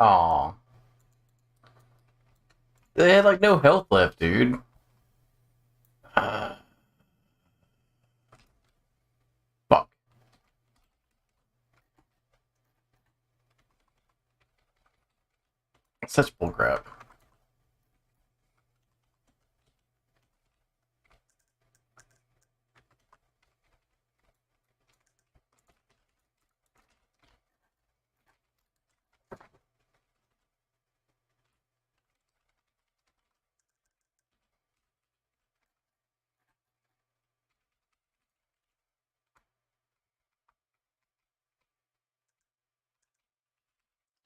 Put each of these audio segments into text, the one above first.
Aw. They had like no health left, dude. Fuck. Such bullcrap.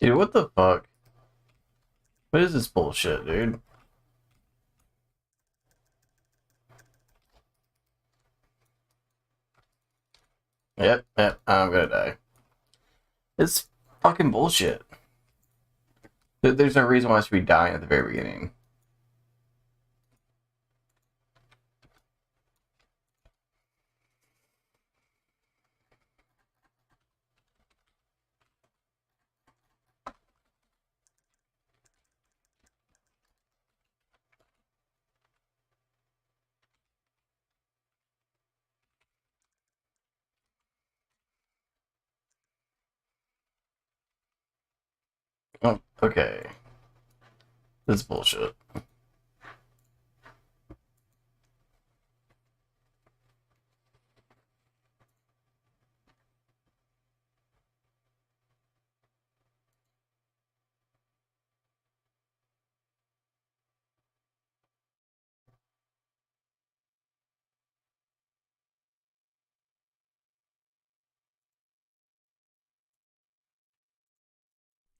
Dude, what the fuck? What is this bullshit, dude? Yep, I'm gonna die. It's fucking bullshit. There's no reason why I should be dying at the very beginning. Oh, okay. This is bullshit.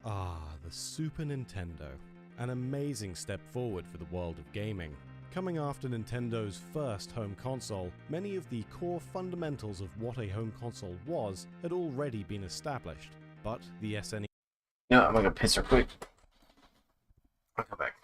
Ah, the Super Nintendo. An amazing step forward for the world of gaming. Coming after Nintendo's first home console, many of the core fundamentals of what a home console was had already been established, but the SNES. No, I'm gonna piss her quick. I'll come back.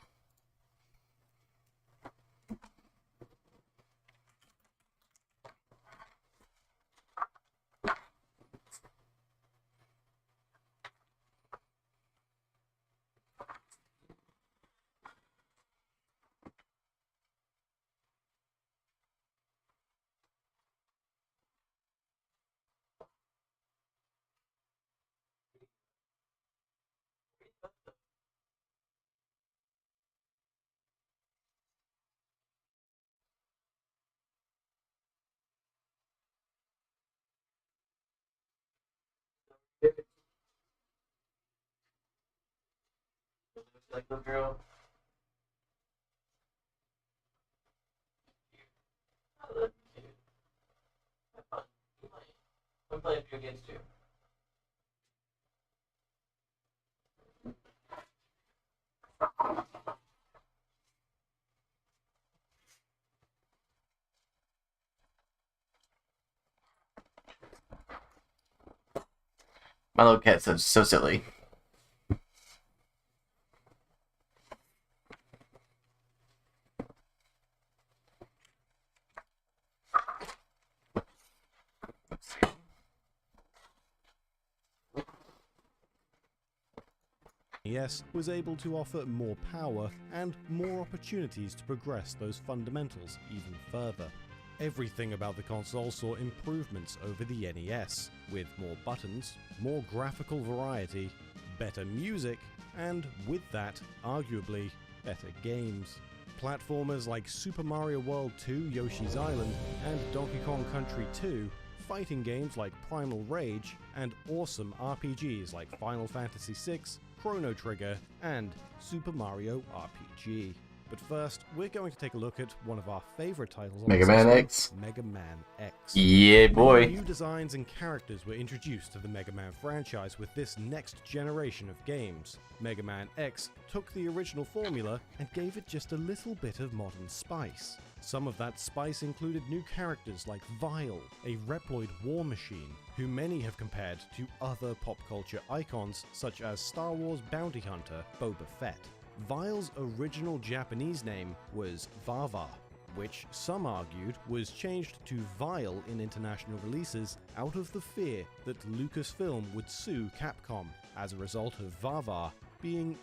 Like the girl. I'm playing video games too. My little cat's so silly. NES was able to offer more power and more opportunities to progress those fundamentals even further. Everything about the console saw improvements over the NES, with more buttons, more graphical variety, better music, and with that, arguably, better games. Platformers like Super Mario World 2 Yoshi's Island and Donkey Kong Country 2, fighting games like Primal Rage, and awesome RPGs like Final Fantasy VI, Chrono Trigger, and Super Mario RPG. But first, we're going to take a look at one of our favorite titles on Mega the Man system, X. Mega Man X. Yeah, boy. New designs and characters were introduced to the Mega Man franchise with this next generation of games. Mega Man X took the original formula and gave it just a little bit of modern spice. Some of that spice included new characters like Vile, a Reploid war machine, who many have compared to other pop culture icons such as Star Wars bounty hunter Boba Fett. Vile's original Japanese name was Vava, which some argued was changed to Vile in international releases out of the fear that Lucasfilm would sue Capcom. As a result of Vava, being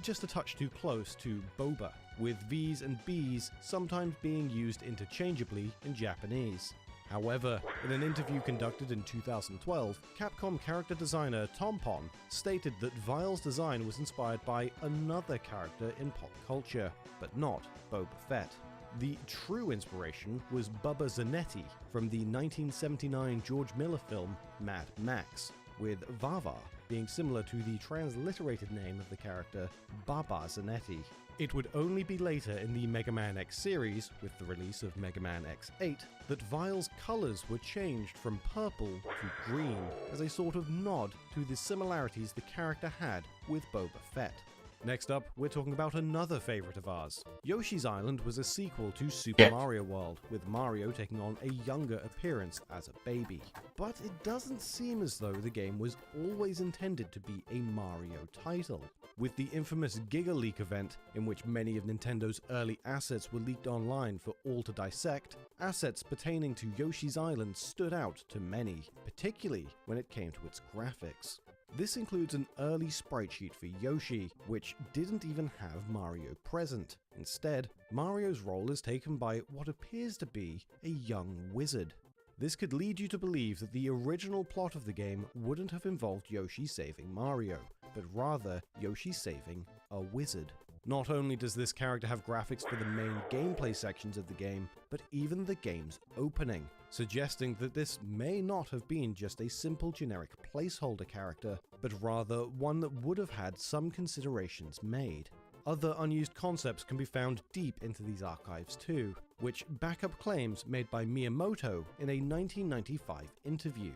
just a touch too close to boba, with V's and B's sometimes being used interchangeably in Japanese. However, in an interview conducted in 2012, Capcom character designer Tom Pon stated that Vile's design was inspired by another character in pop culture, but not Boba Fett. The true inspiration was Bubba Zanetti from the 1979 George Miller film Mad Max, with Vava being similar to the transliterated name of the character Baba Zanetti. It would only be later in the Mega Man X series, with the release of Mega Man X8, that Vile's colours were changed from purple to green as a sort of nod to the similarities the character had with Boba Fett. Next up, we're talking about another favourite of ours. Yoshi's Island was a sequel to Super Mario World, with Mario taking on a younger appearance as a baby. But it doesn't seem as though the game was always intended to be a Mario title. With the infamous Giga Leak event, in which many of Nintendo's early assets were leaked online for all to dissect, assets pertaining to Yoshi's Island stood out to many, particularly when it came to its graphics. This includes an early sprite sheet for Yoshi, which didn't even have Mario present. Instead, Mario's role is taken by what appears to be a young wizard. This could lead you to believe that the original plot of the game wouldn't have involved Yoshi saving Mario, but rather Yoshi saving a wizard. Not only does this character have graphics for the main gameplay sections of the game, but even the game's opening, suggesting that this may not have been just a simple generic placeholder character, but rather one that would have had some considerations made. Other unused concepts can be found deep into these archives too, which back up claims made by Miyamoto in a 1995 interview.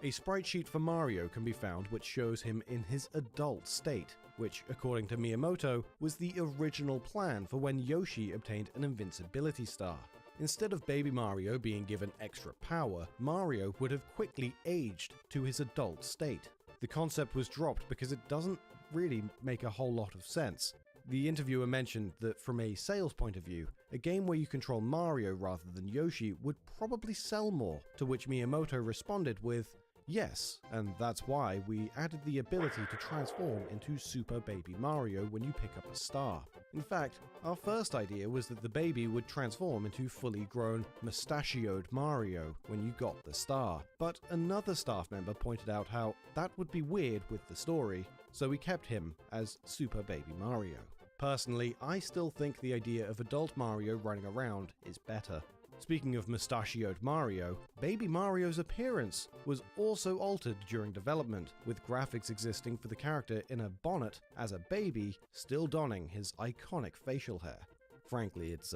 A sprite sheet for Mario can be found which shows him in his adult state, which, according to Miyamoto, was the original plan for when Yoshi obtained an invincibility star. Instead of baby Mario being given extra power, Mario would have quickly aged to his adult state. The concept was dropped because it doesn't really make a whole lot of sense. The interviewer mentioned that from a sales point of view, a game where you control Mario rather than Yoshi would probably sell more, to which Miyamoto responded with, "Yes, and that's why we added the ability to transform into Super Baby Mario when you pick up a star. In fact, our first idea was that the baby would transform into fully grown, mustachioed Mario when you got the star. But another staff member pointed out how that would be weird with the story, so we kept him as Super Baby Mario. Personally, I still think the idea of adult Mario running around is better." Speaking of mustachioed Mario, Baby Mario's appearance was also altered during development, with graphics existing for the character in a bonnet as a baby, still donning his iconic facial hair. Frankly, it's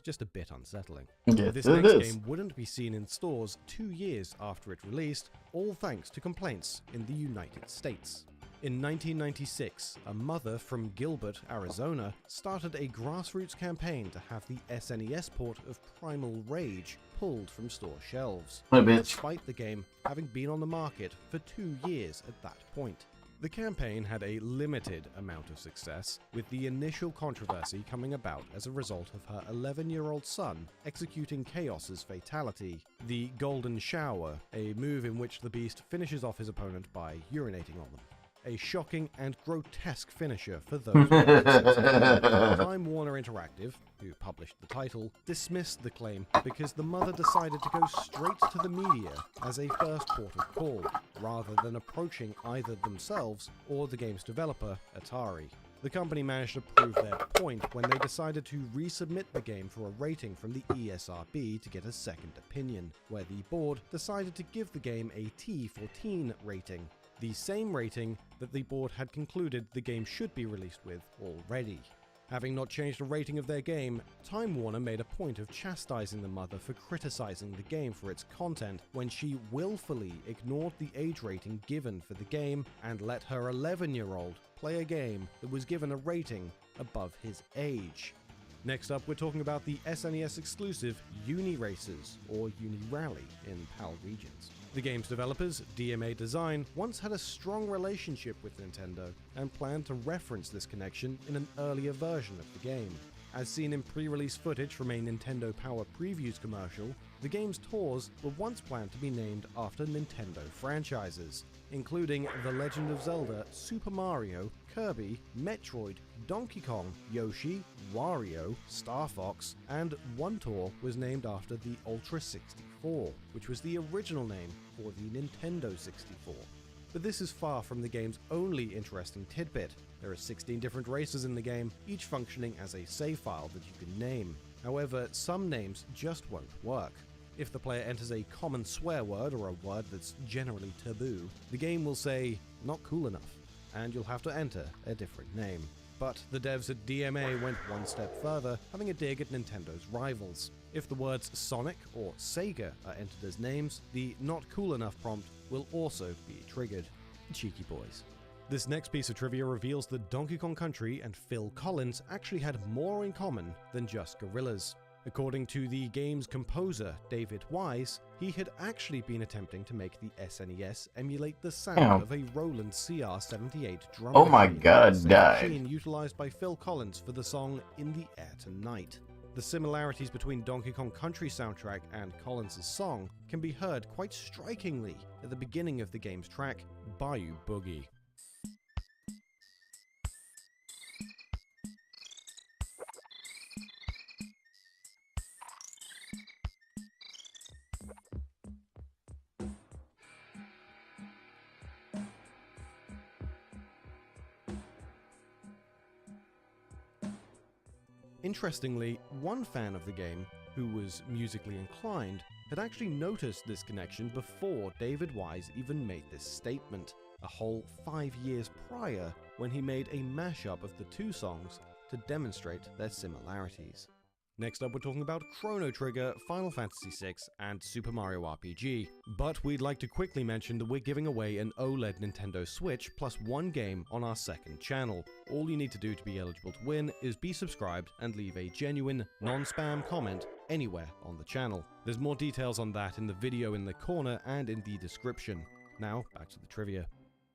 just a bit unsettling. Yes, This it next is. game wouldn't be seen in stores 2 years after it released, all thanks to complaints in the United States. In 1996, a mother from Gilbert, Arizona, started a grassroots campaign to have the SNES port of Primal Rage pulled from store shelves, What a bitch. despite the game having been on the market for 2 years at that point. The campaign had a limited amount of success, with the initial controversy coming about as a result of her 11-year-old son executing Chaos's fatality, the Golden Shower, a move in which the beast finishes off his opponent by urinating on them. A shocking and grotesque finisher for those with Time Warner Interactive, who published the title, dismissed the claim because the mother decided to go straight to the media as a first port of call, rather than approaching either themselves or the game's developer, Atari. The company managed to prove their point when they decided to resubmit the game for a rating from the ESRB to get a second opinion, where the board decided to give the game a T14 rating, the same rating that the board had concluded the game should be released with already. Having not changed the rating of their game, Time Warner made a point of chastising the mother for criticizing the game for its content when she willfully ignored the age rating given for the game and let her 11-year-old play a game that was given a rating above his age. Next up, we're talking about the SNES exclusive Uni Racers, or Uni Rally in PAL regions. The game's developers, DMA Design, once had a strong relationship with Nintendo and planned to reference this connection in an earlier version of the game. As seen in pre-release footage from a Nintendo Power Previews commercial, the game's tours were once planned to be named after Nintendo franchises, including The Legend of Zelda, Super Mario, Kirby, Metroid, Donkey Kong, Yoshi, Wario, Star Fox, and one tour was named after the Ultra 64, which was the original name for the Nintendo 64. But this is far from the game's only interesting tidbit. There are 16 different races in the game, each functioning as a save file that you can name. However, some names just won't work. If the player enters a common swear word or a word that's generally taboo, the game will say, "not cool enough," and you'll have to enter a different name. But the devs at DMA went one step further, having a dig at Nintendo's rivals. If the words Sonic or Sega are entered as names, the "not cool enough" prompt will also be triggered. Cheeky boys. This next piece of trivia reveals that Donkey Kong Country and Phil Collins actually had more in common than just gorillas. According to the game's composer, David Wise, he had actually been attempting to make the SNES emulate the sound of a Roland CR78 drum Oh my machine, god, the same died. machine utilized by Phil Collins for the song In the Air Tonight. The similarities between Donkey Kong Country soundtrack and Collins' song can be heard quite strikingly at the beginning of the game's track, Bayou Boogie. Interestingly, one fan of the game, who was musically inclined, had actually noticed this connection before David Wise even made this statement, a whole 5 years prior, when he made a mashup of the two songs to demonstrate their similarities. Next up, we're talking about Chrono Trigger, Final Fantasy VI, and Super Mario RPG. But we'd like to quickly mention that we're giving away an OLED Nintendo Switch plus one game on our second channel. All you need to do to be eligible to win is be subscribed and leave a genuine, non-spam comment anywhere on the channel. There's more details on that in the video in the corner and in the description. Now, back to the trivia.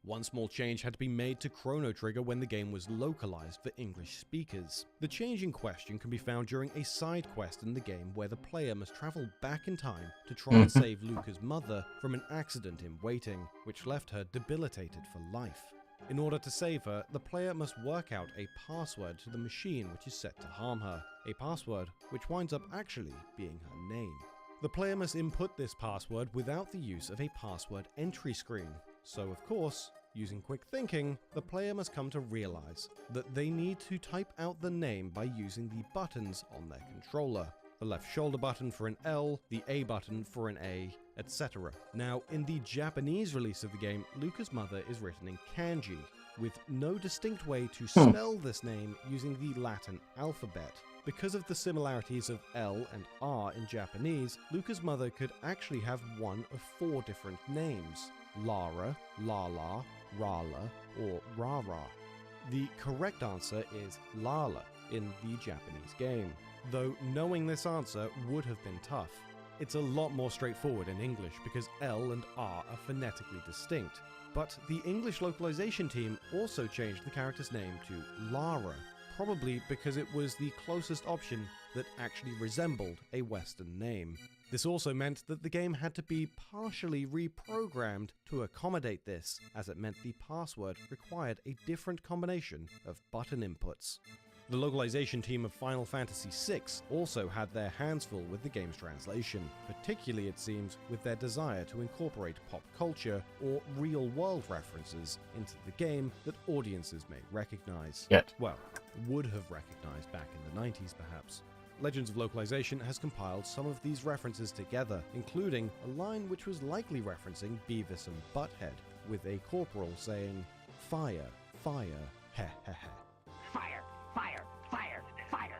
One small change had to be made to Chrono Trigger when the game was localized for English speakers. The change in question can be found during a side quest in the game where the player must travel back in time to try and save Luca's mother from an accident in waiting, which left her debilitated for life. In order to save her, the player must work out a password to the machine which is set to harm her, a password which winds up actually being her name. The player must input this password without the use of a password entry screen. So of course, using quick thinking, the player must come to realize that they need to type out the name by using the buttons on their controller. The left shoulder button for an L, the A button for an A, etc. Now, in the Japanese release of the game, Luca's mother is written in kanji, with no distinct way to spell this name using the Latin alphabet. Because of the similarities of L and R in Japanese, Luca's mother could actually have one of 4 different names: Lara, Lala, Rala, or Rara. The correct answer is Lala in the Japanese game, though knowing this answer would have been tough. It's a lot more straightforward in English because L and R are phonetically distinct, but the English localization team also changed the character's name to Lara, probably because it was the closest option that actually resembled a Western name. This also meant that the game had to be partially reprogrammed to accommodate this, as it meant the password required a different combination of button inputs. The localization team of Final Fantasy VI also had their hands full with the game's translation, particularly it seems with their desire to incorporate pop culture or real-world references into the game that audiences may recognize. Well, would have recognized back in the 90s perhaps. Legends of Localization has compiled some of these references together, including a line which was likely referencing Beavis and Butthead, with a corporal saying, "Fire, fire, heh heh heh." Fire, fire, fire, fire.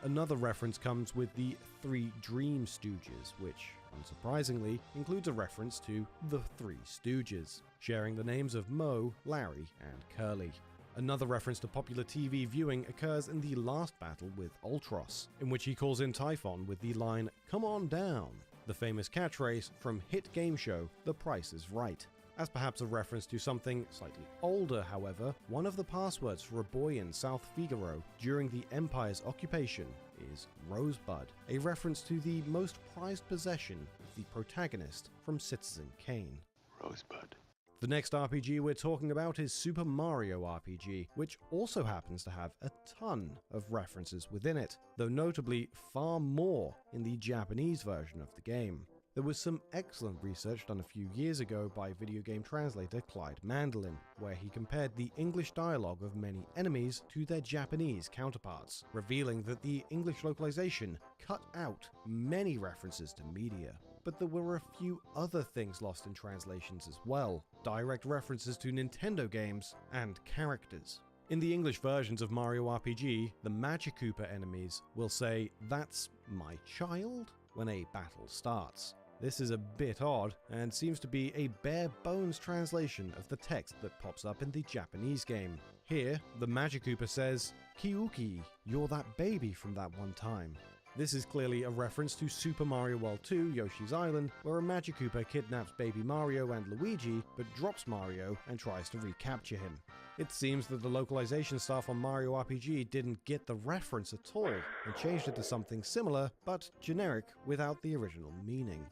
Another reference comes with the 3 Dream Stooges, which, unsurprisingly, includes a reference to the 3 Stooges, sharing the names of Moe, Larry, and Curly. Another reference to popular TV viewing occurs in the last battle with Ultros, in which he calls in Typhon with the line, "Come on down," the famous catchphrase from hit game show The Price is Right. As perhaps a reference to something slightly older, however, one of the passwords for a boy in South Figaro during the Empire's occupation is Rosebud, a reference to the most prized possession of the protagonist from Citizen Kane. Rosebud. The next RPG we're talking about is Super Mario RPG, which also happens to have a ton of references within it, though notably far more in the Japanese version of the game. There was some excellent research done a few years ago by video game translator Clyde Mandolin, where he compared the English dialogue of many enemies to their Japanese counterparts, revealing that the English localization cut out many references to media. But there were a few other things lost in translations as well, direct references to Nintendo games and characters. In the English versions of Mario RPG, the Magikoopa enemies will say, "That's my child?" when a battle starts. This is a bit odd, and seems to be a bare-bones translation of the text that pops up in the Japanese game. Here, the Magikoopa says, "Kyuki, you're that baby from that one time." This is clearly a reference to Super Mario World 2 Yoshi's Island, where a Magikoopa kidnaps baby Mario and Luigi, but drops Mario and tries to recapture him. It seems that the localization staff on Mario RPG didn't get the reference at all, and changed it to something similar, but generic without the original meaning.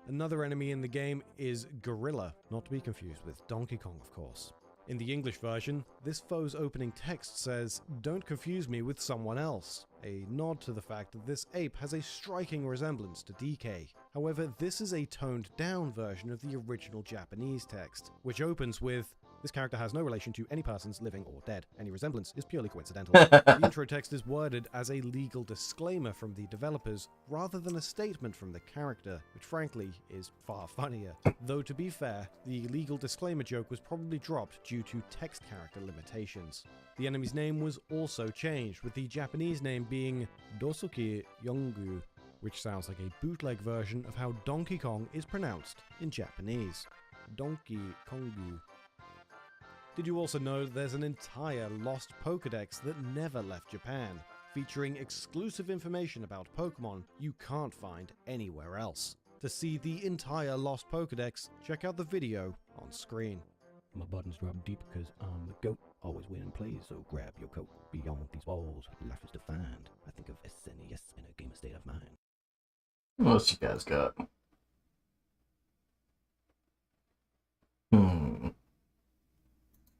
Another enemy in the game is Gorilla, not to be confused with Donkey Kong, of course. In the English version, this foe's opening text says, "Don't confuse me with someone else," a nod to the fact that this ape has a striking resemblance to DK. However, this is a toned-down version of the original Japanese text, which opens with, "This character has no relation to any persons living or dead. Any resemblance is purely coincidental." The intro text is worded as a legal disclaimer from the developers, rather than a statement from the character, which frankly is far funnier. Though to be fair, the legal disclaimer joke was probably dropped due to text character limitations. The enemy's name was also changed, with the Japanese name being Dosuke Yongu, which sounds like a bootleg version of how Donkey Kong is pronounced in Japanese. Donkey Kongu. Did you also know that there's an entire Lost Pokédex that never left Japan, featuring exclusive information about Pokemon you can't find anywhere else? To see the entire Lost Pokédex, check out the video on screen. My buttons drop deep because I'm the GOAT. Always win and play, so grab your coat. Beyond these walls, life is defined. I think of SNES in a gamer state of mind. What else you guys got?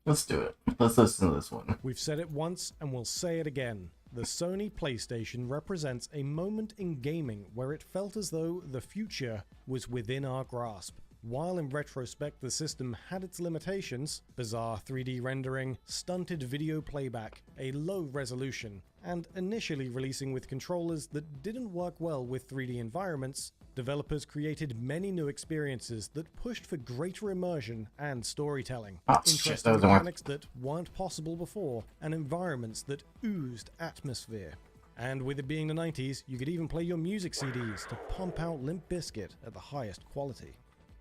Let's do it. Let's listen to this one. We've said it once and we'll say it again. The Sony PlayStation represents a moment in gaming where it felt as though the future was within our grasp. While in retrospect the system had its limitations, bizarre 3D rendering, stunted video playback, a low resolution, and initially releasing with controllers that didn't work well with 3D environments, developers created many new experiences that pushed for greater immersion and storytelling. Interesting mechanics that weren't possible before, and environments that oozed atmosphere. And with it being the 90s, you could even play your music CDs to pump out Limp Bizkit at the highest quality.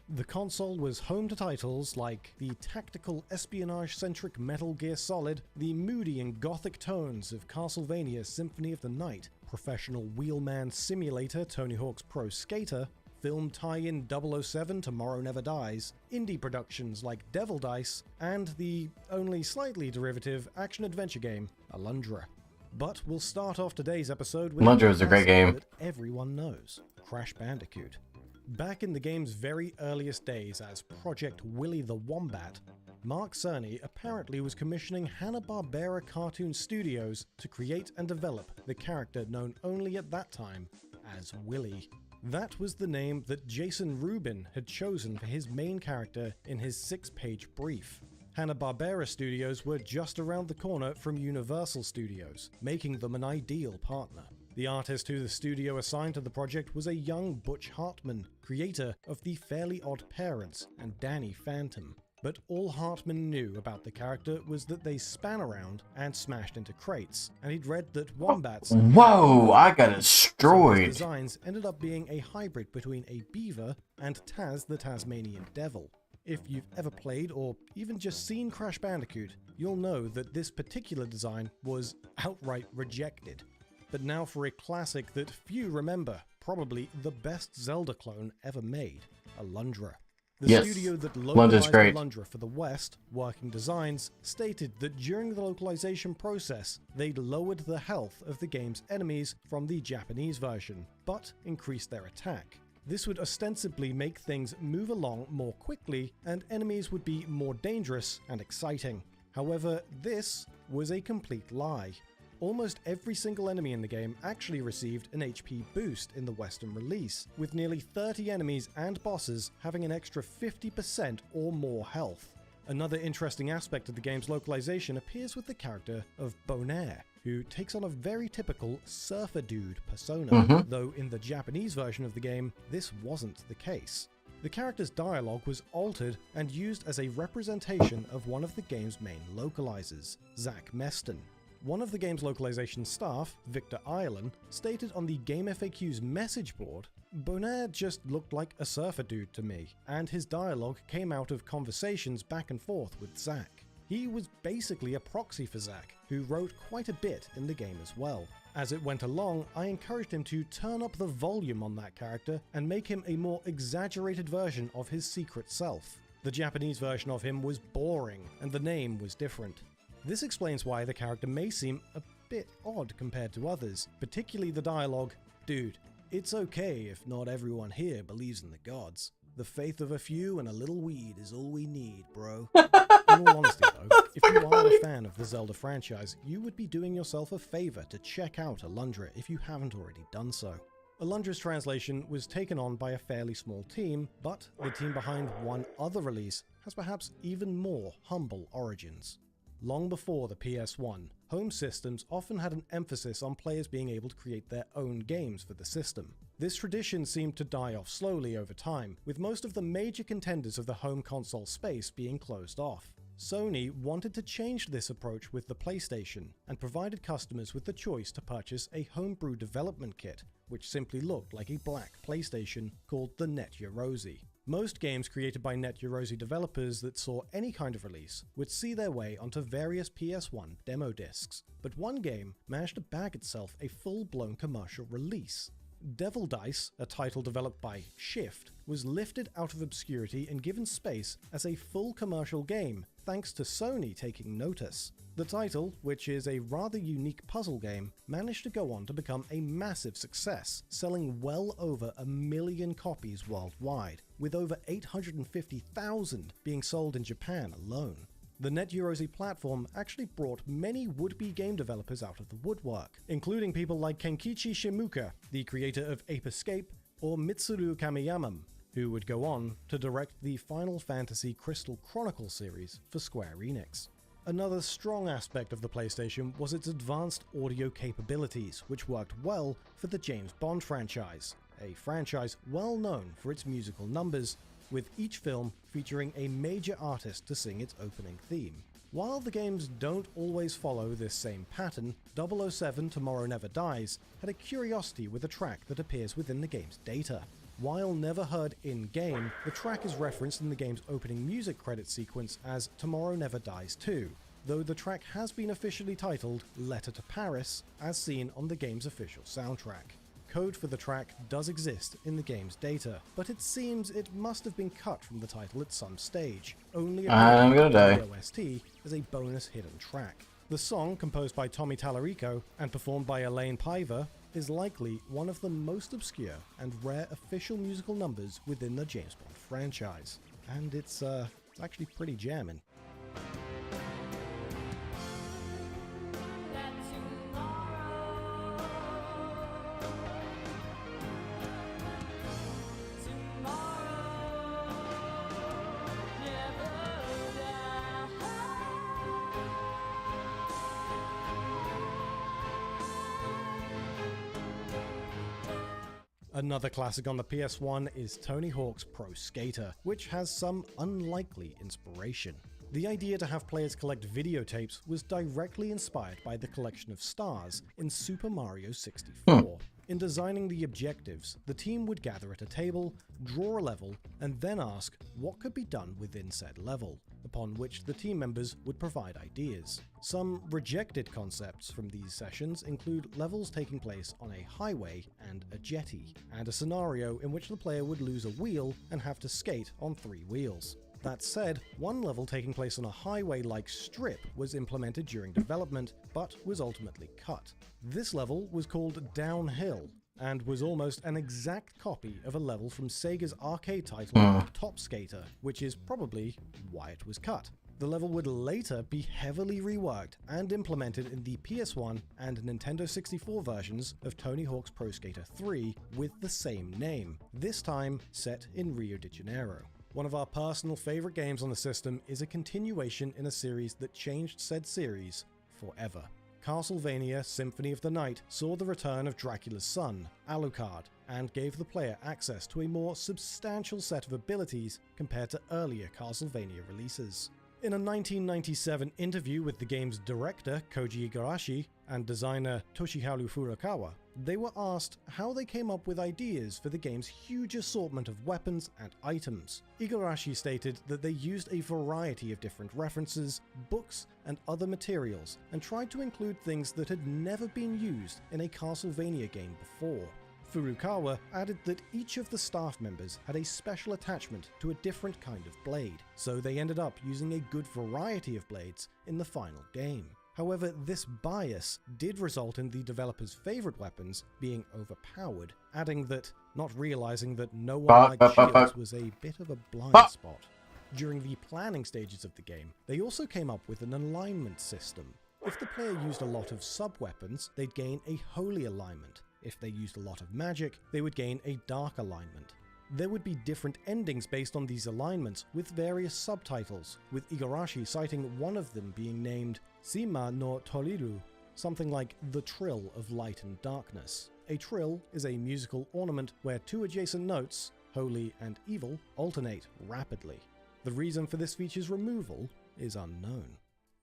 The console was home to titles like the tactical espionage-centric Metal Gear Solid, the moody and gothic tones of Castlevania Symphony of the Night, professional wheelman simulator Tony Hawk's Pro Skater, film tie-in 007 Tomorrow Never Dies, indie productions like Devil Dice, and the only slightly derivative action-adventure game, Alundra. But we'll start off today's episode with Alundra is a great game that everyone knows, Crash Bandicoot. Back in the game's very earliest days as Project Willy the Wombat, Mark Cerny apparently was commissioning Hanna-Barbera Cartoon Studios to create and develop the character known only at that time as Willy. That was the name that Jason Rubin had chosen for his main character in his 6-page brief. Hanna-Barbera Studios were just around the corner from Universal Studios, making them an ideal partner. The artist who the studio assigned to the project was a young Butch Hartman, creator of The Fairly Odd Parents and Danny Phantom. But all Hartman knew about the character was that they span around and smashed into crates, and he'd read that wombats... Whoa, I got destroyed! Some of his designs ended up being a hybrid between a beaver and Taz the Tasmanian Devil. If you've ever played or even just seen Crash Bandicoot, you'll know that this particular design was outright rejected. But now for a classic that few remember, probably the best Zelda clone ever made, Alundra. The studio that localized Alundra for the West, Working Designs, stated that during the localization process, they'd lowered the health of the game's enemies from the Japanese version, but increased their attack. This would ostensibly make things move along more quickly and enemies would be more dangerous and exciting. However, this was a complete lie. Almost every single enemy in the game actually received an HP boost in the Western release, with nearly 30 enemies and bosses having an extra 50% or more health. Another interesting aspect of the game's localization appears with the character of Bonaire, who takes on a very typical surfer dude persona, though in the Japanese version of the game, this wasn't the case. The character's dialogue was altered and used as a representation of one of the game's main localizers, Zach Meston. One of the game's localization staff, Victor Ireland, stated on the GameFAQ's message board, "Bonaire just looked like a surfer dude to me, and his dialogue came out of conversations back and forth with Zach. He was basically a proxy for Zach, who wrote quite a bit in the game as well. As it went along, I encouraged him to turn up the volume on that character and make him a more exaggerated version of his secret self. The Japanese version of him was boring, and the name was different. This explains why the character may seem a bit odd compared to others, particularly the dialogue, 'Dude, it's okay if not everyone here believes in the gods. The faith of a few and a little weed is all we need, bro.' In all honesty though, if you are a fan of the Zelda franchise, you would be doing yourself a favor to check out Alundra if you haven't already done so. Alundra's translation was taken on by a fairly small team, but the team behind one other release has perhaps even more humble origins. Long before the PS1, home systems often had an emphasis on players being able to create their own games for the system. This tradition seemed to die off slowly over time, with most of the major contenders of the home console space being closed off. Sony wanted to change this approach with the PlayStation, and provided customers with the choice to purchase a homebrew development kit, which simply looked like a black PlayStation called the Net Yaroze. Most games created by Net Yaroze developers that saw any kind of release would see their way onto various PS1 demo discs, but one game managed to bag itself a full-blown commercial release. Devil Dice, a title developed by Shift, was lifted out of obscurity and given space as a full commercial game, thanks to Sony taking notice. The title, which is a rather unique puzzle game, managed to go on to become a massive success, selling well over 1 million copies worldwide, with over 850,000 being sold in Japan alone. The Net Yaroze platform actually brought many would-be game developers out of the woodwork, including people like Kenkichi Shimuka, the creator of Ape Escape, or Mitsuru Kamiyama, who would go on to direct the Final Fantasy Crystal Chronicle series for Square Enix. Another strong aspect of the PlayStation was its advanced audio capabilities, which worked well for the James Bond franchise, a franchise well known for its musical numbers, with each film featuring a major artist to sing its opening theme. While the games don't always follow this same pattern, 007 Tomorrow Never Dies had a curiosity with a track that appears within the game's data. While never heard in-game, the track is referenced in the game's opening music credit sequence as Tomorrow Never Dies 2, though the track has been officially titled Letter to Paris, as seen on the game's official soundtrack. Code for the track does exist in the game's data, but it seems it must have been cut from the title at some stage, only appearing on the OST as a bonus hidden track. The song, composed by Tommy Tallarico and performed by Elaine Piver, is likely one of the most obscure and rare official musical numbers within the James Bond franchise. And it's actually pretty jamming. Another classic on the PS1 is Tony Hawk's Pro Skater, which has some unlikely inspiration. The idea to have players collect videotapes was directly inspired by the collection of stars in Super Mario 64. In designing the objectives, the team would gather at a table, draw a level, and then ask what could be done within said level, upon which the team members would provide ideas. Some rejected concepts from these sessions include levels taking place on a highway and a jetty, and a scenario in which the player would lose a wheel and have to skate on 3 wheels. That said, one level taking place on a highway-like strip was implemented during development, but was ultimately cut. This level was called Downhill, and was almost an exact copy of a level from Sega's arcade title Top Skater, which is probably why it was cut. The level would later be heavily reworked and implemented in the PS1 and Nintendo 64 versions of Tony Hawk's Pro Skater 3 with the same name, this time set in Rio de Janeiro. One of our personal favorite games on the system is a continuation in a series that changed said series forever. Castlevania Symphony of the Night saw the return of Dracula's son, Alucard, and gave the player access to a more substantial set of abilities compared to earlier Castlevania releases. In a 1997 interview with the game's director Koji Igarashi and designer Toshiharu Furukawa, they were asked how they came up with ideas for the game's huge assortment of weapons and items. Igarashi stated that they used a variety of different references, books, and other materials, and tried to include things that had never been used in a Castlevania game before. Furukawa added that each of the staff members had a special attachment to a different kind of blade, so they ended up using a good variety of blades in the final game. However, this bias did result in the developers' favorite weapons being overpowered, adding that, not realizing that no one liked shields was a bit of a blind spot. During the planning stages of the game, they also came up with an alignment system. If the player used a lot of sub-weapons, they'd gain a holy alignment. If they used a lot of magic, they would gain a dark alignment. There would be different endings based on these alignments with various subtitles, with Igarashi citing one of them being named Sima no Toriru, something like the trill of light and darkness. A trill is a musical ornament where two adjacent notes, holy and evil, alternate rapidly. The reason for this feature's removal is unknown.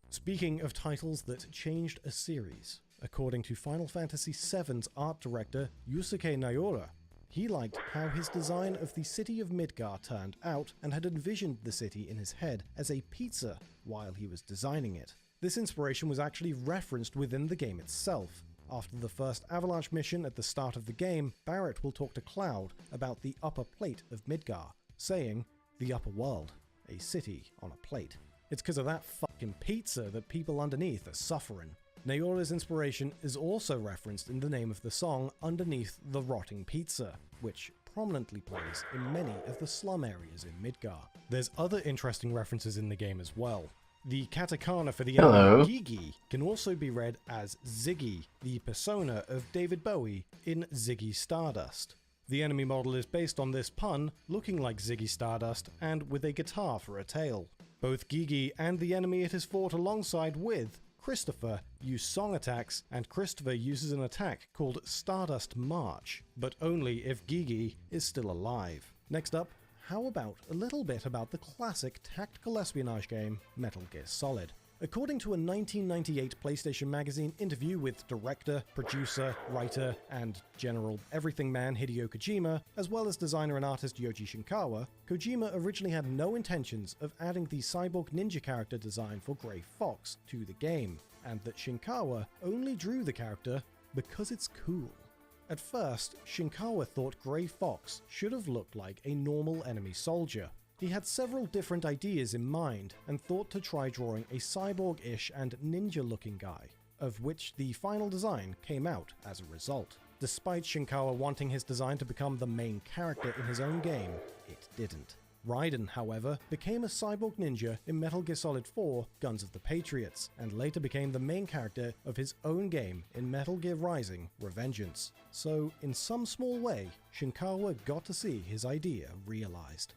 Speaking of titles that changed a series, according to Final Fantasy VII's art director Yusuke Nayora, he liked how his design of the city of Midgar turned out and had envisioned the city in his head as a pizza while he was designing it. This inspiration was actually referenced within the game itself. After the first Avalanche mission at the start of the game, Barrett will talk to Cloud about the upper plate of Midgar, saying, "The upper world, a city on a plate. It's because of that fucking pizza that people underneath are suffering." Nayora's inspiration is also referenced in the name of the song Underneath the Rotting Pizza, which prominently plays in many of the slum areas in Midgar. There's other interesting references in the game as well. The katakana for the enemy Gigi can also be read as Ziggy, the persona of David Bowie in Ziggy Stardust. The enemy model is based on this pun, looking like Ziggy Stardust and with a guitar for a tail. Both Gigi and the enemy it is fought alongside with, Christopher, use song attacks, and Christopher uses an attack called Stardust March, but only if Gigi is still alive. Next up, how about a little bit about the classic tactical espionage game Metal Gear Solid? According to a 1998 PlayStation Magazine interview with director, producer, writer, and general everything man Hideo Kojima, as well as designer and artist Yoji Shinkawa, Kojima originally had no intentions of adding the cyborg ninja character design for Gray Fox to the game, and that Shinkawa only drew the character because it's cool. At first, Shinkawa thought Gray Fox should have looked like a normal enemy soldier. He had several different ideas in mind and thought to try drawing a cyborg-ish and ninja-looking guy, of which the final design came out as a result. Despite Shinkawa wanting his design to become the main character in his own game, it didn't. Raiden, however, became a cyborg ninja in Metal Gear Solid 4 Guns of the Patriots, and later became the main character of his own game in Metal Gear Rising: Revengeance. So, in some small way, Shinkawa got to see his idea realized.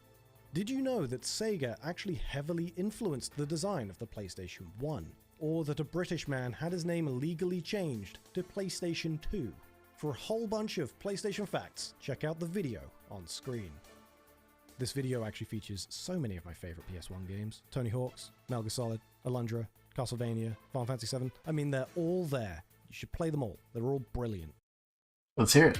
Did you know that Sega actually heavily influenced the design of the PlayStation 1? Or that a British man had his name legally changed to PlayStation 2? For a whole bunch of PlayStation facts, check out the video on screen. This video actually features so many of my favorite PS1 games. Tony Hawk's, Metal Gear Solid, Alundra, Castlevania, Final Fantasy VII. I mean, they're all there. You should play them all. They're all brilliant. Let's hear it.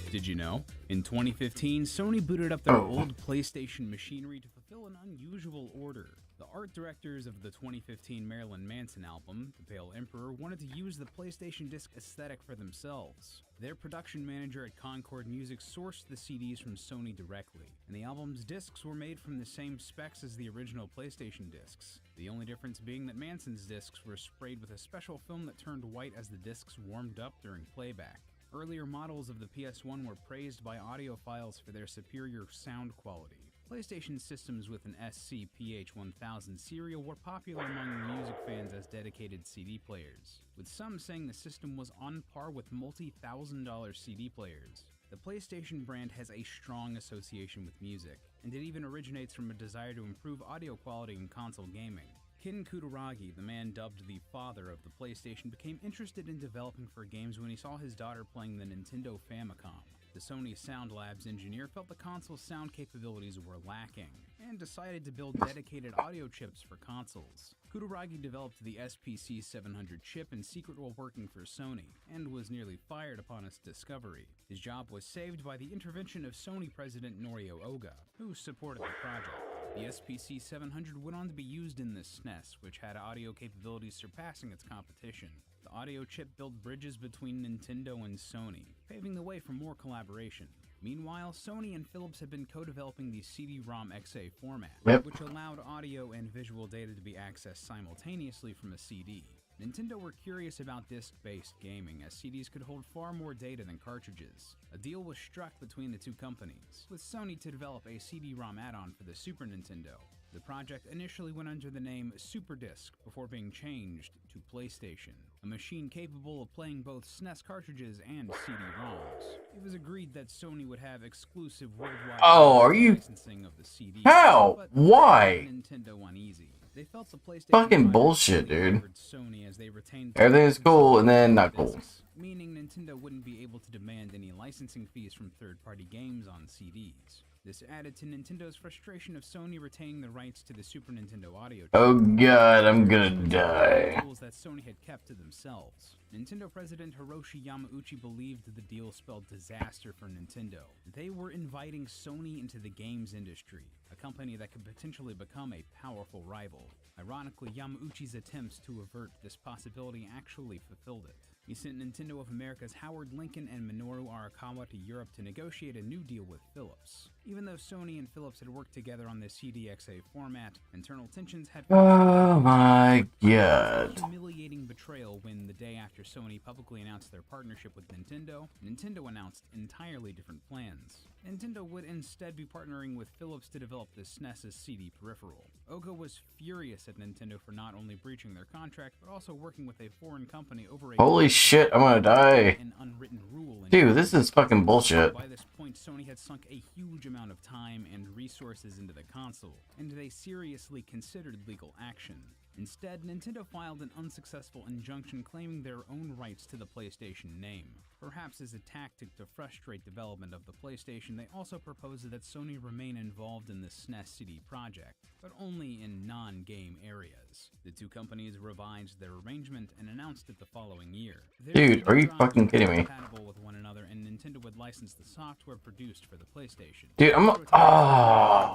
Did you know? In 2015, Sony booted up their old PlayStation machinery to fulfill an unusual order. The art directors of the 2015 Marilyn Manson album, The Pale Emperor, wanted to use the PlayStation disc aesthetic for themselves. Their production manager at Concord Music sourced the CDs from Sony directly, and the album's discs were made from the same specs as the original PlayStation discs. The only difference being that Manson's discs were sprayed with a special film that turned white as the discs warmed up during playback. Earlier models of the PS1 were praised by audiophiles for their superior sound quality. PlayStation systems with an SCPH-1000 serial were popular among music fans as dedicated CD players, with some saying the system was on par with multi-$1,000 CD players. The PlayStation brand has a strong association with music, and it even originates from a desire to improve audio quality in console gaming. Ken Kutaragi, the man dubbed the father of the PlayStation, became interested in developing for games when he saw his daughter playing the Nintendo Famicom. The Sony Sound Labs engineer felt the console's sound capabilities were lacking, and decided to build dedicated audio chips for consoles. Kutaragi developed the SPC700 chip in secret while working for Sony, and was nearly fired upon its discovery. His job was saved by the intervention of Sony president Norio Oga, who supported the project. The SPC700 went on to be used in the SNES, which had audio capabilities surpassing its competition. The audio chip built bridges between Nintendo and Sony, paving the way for more collaboration. Meanwhile, Sony and Philips had been co-developing the CD-ROM XA format, which allowed audio and visual data to be accessed simultaneously from a CD. Nintendo were curious about disc-based gaming, as CDs could hold far more data than cartridges. A deal was struck between the two companies, with Sony to develop a CD-ROM add-on for the Super Nintendo. The project initially went under the name Super Disc before being changed to PlayStation, a machine capable of playing both SNES cartridges and CD-ROMs. It was agreed that Sony would have exclusive worldwide licensing of the CD. How? Why? Nintendo uneasy. They felt the PlayStation Fucking bullshit, dude. Sony as they retained Everything is cool and then not cool. Meaning Nintendo wouldn't be able to demand any licensing fees from third-party games on CDs. This added to Nintendo's frustration of Sony retaining the rights to the Super Nintendo audio chip. Oh god, I'm gonna die. Tools that Sony had kept to themselves. Nintendo president Hiroshi Yamauchi believed the deal spelled disaster for Nintendo. They were inviting Sony into the games industry, a company that could potentially become a powerful rival. Ironically, Yamauchi's attempts to avert this possibility actually fulfilled it. He sent Nintendo of America's Howard Lincoln and Minoru Arakawa to Europe to negotiate a new deal with Philips. Even though Sony and Philips had worked together on the CDXA format, internal tensions had... Oh my god. Humiliating betrayal when the day after Sony publicly announced their partnership with Nintendo, Nintendo announced entirely different plans. Nintendo would instead be partnering with Philips to develop the SNES's CD peripheral. Oga was furious at Nintendo for not only breaching their contract, but also working with a foreign company over a... Holy shit, I'm gonna die. An unwritten rule in Dude, this is fucking bullshit. By this point, Sony had sunk a huge amount of time and resources into the console, and they seriously considered legal action. Instead, Nintendo filed an unsuccessful injunction claiming their own rights to the PlayStation name. Perhaps as a tactic to frustrate development of the PlayStation, they also proposed that Sony remain involved in the SNES CD project, but only in non-game areas. The two companies revised their arrangement and announced it the following year. Dude, are you fucking kidding me? Compatible with one another, and Nintendo would license the software produced for the PlayStation. Dude,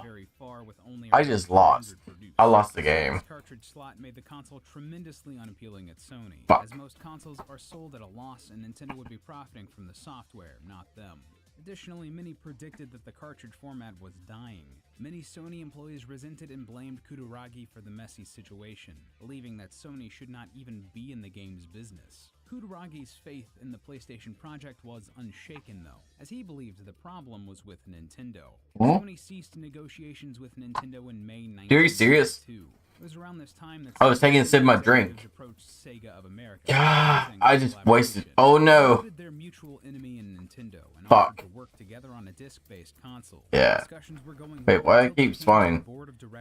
Very far with only I just lost. I lost the game. This cartridge slot made the console tremendously unappealing at Sony, Fuck. as most consoles are sold at a loss and Nintendo would be profiting from the software, not them. Additionally, many predicted that the cartridge format was dying. Many Sony employees resented and blamed Kutaragi for the messy situation, believing that Sony should not even be in the game's business. Kutaragi's faith in the PlayStation project was unshaken, though, as he believed the problem was with Nintendo. Sony ceased negotiations with Nintendo in May 1992. Are you serious? It was around this time that I was taking a sip of my drink. approached Sega of America. God, I just wasted. Oh no. Their mutual enemy in Nintendo and Fuck. offered to work together on a disc-based console. Yeah. Discussions were going Wait, why it keeps spawning?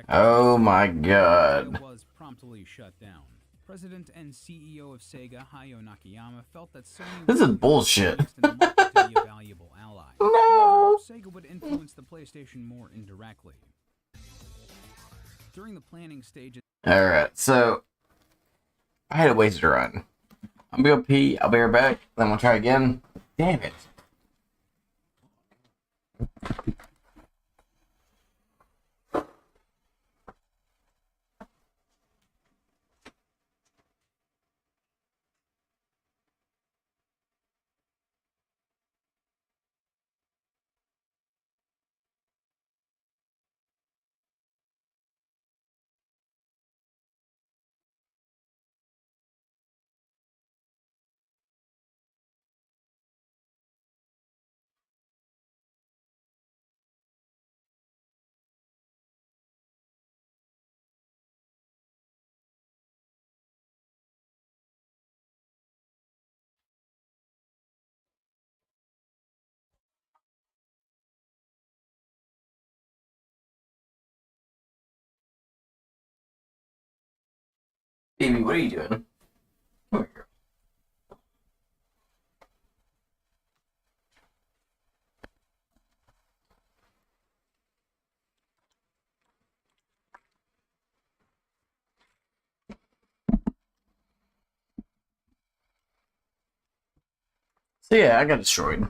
Oh my god. Sega was promptly shut down. President and CEO of Sega, Hayao Nakayama, felt that Sony This is bullshit. was in the market to be a valuable ally. No. Sega would influence the PlayStation more indirectly. During the planning stages, Alright, so I had a wasted run. I'm gonna pee, I'll be right back, then we'll try again. Damn it. Baby, what are you doing? Come here. So yeah, I got destroyed.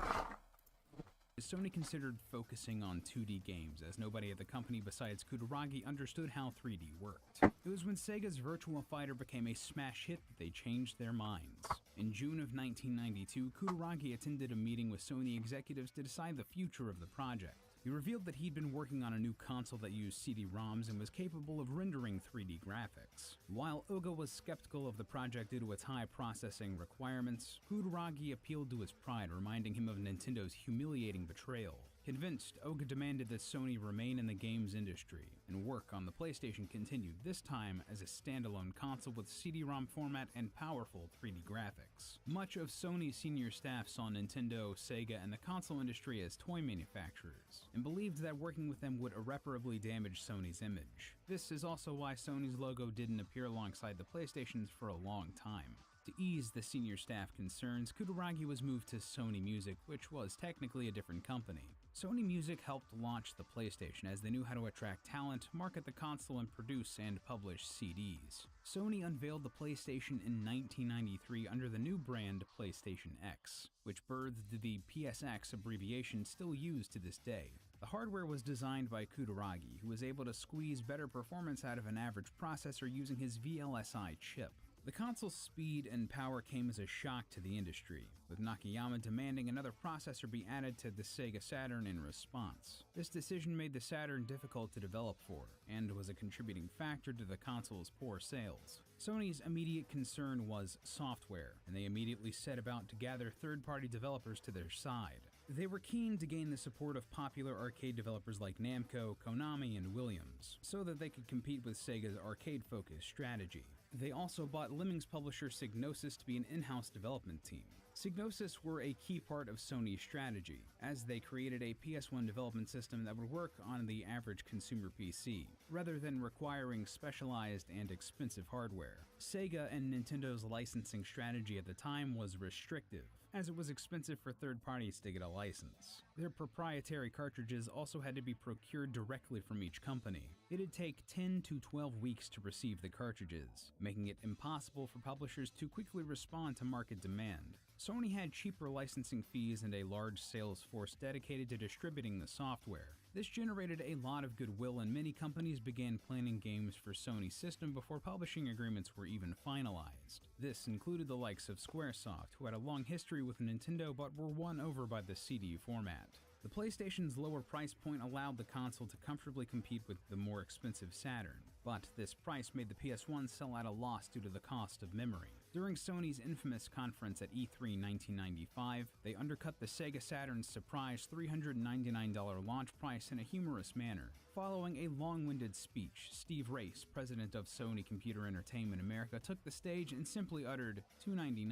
Sony considered focusing on 2D games, as nobody at the company besides Kutaragi understood how 3D worked. It was when Sega's Virtua Fighter became a smash hit that they changed their minds. In June of 1992, Kutaragi attended a meeting with Sony executives to decide the future of the project. He revealed that he'd been working on a new console that used CD-ROMs and was capable of rendering 3D graphics. While Oga was skeptical of the project due to its high processing requirements, Kutaragi appealed to his pride, reminding him of Nintendo's humiliating betrayal. Convinced, Oga demanded that Sony remain in the games industry, and work on the PlayStation continued, this time as a standalone console with CD-ROM format and powerful 3D graphics. Much of Sony's senior staff saw Nintendo, Sega, and the console industry as toy manufacturers, and believed that working with them would irreparably damage Sony's image. This is also why Sony's logo didn't appear alongside the PlayStation's for a long time. To ease the senior staff concerns, Kutaragi was moved to Sony Music, which was technically a different company. Sony Music helped launch the PlayStation, as they knew how to attract talent, market the console, and produce and publish CDs. Sony unveiled the PlayStation in 1993 under the new brand PlayStation X, which birthed the PSX abbreviation still used to this day. The hardware was designed by Kutaragi, who was able to squeeze better performance out of an average processor using his VLSI chip. The console's speed and power came as a shock to the industry, with Nakayama demanding another processor be added to the Sega Saturn in response. This decision made the Saturn difficult to develop for, and was a contributing factor to the console's poor sales. Sony's immediate concern was software, and they immediately set about to gather third-party developers to their side. They were keen to gain the support of popular arcade developers like Namco, Konami, and Williams, so that they could compete with Sega's arcade-focused strategy. They also bought Lemmings publisher Psygnosis to be an in-house development team. Psygnosis were a key part of Sony's strategy, as they created a PS1 development system that would work on the average consumer PC, rather than requiring specialized and expensive hardware. Sega and Nintendo's licensing strategy at the time was restrictive, as it was expensive for third parties to get a license. Their proprietary cartridges also had to be procured directly from each company. It'd take 10 to 12 weeks to receive the cartridges, making it impossible for publishers to quickly respond to market demand. Sony had cheaper licensing fees and a large sales force dedicated to distributing the software. This generated a lot of goodwill, and many companies began planning games for Sony's system before publishing agreements were even finalized. This included the likes of Squaresoft, who had a long history with Nintendo but were won over by the CD format. The PlayStation's lower price point allowed the console to comfortably compete with the more expensive Saturn, but this price made the PS1 sell at a loss due to the cost of memory. During Sony's infamous conference at E3 1995, they undercut the Sega Saturn's surprise $399 launch price in a humorous manner. Following a long-winded speech, Steve Race, president of Sony Computer Entertainment America, took the stage and simply uttered $299.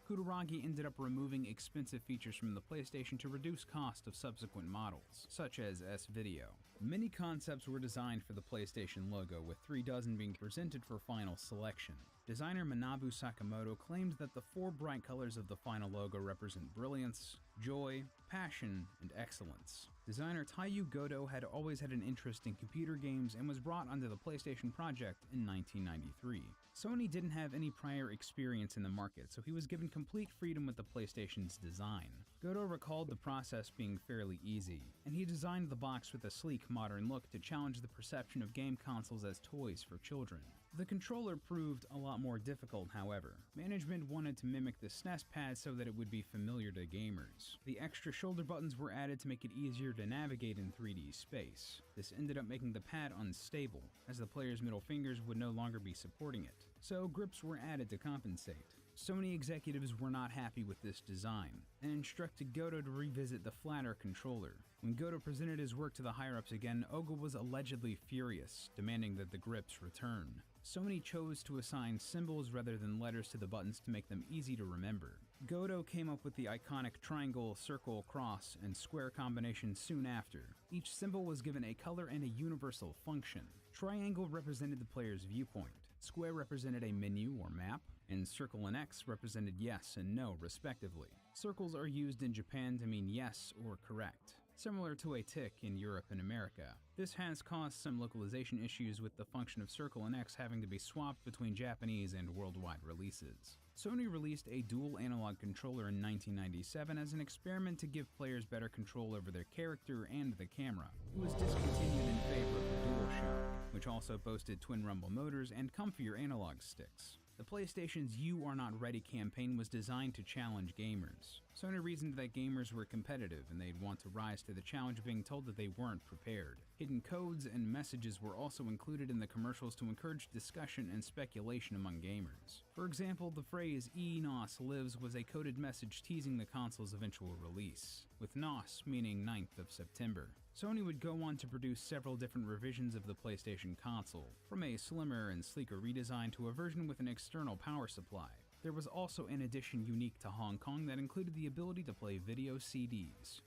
Kutaragi ended up removing expensive features from the PlayStation to reduce cost of subsequent models, such as S-Video. Many concepts were designed for the PlayStation logo, with 3 dozen being presented for final selection. Designer Manabu Sakamoto claims that the 4 bright colors of the final logo represent brilliance, joy, passion, and excellence. Designer Taiyu Goto had always had an interest in computer games and was brought onto the PlayStation project in 1993. Sony didn't have any prior experience in the market, so he was given complete freedom with the PlayStation's design. Goto recalled the process being fairly easy, and he designed the box with a sleek, modern look to challenge the perception of game consoles as toys for children. The controller proved a lot more difficult, however. Management wanted to mimic the SNES pad so that it would be familiar to gamers. The extra shoulder buttons were added to make it easier to navigate in 3D space. This ended up making the pad unstable, as the player's middle fingers would no longer be supporting it, so grips were added to compensate. Sony executives were not happy with this design, and instructed Goto to revisit the flatter controller. When Goto presented his work to the higher-ups again, Oga was allegedly furious, demanding that the grips return. Sony chose to assign symbols rather than letters to the buttons to make them easy to remember. Goto came up with the iconic triangle, circle, cross, and square combination soon after. Each symbol was given a color and a universal function. Triangle represented the player's viewpoint. Square represented a menu or map, and circle and X represented yes and no, respectively. Circles are used in Japan to mean yes or correct, similar to a tick in Europe and America. This has caused some localization issues with the function of circle and X having to be swapped between Japanese and worldwide releases. Sony released a dual analog controller in 1997 as an experiment to give players better control over their character and the camera. It was discontinued in favor of the DualShock, which also boasted twin rumble motors and comfier analog sticks. The PlayStation's You Are Not Ready campaign was designed to challenge gamers. Sony reasoned that gamers were competitive and they'd want to rise to the challenge of being told that they weren't prepared. Hidden codes and messages were also included in the commercials to encourage discussion and speculation among gamers. For example, the phrase "E-NOS lives" was a coded message teasing the console's eventual release, with NOS meaning 9th of September. Sony would go on to produce several different revisions of the PlayStation console, from a slimmer and sleeker redesign to a version with an external power supply. There was also an edition unique to Hong Kong that included the ability to play video CDs.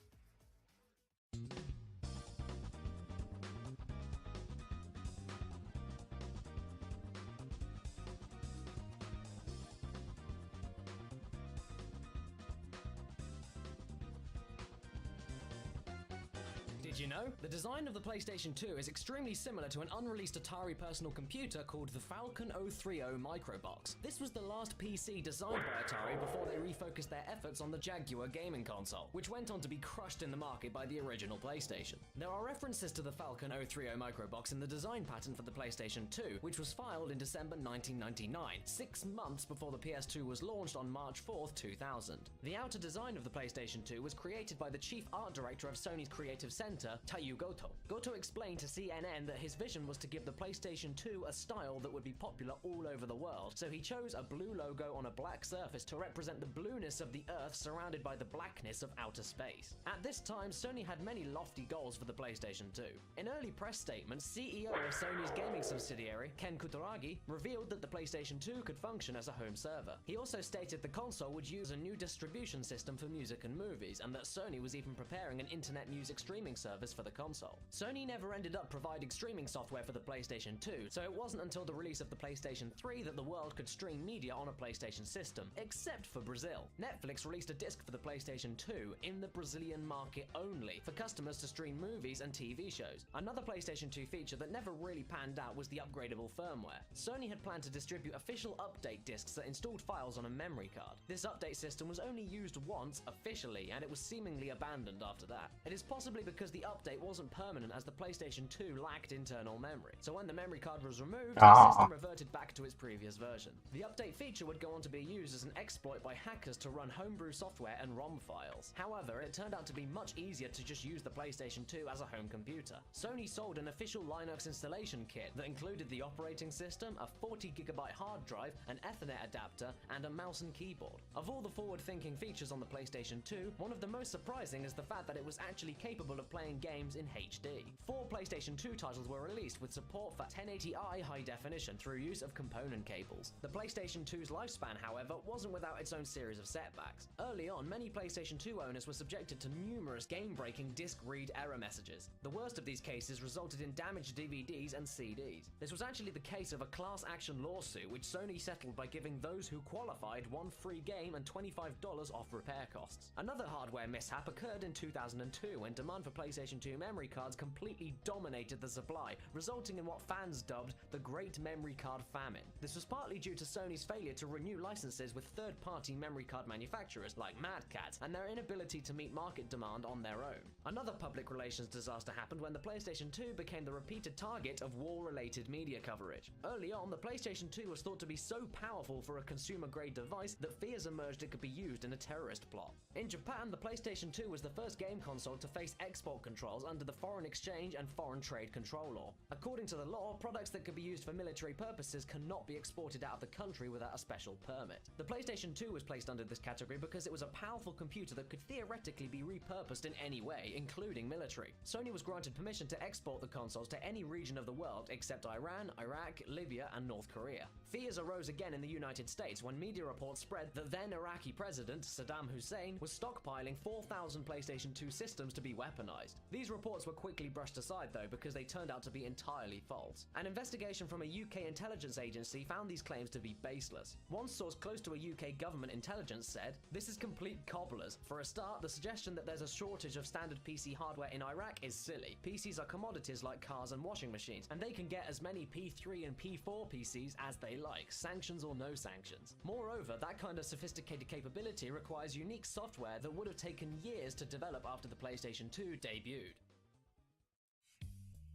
Did you know? The design of the PlayStation 2 is extremely similar to an unreleased Atari personal computer called the Falcon 030 Microbox. This was the last PC designed by Atari before they refocused their efforts on the Jaguar gaming console, which went on to be crushed in the market by the original PlayStation. There are references to the Falcon 030 Microbox in the design patent for the PlayStation 2, which was filed in December 1999, 6 months before the PS2 was launched on March 4th, 2000. The outer design of the PlayStation 2 was created by the chief art director of Sony's Creative Center, Taiyu Goto. Goto explained to CNN that his vision was to give the PlayStation 2 a style that would be popular all over the world, so he chose a blue logo on a black surface to represent the blueness of the Earth surrounded by the blackness of outer space. At this time, Sony had many lofty goals for the PlayStation 2. In early press statements, CEO of Sony's gaming subsidiary, Ken Kutaragi, revealed that the PlayStation 2 could function as a home server. He also stated the console would use a new distribution system for music and movies, and that Sony was even preparing an internet music streaming service for the console. Sony never ended up providing streaming software for the PlayStation 2, so it wasn't until the release of the PlayStation 3 that the world could stream media on a PlayStation system, except for Brazil. Netflix released a disc for the PlayStation 2 in the Brazilian market only, for customers to stream movies and TV shows. Another PlayStation 2 feature that never really panned out was the upgradable firmware. Sony had planned to distribute official update discs that installed files on a memory card. This update system was only used once officially, and it was seemingly abandoned after that. It is possibly because the update wasn't permanent, as the PlayStation 2 lacked internal memory. So when the memory card was removed, the system reverted back to its previous version. The update feature would go on to be used as an exploit by hackers to run homebrew software and ROM files. However, it turned out to be much easier to just use the PlayStation 2 as a home computer. Sony sold an official Linux installation kit that included the operating system, a 40GB hard drive, an Ethernet adapter, and a mouse and keyboard. Of all the forward-thinking features on the PlayStation 2, one of the most surprising is the fact that it was actually capable of playing games in HD. 4 PlayStation 2 titles were released with support for 1080i high definition through use of component cables. The PlayStation 2's lifespan, however, wasn't without its own series of setbacks. Early on, many PlayStation 2 owners were subjected to numerous game-breaking disc read error messages. The worst of these cases resulted in damaged DVDs and CDs. This was actually the case of a class action lawsuit which Sony settled by giving those who qualified one free game and $25 off repair costs. Another hardware mishap occurred in 2002 when demand for PlayStation 2 memory cards completely dominated the supply, resulting in what fans dubbed the Great Memory Card Famine. This was partly due to Sony's failure to renew licenses with third-party memory card manufacturers like Mad Catz and their inability to meet market demand on their own. Another public relations disaster happened when the PlayStation 2 became the repeated target of war-related media coverage. Early on, the PlayStation 2 was thought to be so powerful for a consumer-grade device that fears emerged it could be used in a terrorist plot. In Japan, the PlayStation 2 was the first game console to face export controls under the Foreign Exchange and Foreign Trade Control Law. According to the law, products that could be used for military purposes cannot be exported out of the country without a special permit. The PlayStation 2 was placed under this category because it was a powerful computer that could theoretically be repurposed in any way, way, including military. Sony was granted permission to export the consoles to any region of the world except Iran, Iraq, Libya, and North Korea. Fears arose again in the United States when media reports spread that then Iraqi President Saddam Hussein was stockpiling 4,000 PlayStation 2 systems to be weaponized. These reports were quickly brushed aside though because they turned out to be entirely false. An investigation from a UK intelligence agency found these claims to be baseless. One source close to a UK government intelligence said, "This is complete cobblers. For a start, the suggestion that there's a shortage of standard PC hardware in Iraq is silly. PCs are commodities like cars and washing machines, and they can get as many P3 and P4 PCs as they like, sanctions or no sanctions. Moreover, that kind of sophisticated capability requires unique software that would have taken years to develop after the PlayStation 2 debuted."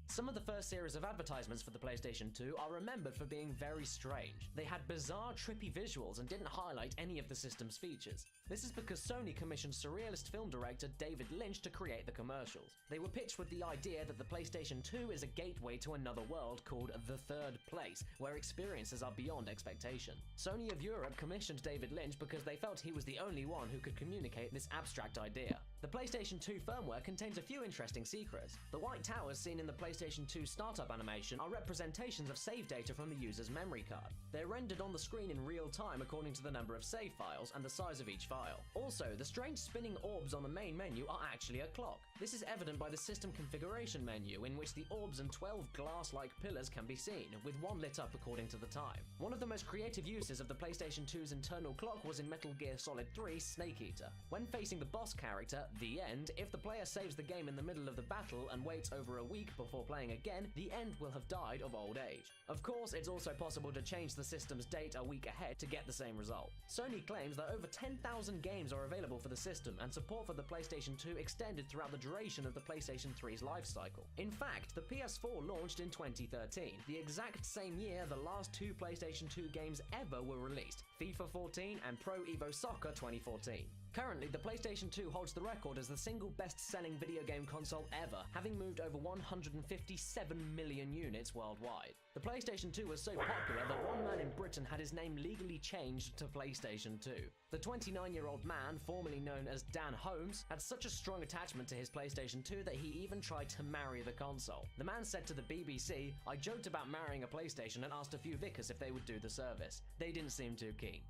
Some of the first series of advertisements for the PlayStation 2 are remembered for being very strange. They had bizarre, trippy visuals and didn't highlight any of the system's features. This is because Sony commissioned surrealist film director David Lynch to create the commercials. They were pitched with the idea that the PlayStation 2 is a gateway to another world called The Third Place, where experiences are beyond expectation. Sony of Europe commissioned David Lynch because they felt he was the only one who could communicate this abstract idea. The PlayStation 2 firmware contains a few interesting secrets. The white towers seen in the PlayStation 2 startup animation are representations of save data from the user's memory card. They're rendered on the screen in real time according to the number of save files and the size of each file. Also, the strange spinning orbs on the main menu are actually a clock. This is evident by the system configuration menu, in which the orbs and 12 glass-like pillars can be seen, with one lit up according to the time. One of the most creative uses of the PlayStation 2's internal clock was in Metal Gear Solid 3 Snake Eater. When facing the boss character, The End, if the player saves the game in the middle of the battle and waits over a week before playing again, The End will have died of old age. Of course, it's also possible to change the system's date a week ahead to get the same result. Sony claims that over 10,000 games are available for the system, and support for the PlayStation 2 extended throughout the duration of the PlayStation 3's life cycle. In fact, the PS4 launched in 2013, the exact same year the last two PlayStation 2 games ever were released, FIFA 14 and Pro Evo Soccer 2014. Currently, the PlayStation 2 holds the record as the single best-selling video game console ever, having moved over 157 million units worldwide. The PlayStation 2 was so popular that one man in Britain had his name legally changed to PlayStation 2. The 29-year-old man, formerly known as Dan Holmes, had such a strong attachment to his PlayStation 2 that he even tried to marry the console. The man said to the BBC, "I joked about marrying a PlayStation and asked a few vicars if they would do the service. They didn't seem too keen."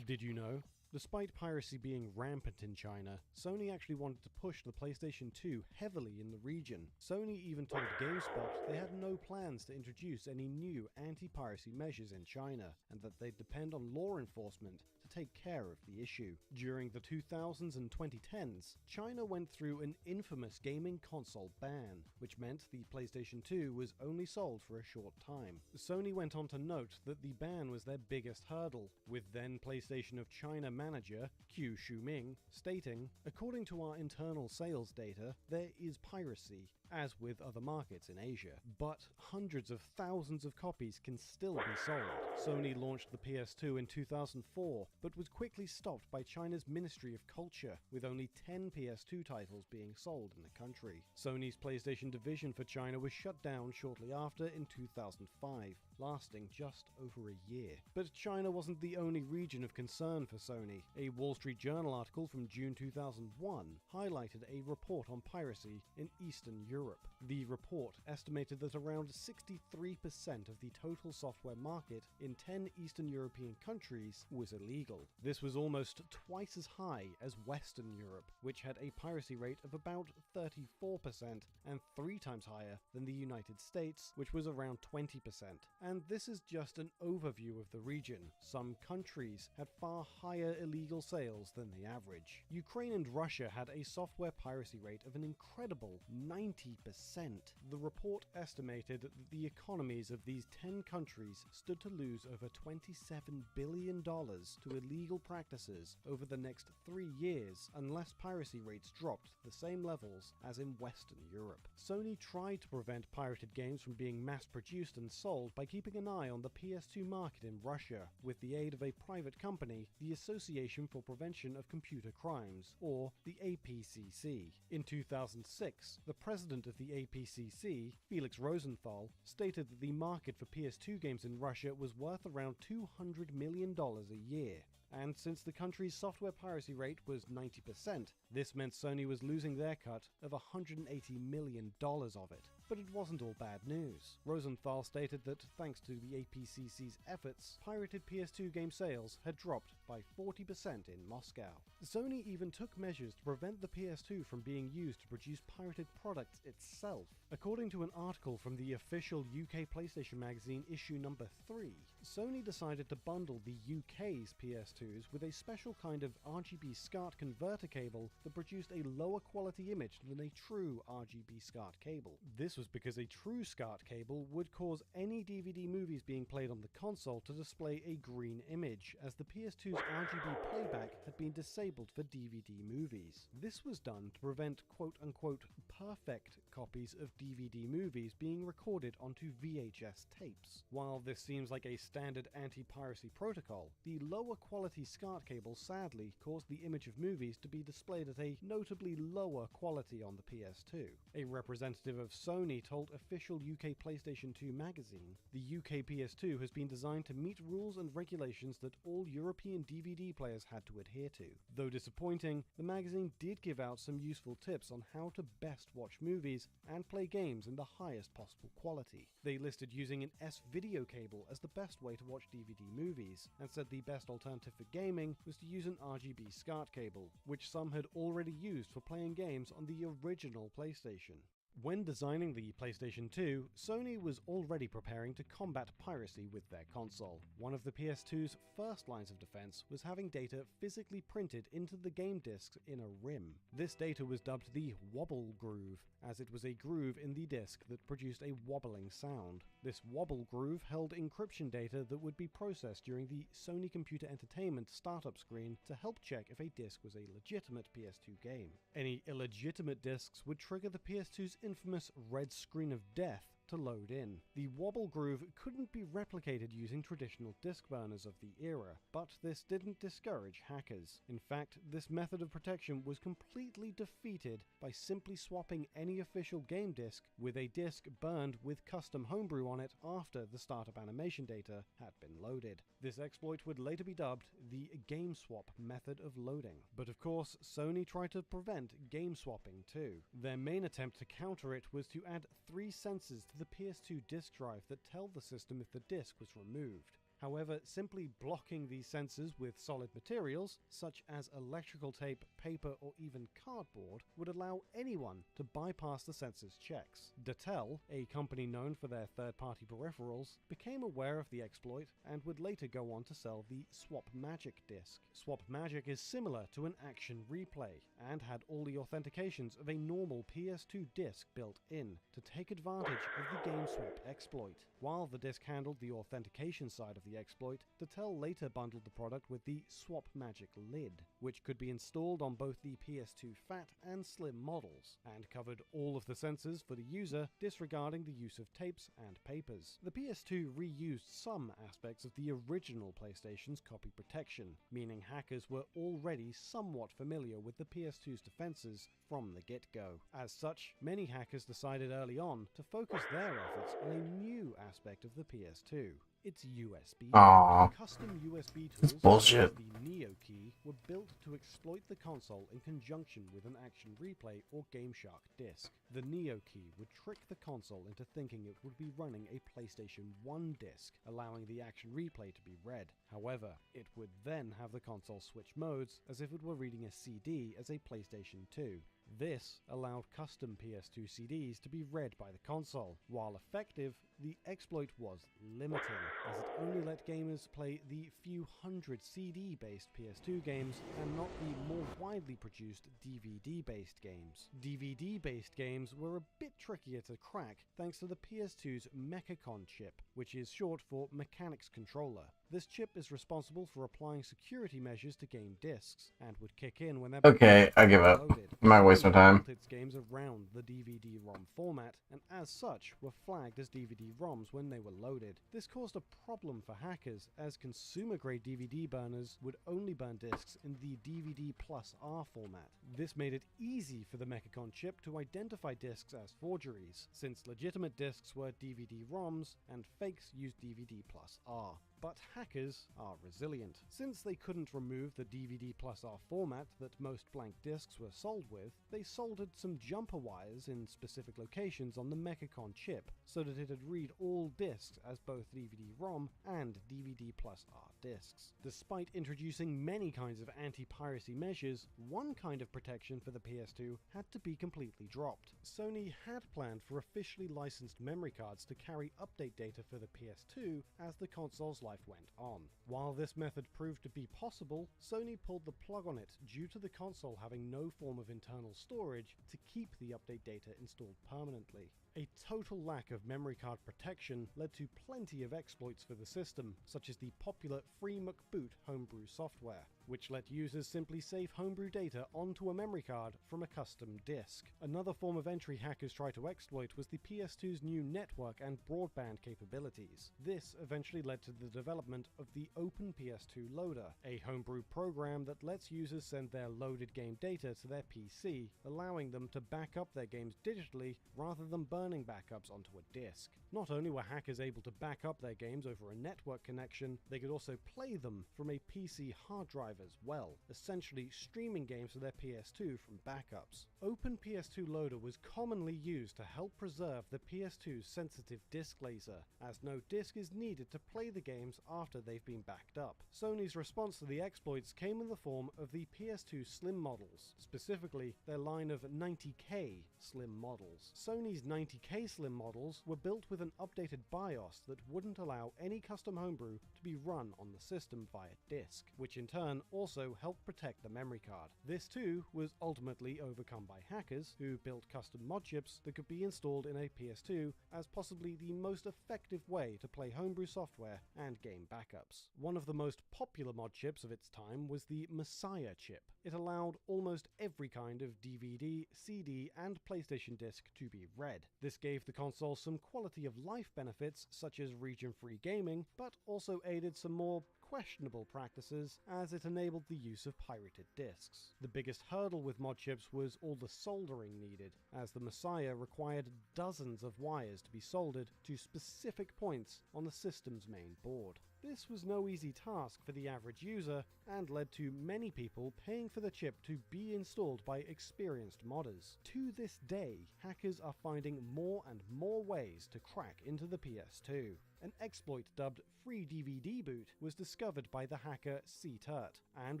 Did you know? Despite piracy being rampant in China, Sony actually wanted to push the PlayStation 2 heavily in the region. Sony even told GameSpot they had no plans to introduce any new anti-piracy measures in China, and that they'd depend on law enforcement to take care of the issue. During the 2000s and 2010s, China went through an infamous gaming console ban, which meant the PlayStation 2 was only sold for a short time. Sony went on to note that the ban was their biggest hurdle, with then PlayStation of China manager Q Shuming stating, "According to our internal sales data, there is piracy, as with other markets in Asia, but hundreds of thousands of copies can still be sold." Sony launched the PS2 in 2004, but was quickly stopped by China's Ministry of Culture, with only 10 PS2 titles being sold in the country. Sony's PlayStation division for China was shut down shortly after in 2005, lasting just over a year. But China wasn't the only region of concern for Sony. A Wall Street Journal article from June 2001 highlighted a report on piracy in Eastern Europe. The report estimated that around 63% of the total software market in 10 Eastern European countries was illegal. This was almost twice as high as Western Europe, which had a piracy rate of about 34%, and 3 times higher than the United States, which was around 20%. And this is just an overview of the region. Some countries had far higher illegal sales than the average. Ukraine and Russia had a software piracy rate of an incredible 90%. The report estimated that the economies of these 10 countries stood to lose over $27 billion to illegal practices over the next 3 years unless piracy rates dropped to the same levels as in Western Europe. Sony tried to prevent pirated games from being mass-produced and sold by keeping an eye on the PS2 market in Russia, with the aid of a private company, the Association for Prevention of Computer Crimes, or the APCC. In 2006, the president of the APCC, Felix Rosenthal, stated that the market for PS2 games in Russia was worth around $200 million a year. And since the country's software piracy rate was 90%, this meant Sony was losing their cut of $180 million of it. But it wasn't all bad news. Rosenthal stated that thanks to the APCC's efforts, pirated PS2 game sales had dropped by 40% in Moscow. Sony even took measures to prevent the PS2 from being used to produce pirated products itself. According to an article from the official UK PlayStation magazine issue number 3, Sony decided to bundle the UK's PS2s with a special kind of RGB SCART converter cable that produced a lower quality image than a true RGB SCART cable. This was because a true SCART cable would cause any DVD movies being played on the console to display a green image, as the PS2's RGB playback had been disabled for DVD movies. This was done to prevent quote-unquote perfect copies of DVD movies being recorded onto VHS tapes. While this seems like a standard anti-piracy protocol, the lower quality SCART cable sadly caused the image of movies to be displayed at a notably lower quality on the PS2. A representative of Sony told official UK PlayStation 2 magazine, the UK PS2 has been designed to meet rules and regulations that all European DVD players had to adhere to. Though disappointing, the magazine did give out some useful tips on how to best watch movies and play games in the highest possible quality. They listed using an S-video cable as the best way to watch DVD movies, and said the best alternative for gaming was to use an RGB SCART cable, which some had already used for playing games on the original PlayStation. When designing the PlayStation 2, Sony was already preparing to combat piracy with their console. One of the PS2's first lines of defense was having data physically printed into the game discs in a rim. This data was dubbed the wobble groove, as it was a groove in the disc that produced a wobbling sound. This wobble groove held encryption data that would be processed during the Sony Computer Entertainment startup screen to help check if a disc was a legitimate PS2 game. Any illegitimate discs would trigger the PS2's infamous red screen of death to load in. The wobble groove couldn't be replicated using traditional disc burners of the era, but this didn't discourage hackers. In fact, this method of protection was completely defeated by simply swapping any official game disc with a disc burned with custom homebrew on it after the startup animation data had been loaded. This exploit would later be dubbed the game swap method of loading. But of course, Sony tried to prevent game swapping too. Their main attempt to counter it was to add 3 sensors to the PS2 disk drive that tell the system if the disk was removed. However, simply blocking these sensors with solid materials, such as electrical tape, paper, or even cardboard, would allow anyone to bypass the sensor's checks. Datel, a company known for their third-party peripherals, became aware of the exploit and would later go on to sell the Swap Magic disc. Swap Magic is similar to an action replay, and had all the authentications of a normal PS2 disc built in, to take advantage of the game swap exploit. While the disc handled the authentication side of the exploit, Datel later bundled the product with the Swap Magic lid, which could be installed on both the PS2 Fat and Slim models, and covered all of the sensors for the user, disregarding the use of tapes and papers. The PS2 reused some aspects of the original PlayStation's copy protection, meaning hackers were already somewhat familiar with the PS2's defenses from the get-go. As such, many hackers decided early on to focus their efforts on a new aspect of the PS2. Its USB. Aww. Custom USB It's tools, bullshit. such as the Neo key, were built to exploit the console in conjunction with an Action Replay or GameShark disc. The Neo key would trick the console into thinking it would be running a PlayStation 1 disc, allowing the Action Replay to be read. However, it would then have the console switch modes as if it were reading a CD as a PlayStation 2. This allowed custom PS2 CDs to be read by the console. While effective, the exploit was limiting, as it only let gamers play the few hundred CD-based PS2 games and not the more widely produced DVD-based games. DVD-based games were a bit trickier to crack thanks to the PS2's Mechacon chip, which is short for Mechanics Controller. This chip is responsible for applying security measures to game discs, and would kick in when Okay, I give up. loaded. I'm not wasting my time. Built its games around the DVD-ROM format, and as such were flagged as DVD-ROMs when they were loaded. This caused a problem for hackers, as consumer-grade DVD burners would only burn discs in the DVD plus R format. This made it easy for the Mechacon chip to identify discs as forgeries, since legitimate discs were DVD-ROMs and fakes used DVD plus R. But hackers are resilient. Since they couldn't remove the DVD plus R format that most blank discs were sold with, they soldered some jumper wires in specific locations on the Mechacon chip so that it'd read all discs as both DVD-ROM and DVD plus R discs. Despite introducing many kinds of anti-piracy measures, one kind of protection for the PS2 had to be completely dropped. Sony had planned for officially licensed memory cards to carry update data for the PS2 as the console's life went on. While this method proved to be possible, Sony pulled the plug on it due to the console having no form of internal storage to keep the update data installed permanently. A total lack of memory card protection led to plenty of exploits for the system, such as the popular FreeMcBoot homebrew software, which let users simply save homebrew data onto a memory card from a custom disk. Another form of entry hackers tried to exploit was the PS2's new network and broadband capabilities. This eventually led to the development of the Open PS2 Loader, a homebrew program that lets users send their loaded game data to their PC, allowing them to back up their games digitally rather than burning backups onto a disk. Not only were hackers able to back up their games over a network connection, they could also play them from a PC hard drive as well, essentially streaming games to their PS2 from backups. Open PS2 Loader was commonly used to help preserve the PS2's sensitive disk laser, as no disk is needed to play the games after they've been backed up. Sony's response to the exploits came in the form of the PS2 Slim models, specifically their line of 90K Slim models. Sony's 90K Slim models were built with an updated BIOS that wouldn't allow any custom homebrew to be run on the system via disk, which in turn also helped protect the memory card. This too was ultimately overcome by hackers, who built custom mod chips that could be installed in a PS2 as possibly the most effective way to play homebrew software and game backups. One of the most popular mod chips of its time was the Messiah chip. It allowed almost every kind of DVD, CD, and PlayStation disc to be read. This gave the console some quality of life benefits such as region-free gaming, but also aided some more questionable practices as it enabled the use of pirated discs. The biggest hurdle with mod chips was all the soldering needed, as the Messiah required dozens of wires to be soldered to specific points on the system's main board. This was no easy task for the average user and led to many people paying for the chip to be installed by experienced modders. To this day, hackers are finding more and more ways to crack into the PS2. An exploit dubbed Free DVD Boot was discovered by the hacker C-Turt and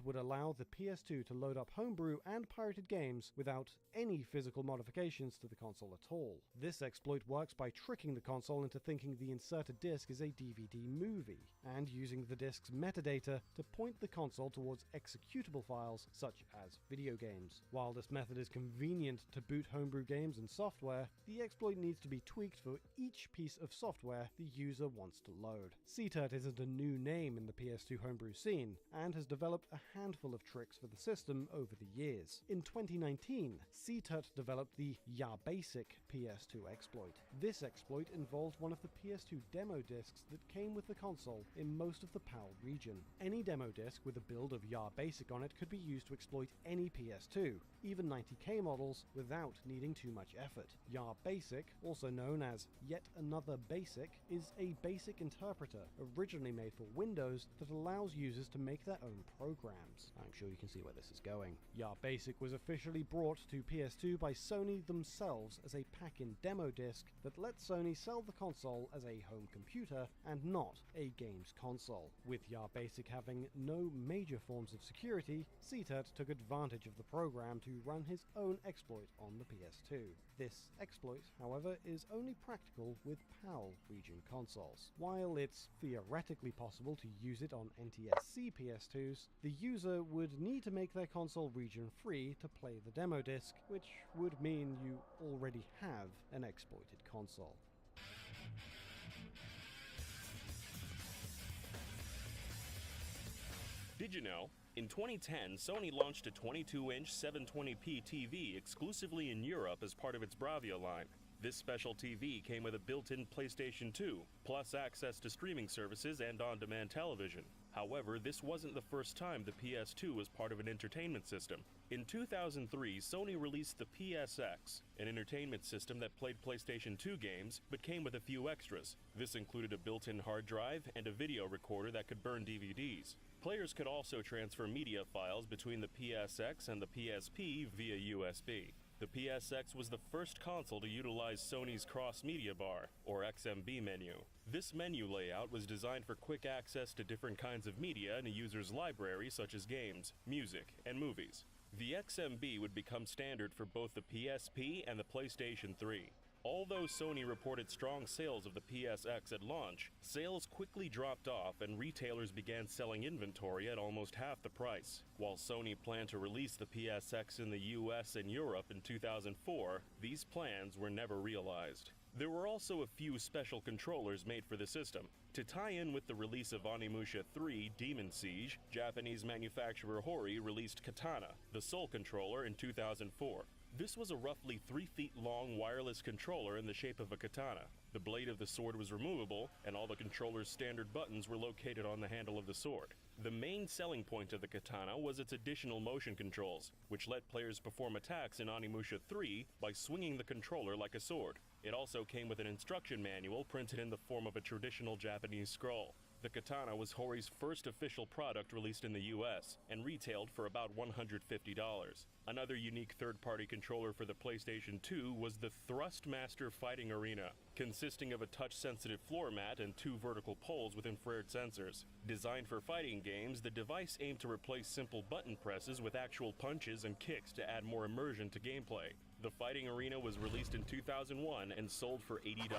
would allow the PS2 to load up homebrew and pirated games without any physical modifications to the console at all. This exploit works by tricking the console into thinking the inserted disc is a DVD movie and using the disc's metadata to point the console towards executable files such as video games. While this method is convenient to boot homebrew games and software, the exploit needs to be tweaked for each piece of software the user wants to load. C-Turt isn't a new name in the PS2 homebrew scene, and has developed a handful of tricks for the system over the years. In 2019, C-Turt developed the Yar Basic Ps2 Exploit. This exploit involved one of the PS2 demo discs that came with the console in most of the PAL region. Any demo disc with a build of Yar Basic on it could be used to exploit any PS2, even 90K models, without needing too much effort. Yar Basic, also known as Yet Another Basic, is a basic interpreter originally made for Windows that allows users to make their own programs. I'm sure you can see where this is going. Yar Basic was officially brought to PS2 by Sony themselves as a pack-in demo disc that lets Sony sell the console as a home computer and not a games console. With Yar Basic having no major forms of security, C-Turt took advantage of the program to run his own exploit on the PS2. This exploit, however, is only practical with PAL region consoles. While it's theoretically possible to use it on NTSC PS2s, the user would need to make their console region-free to play the demo disc, which would mean you already have an exploited console. Did you know? In 2010, Sony launched a 22-inch 720p TV exclusively in Europe as part of its Bravia line. This special TV came with a built-in PlayStation 2, plus access to streaming services and on-demand television. However, this wasn't the first time the PS2 was part of an entertainment system. In 2003, Sony released the PSX, an entertainment system that played PlayStation 2 games, but came with a few extras. This included a built-in hard drive and a video recorder that could burn DVDs. Players could also transfer media files between the PSX and the PSP via USB. The PSX was the first console to utilize Sony's cross-media bar, or XMB menu. This menu layout was designed for quick access to different kinds of media in a user's library, such as games, music, and movies. The XMB would become standard for both the PSP and the PlayStation 3. Although Sony reported strong sales of the PSX at launch, sales quickly dropped off and retailers began selling inventory at almost half the price. While Sony planned to release the PSX in the US and Europe in 2004, these plans were never realized. There were also a few special controllers made for the system. To tie in with the release of Onimusha 3 Demon Siege, Japanese manufacturer Hori released Katana, the Soul controller, in 2004. This was a roughly 3 feet long wireless controller in the shape of a katana. The blade of the sword was removable, and all the controller's standard buttons were located on the handle of the sword. The main selling point of the katana was its additional motion controls, which let players perform attacks in Onimusha 3 by swinging the controller like a sword. It also came with an instruction manual printed in the form of a traditional Japanese scroll. The katana was Hori's first official product released in the US and retailed for about $150. Another unique third-party controller for the PlayStation 2 was the Thrustmaster Fighting Arena, consisting of a touch-sensitive floor mat and 2 vertical poles with infrared sensors. Designed for fighting games, the device aimed to replace simple button presses with actual punches and kicks to add more immersion to gameplay. The Fighting Arena was released in 2001 and sold for $80.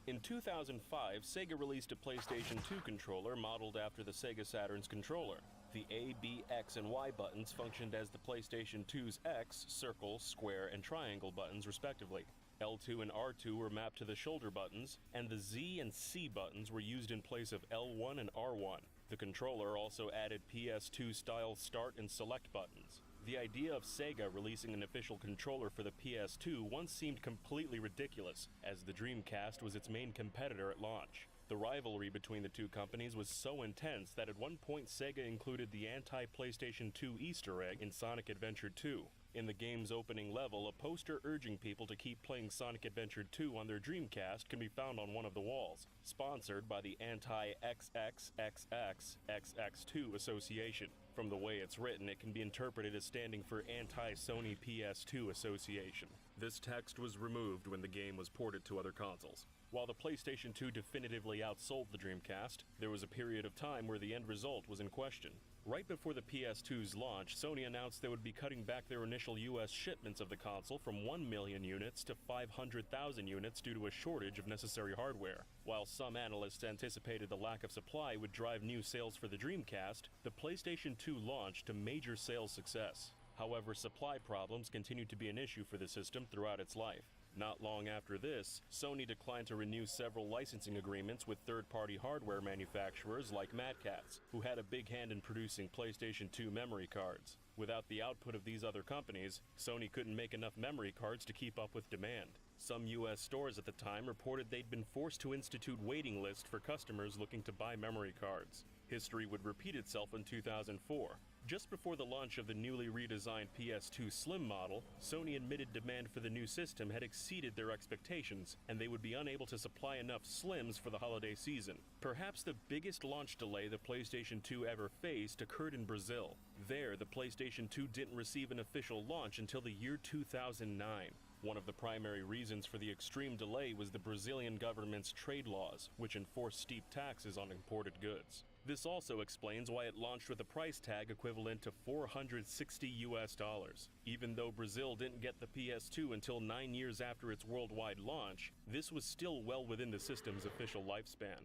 In 2005, Sega released a PlayStation 2 controller modeled after the Sega Saturn's controller. The A, B, X, and Y buttons functioned as the PlayStation 2's X, circle, square, and triangle buttons respectively. L2 and R2 were mapped to the shoulder buttons, and the Z and C buttons were used in place of L1 and R1. The controller also added PS2-style start and select buttons. The idea of Sega releasing an official controller for the PS2 once seemed completely ridiculous, as the Dreamcast was its main competitor at launch. The rivalry between the two companies was so intense that at one point Sega included the anti-PlayStation 2 Easter egg in Sonic Adventure 2. In the game's opening level, a poster urging people to keep playing Sonic Adventure 2 on their Dreamcast can be found on one of the walls, sponsored by the Anti-XXXXX2 Association. From the way it's written, it can be interpreted as standing for Anti-Sony PS2 Association. This text was removed when the game was ported to other consoles. While the PlayStation 2 definitively outsold the Dreamcast, there was a period of time where the end result was in question. Right before the PS2's launch, Sony announced they would be cutting back their initial US shipments of the console from 1 million units to 500,000 units due to a shortage of necessary hardware. While some analysts anticipated the lack of supply would drive new sales for the Dreamcast, the PlayStation 2 launched to major sales success. However, supply problems continued to be an issue for the system throughout its life. Not long after this, Sony declined to renew several licensing agreements with third-party hardware manufacturers like Mad Catz, who had a big hand in producing PlayStation 2 memory cards. Without the output of these other companies, Sony couldn't make enough memory cards to keep up with demand. Some US stores at the time reported they'd been forced to institute waiting lists for customers looking to buy memory cards. History would repeat itself in 2004. Just before the launch of the newly redesigned PS2 Slim model, Sony admitted demand for the new system had exceeded their expectations, and they would be unable to supply enough Slims for the holiday season. Perhaps the biggest launch delay the PlayStation 2 ever faced occurred in Brazil. There, the PlayStation 2 didn't receive an official launch until the year 2009. One of the primary reasons for the extreme delay was the Brazilian government's trade laws, which enforce steep taxes on imported goods. This also explains why it launched with a price tag equivalent to $460. Even though Brazil didn't get the PS2 until 9 years after its worldwide launch, this was still well within the system's official lifespan.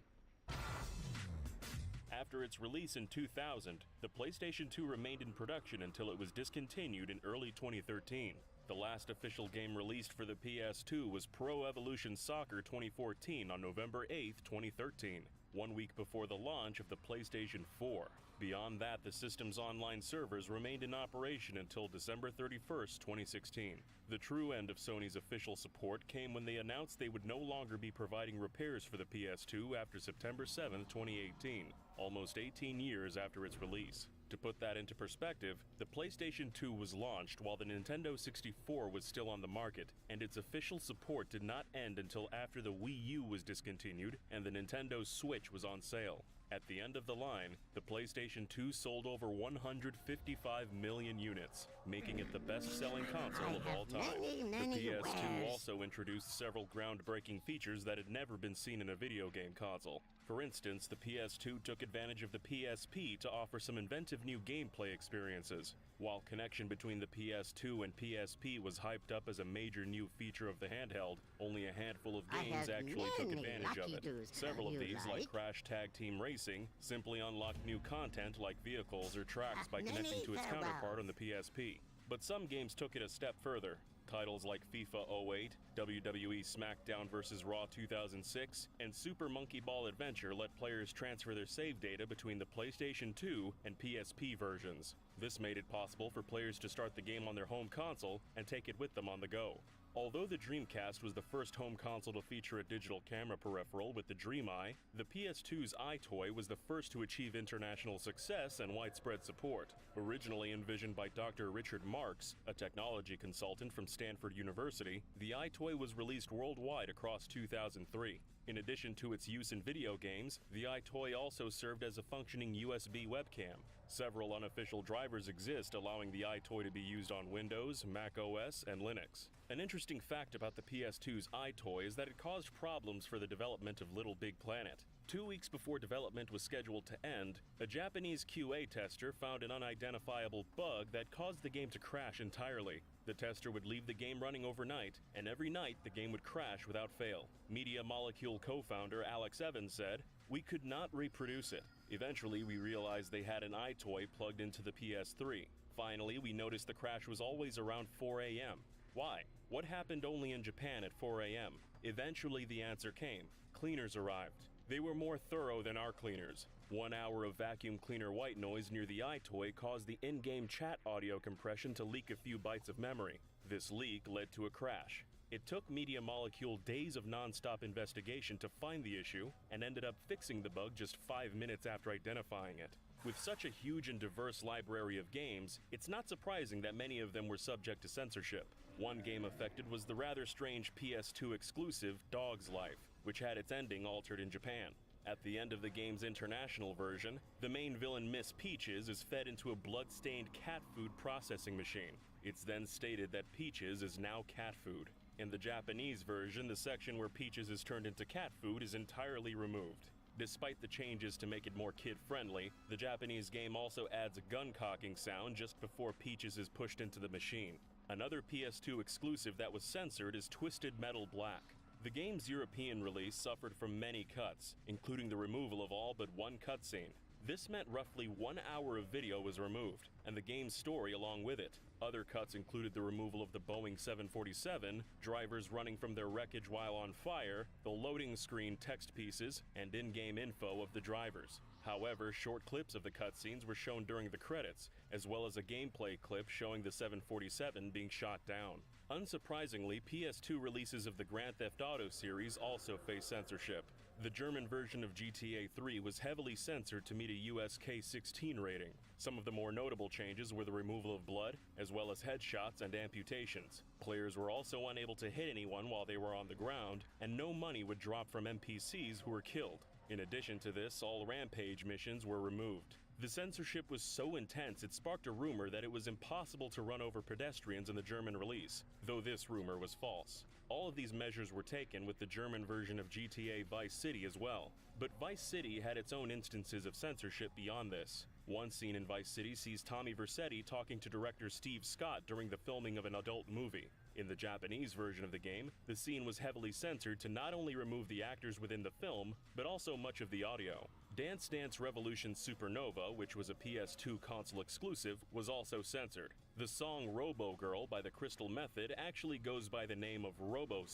After its release in 2000, the PlayStation 2 remained in production until it was discontinued in early 2013. The last official game released for the PS2 was Pro Evolution Soccer 2014 on November 8, 2013. 1 week before the launch of the PlayStation 4. Beyond that, the system's online servers remained in operation until December 31st, 2016. The true end of Sony's official support came when they announced they would no longer be providing repairs for the PS2 after September 7, 2018, almost 18 years after its release. To put that into perspective, the PlayStation 2 was launched while the Nintendo 64 was still on the market, and its official support did not end until after the Wii U was discontinued and the Nintendo Switch was on sale. At the end of the line, the PlayStation 2 sold over 155 million units, making it the best-selling console of all time. The PS2 also introduced several groundbreaking features that had never been seen in a video game console. For instance, the PS2 took advantage of the PSP to offer some inventive new gameplay experiences. While connection between the PS2 and PSP was hyped up as a major new feature of the handheld, only a handful of games actually took advantage of it. Several of these, like Crash Tag Team Racing, simply unlocked new content like vehicles or tracks by connecting to its counterpart on the PSP. But some games took it a step further. Titles like FIFA 08, WWE SmackDown vs. Raw 2006, and Super Monkey Ball Adventure let players transfer their save data between the PlayStation 2 and PSP versions. This made it possible for players to start the game on their home console and take it with them on the go. Although the Dreamcast was the first home console to feature a digital camera peripheral with the Dream Eye, the PS2's iToy was the first to achieve international success and widespread support. Originally envisioned by Dr. Richard Marks, a technology consultant from Stanford University, the iToy was released worldwide across 2003. In addition to its use in video games, the iToy also served as a functioning USB webcam. Several unofficial drivers exist allowing the iToy to be used on Windows, Mac OS, and Linux. An interesting fact about the PS2's iToy is that it caused problems for the development of Little Big Planet. 2 weeks before development was scheduled to end, a Japanese QA tester found an unidentifiable bug that caused the game to crash entirely. The tester would leave the game running overnight, and every night the game would crash without fail. Media Molecule co-founder Alex Evans said, "We could not reproduce it. Eventually, we realized they had an iToy plugged into the PS3. Finally, we noticed the crash was always around 4 a.m. Why? What happened only in Japan at 4 a.m.? Eventually, the answer came. Cleaners arrived. They were more thorough than our cleaners. 1 hour of vacuum cleaner white noise near the iToy caused the in-game chat audio compression to leak a few bytes of memory. This leak led to a crash. It took Media Molecule days of non-stop investigation to find the issue and ended up fixing the bug just 5 minutes after identifying it. With such a huge and diverse library of games, it's not surprising that many of them were subject to censorship. One game affected was the rather strange PS2 exclusive Dog's Life, which had its ending altered in Japan. At the end of the game's international version, the main villain Miss Peaches is fed into a blood-stained cat food processing machine. It's then stated that Peaches is now cat food. In the Japanese version, the section where Peaches is turned into cat food is entirely removed. Despite the changes to make it more kid-friendly, the Japanese game also adds a gun-cocking sound just before Peaches is pushed into the machine. Another PS2 exclusive that was censored is Twisted Metal Black. The game's European release suffered from many cuts, including the removal of all but one cutscene. This meant roughly 1 hour of video was removed, and the game's story along with it. Other cuts included the removal of the Boeing 747, drivers running from their wreckage while on fire, the loading screen text pieces, and in-game info of the drivers. However, short clips of the cutscenes were shown during the credits, as well as a gameplay clip showing the 747 being shot down. Unsurprisingly, PS2 releases of the Grand Theft Auto series also face censorship. The German version of GTA 3 was heavily censored to meet a US K-16 rating. Some of the more notable changes were the removal of blood, as well as headshots and amputations. Players were also unable to hit anyone while they were on the ground, and no money would drop from NPCs who were killed. In addition to this, all rampage missions were removed. The censorship was so intense it sparked a rumor that it was impossible to run over pedestrians in the German release, though this rumor was false. All of these measures were taken with the German version of GTA Vice City as well. But Vice City had its own instances of censorship beyond this. One scene in Vice City sees Tommy Vercetti talking to director Steve Scott during the filming of an adult movie. In the Japanese version of the game, the scene was heavily censored to not only remove the actors within the film, but also much of the audio. Dance Dance Revolution Supernova, which was a PS2 console exclusive, was also censored. The song Robo Girl by the Crystal Method actually goes by the name of Robo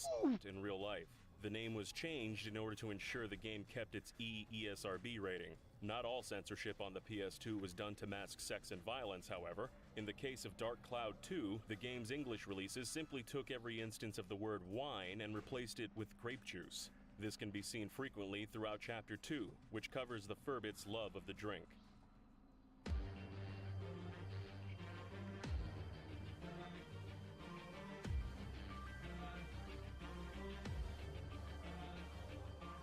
in real life. The name was changed in order to ensure the game kept its ESRB rating. Not all censorship on the PS2 was done to mask sex and violence, however. In the case of Dark Cloud 2, the game's English releases simply took every instance of the word wine and replaced it with grape juice. This can be seen frequently throughout Chapter 2, which covers the Furbit's love of the drink.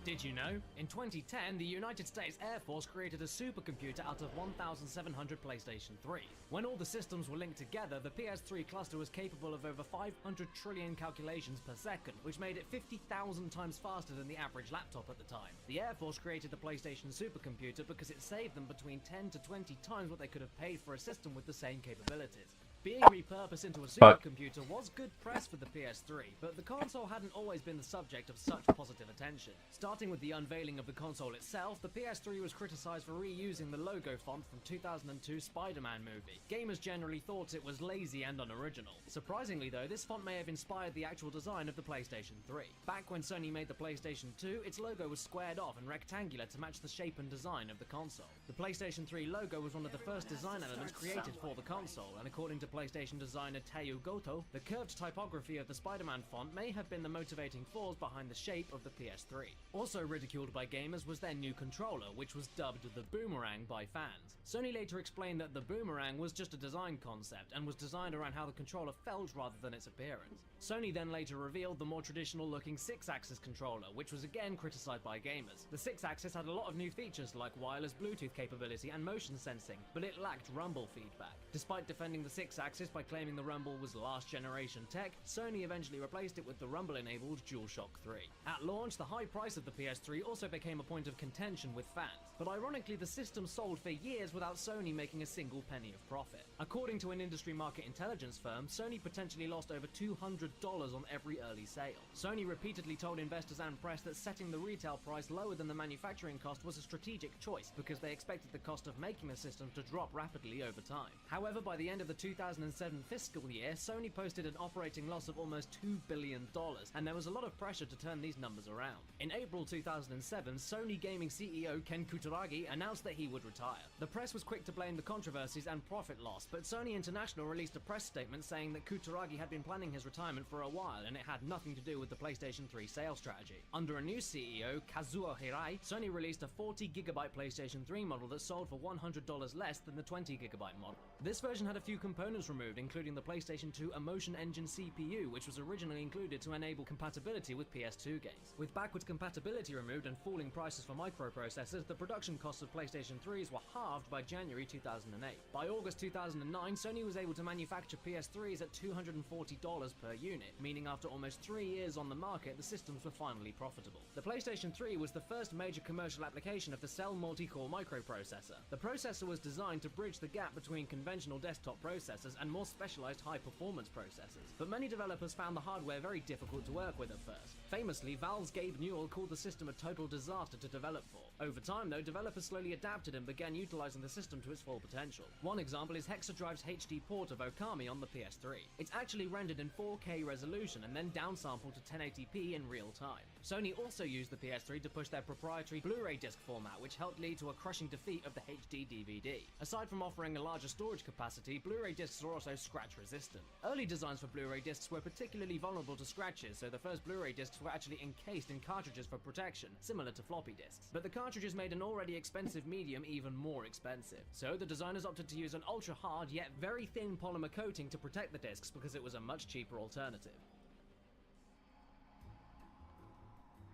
Did you know? In 2010, the United States Air Force created a supercomputer out of 1,700 PlayStation 3. When all the systems were linked together, the PS3 cluster was capable of over 500 trillion calculations per second, which made it 50,000 times faster than the average laptop at the time. The Air Force created the PlayStation supercomputer because it saved them between 10 to 20 times what they could have paid for a system with the same capabilities. Being repurposed into a supercomputer was good press for the PS3, but the console hadn't always been the subject of such positive attention. Starting with the unveiling of the console itself, the PS3 was criticized for reusing the logo font from 2002 Spider-Man movie. Gamers generally thought it was lazy and unoriginal. Surprisingly though, this font may have inspired the actual design of the PlayStation 3. Back when Sony made the PlayStation 2, its logo was squared off and rectangular to match the shape and design of the console. The PlayStation 3 logo was one of the first design elements created for the console, and according to PlayStation designer Taiyo Goto, the curved typography of the Spider-Man font may have been the motivating force behind the shape of the PS3. Also ridiculed by gamers was their new controller, which was dubbed the Boomerang by fans. Sony later explained that the Boomerang was just a design concept and was designed around how the controller felt rather than its appearance. Sony then later revealed the more traditional looking 6-axis controller, which was again criticized by gamers. The 6-axis had a lot of new features like wireless Bluetooth capability and motion sensing, but it lacked rumble feedback. Despite defending the 6-axis by claiming the rumble was last generation tech, Sony eventually replaced it with the rumble-enabled DualShock 3. At launch, the high price of the PS3 also became a point of contention with fans, but ironically the system sold for years without Sony making a single penny of profit. According to an industry market intelligence firm, Sony potentially lost over $200 on every early sale. Sony repeatedly told investors and press that setting the retail price lower than the manufacturing cost was a strategic choice because they expected the cost of making the system to drop rapidly over time. However, by the end of the 2007 fiscal year, Sony posted an operating loss of almost $2 billion, and there was a lot of pressure to turn these numbers around. In April 2007, Sony Gaming CEO Ken Kutaragi announced that he would retire. The press was quick to blame the controversies and profit loss, but Sony International released a press statement saying that Kutaragi had been planning his retirement for a while and it had nothing to do with the PlayStation 3 sales strategy. Under a new CEO, Kazuo Hirai, Sony released a 40GB PlayStation 3 model that sold for $100 less than the 20GB model. This version had a few components removed, including the PlayStation 2 Emotion Engine CPU, which was originally included to enable compatibility with PS2 games. With backwards compatibility removed and falling prices for microprocessors, the production costs of PlayStation 3s were halved by January 2008. By August 2009, Sony was able to manufacture PS3s at $240 per unit, meaning after almost 3 years on the market, the systems were finally profitable. The PlayStation 3 was the first major commercial application of the Cell multi-core microprocessor. The processor was designed to bridge the gap between conventional desktop processors and more specialized high-performance processors, but many developers found the hardware very difficult to work with at first. Famously, Valve's Gabe Newell called the system a total disaster to develop for. Over time, though, developers slowly adapted and began utilizing the system to its full potential. One example is Hexadrive's HD port of Okami on the PS3. It's actually rendered in 4K resolution and then downsampled to 1080p in real time. Sony also used the PS3 to push their proprietary Blu-ray disc format, which helped lead to a crushing defeat of the HD DVD. Aside from offering a larger storage capacity, Blu-ray discs are also scratch resistant. Early designs for Blu-ray discs were particularly vulnerable to scratches, so the first Blu-ray discs were actually encased in cartridges for protection, similar to floppy disks. But the cartridges made an already expensive medium even more expensive. So the designers opted to use an ultra-hard yet very thin polymer coating to protect the discs because it was a much cheaper alternative.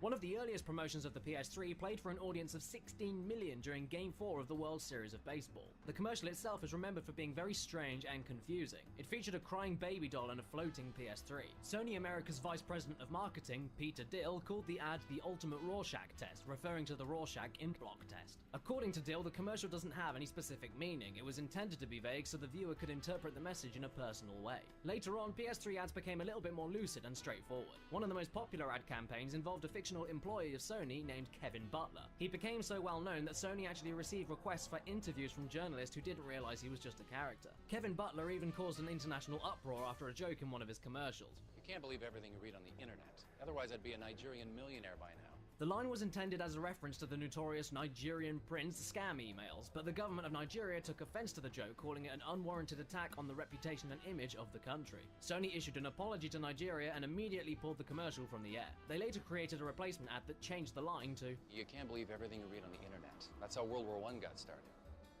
One of the earliest promotions of the PS3 played for an audience of 16 million during Game 4 of the World Series of Baseball. The commercial itself is remembered for being very strange and confusing. It featured a crying baby doll and a floating PS3. Sony America's Vice President of Marketing, Peter Dill, called the ad the ultimate Rorschach test, referring to the Rorschach ink block test. According to Dill, the commercial doesn't have any specific meaning. It was intended to be vague so the viewer could interpret the message in a personal way. Later on, PS3 ads became a little bit more lucid and straightforward. One of the most popular ad campaigns involved a fictional employee of Sony named Kevin Butler. He became so well known that Sony actually received requests for interviews from journalists who didn't realize he was just a character. Kevin Butler even caused an international uproar after a joke in one of his commercials. can't believe everything you read on the internet. Otherwise, I'd be a Nigerian millionaire by now. The line was intended as a reference to the notorious Nigerian prince scam emails, but the government of Nigeria took offense to the joke, calling it an unwarranted attack on the reputation and image of the country. Sony issued an apology to Nigeria and immediately pulled the commercial from the air. They later created a replacement ad that changed the line to, You can't believe everything you read on the internet. That's how World War I got started.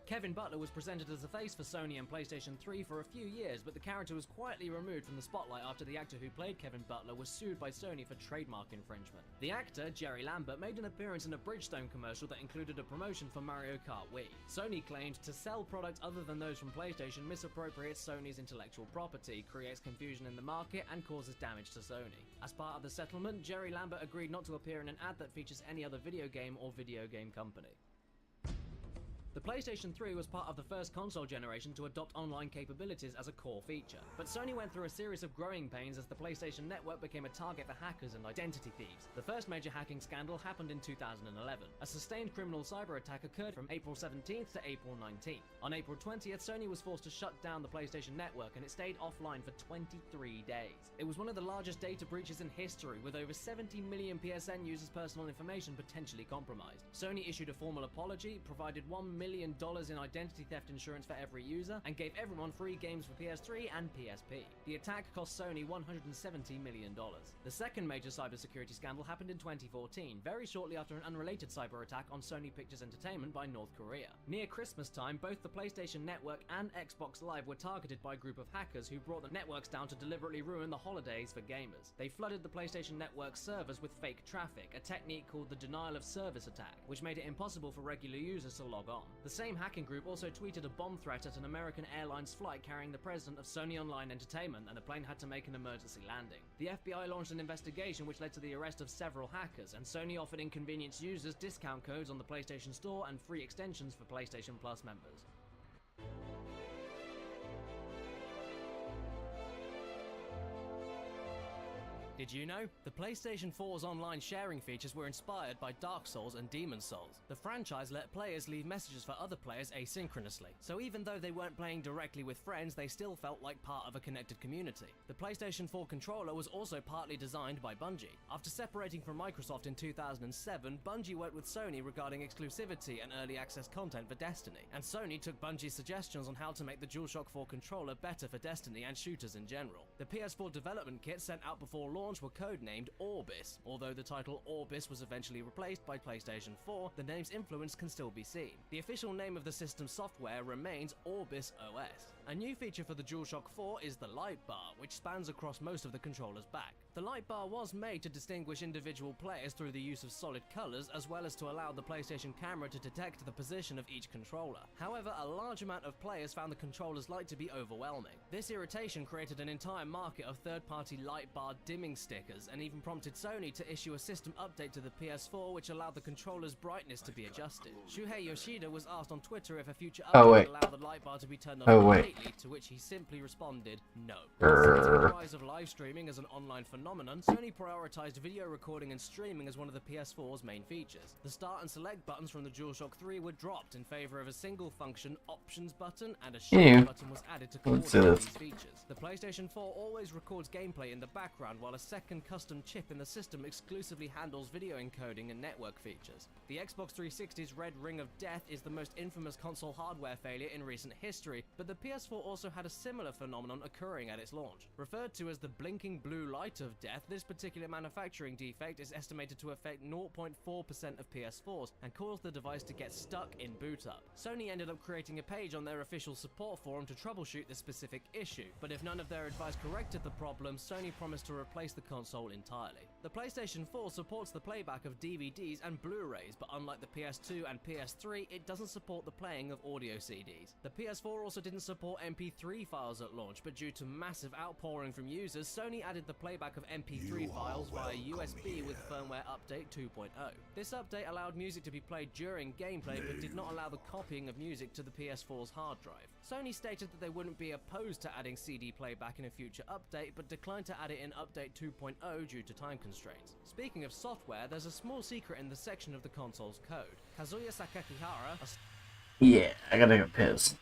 Kevin Butler was presented as the face for Sony and PlayStation 3 for a few years, but the character was quietly removed from the spotlight after the actor who played Kevin Butler was sued by Sony for trademark infringement. The actor, Jerry Lambert, made an appearance in a Bridgestone commercial that included a promotion for Mario Kart Wii. Sony claimed to sell products other than those from PlayStation misappropriates Sony's intellectual property, creates confusion in the market, and causes damage to Sony. As part of the settlement, Jerry Lambert agreed not to appear in an ad that features any other video game or video game company. The PlayStation 3 was part of the first console generation to adopt online capabilities as a core feature, but Sony went through a series of growing pains as the PlayStation Network became a target for hackers and identity thieves. The first major hacking scandal happened in 2011. A sustained criminal cyber attack occurred from April 17th to April 19th. On April 20th, Sony was forced to shut down the PlayStation Network and it stayed offline for 23 days. It was one of the largest data breaches in history, with over 70 million PSN users' personal information potentially compromised. Sony issued a formal apology, provided $1 million in identity theft insurance for every user, and gave everyone free games for PS3 and PSP. The attack cost Sony $170 million. The second major cybersecurity scandal happened in 2014, very shortly after an unrelated cyber attack on Sony Pictures Entertainment by North Korea. Near Christmas time, both the PlayStation Network and Xbox Live were targeted by a group of hackers who brought the networks down to deliberately ruin the holidays for gamers. They flooded the PlayStation Network servers with fake traffic, a technique called the denial of service attack, which made it impossible for regular users to log on. The same hacking group also tweeted a bomb threat at an American Airlines flight carrying the president of Sony Online Entertainment, and the plane had to make an emergency landing. The FBI launched an investigation which led to the arrest of several hackers, and Sony offered inconvenience users discount codes on the PlayStation Store and free extensions for PlayStation Plus members. Did you know? The PlayStation 4's online sharing features were inspired by Dark Souls and Demon's Souls. The franchise let players leave messages for other players asynchronously, so even though they weren't playing directly with friends, they still felt like part of a connected community. The PlayStation 4 controller was also partly designed by Bungie. After separating from Microsoft in 2007, Bungie worked with Sony regarding exclusivity and early access content for Destiny, and Sony took Bungie's suggestions on how to make the DualShock 4 controller better for Destiny and shooters in general. The PS4 development kit sent out before launch were codenamed Orbis. Although the title Orbis was eventually replaced by PlayStation 4, the name's influence can still be seen. The official name of the system's software remains Orbis OS. A new feature for the DualShock 4 is the light bar, which spans across most of the controller's back. The light bar was made to distinguish individual players through the use of solid colors, as well as to allow the PlayStation camera to detect the position of each controller. However, a large amount of players found the controller's light to be overwhelming. This irritation created an entire market of third-party light bar dimming stickers, and even prompted Sony to issue a system update to the PS4 which allowed the controller's brightness to be adjusted. Shuhei Yoshida was asked on Twitter if a future update would allow the light bar to be turned on completely, to which he simply responded, no. Since the rise of live streaming as an online phenomenon, Sony prioritized video recording and streaming as one of the PS4's main features. The start and select buttons from the DualShock 3 were dropped in favor of a single function options button, and a shift button was added to coordinate these features. The PlayStation 4 always records gameplay in the background, while a second custom chip in the system exclusively handles video encoding and network features. The Xbox 360's Red Ring of Death is the most infamous console hardware failure in recent history, but the PS4 also had a similar phenomenon occurring at its launch. Referred to as the blinking blue light of death, this particular manufacturing defect is estimated to affect 0.4% of PS4s and cause the device to get stuck in boot up. Sony ended up creating a page on their official support forum to troubleshoot this specific issue, but if none of their advice corrected the problem, Sony promised to replace the console entirely. The PlayStation 4 supports the playback of DVDs and Blu-rays, but unlike the PS2 and PS3, it doesn't support the playing of audio CDs. The PS4 also didn't support MP3 files at launch, but due to massive outpouring from users, Sony added the playback of MP3 files via USB with firmware update 2.0. This update allowed music to be played during gameplay, but did not allow the copying of music to the PS4's hard drive. Sony stated that they wouldn't be opposed to adding CD playback in a future update, but declined to add it in update 2.0 due to time constraints. Speaking of software, there's a small secret in the section of the console's code. Kazuya Sakakihara, Yeah, I gotta go piss.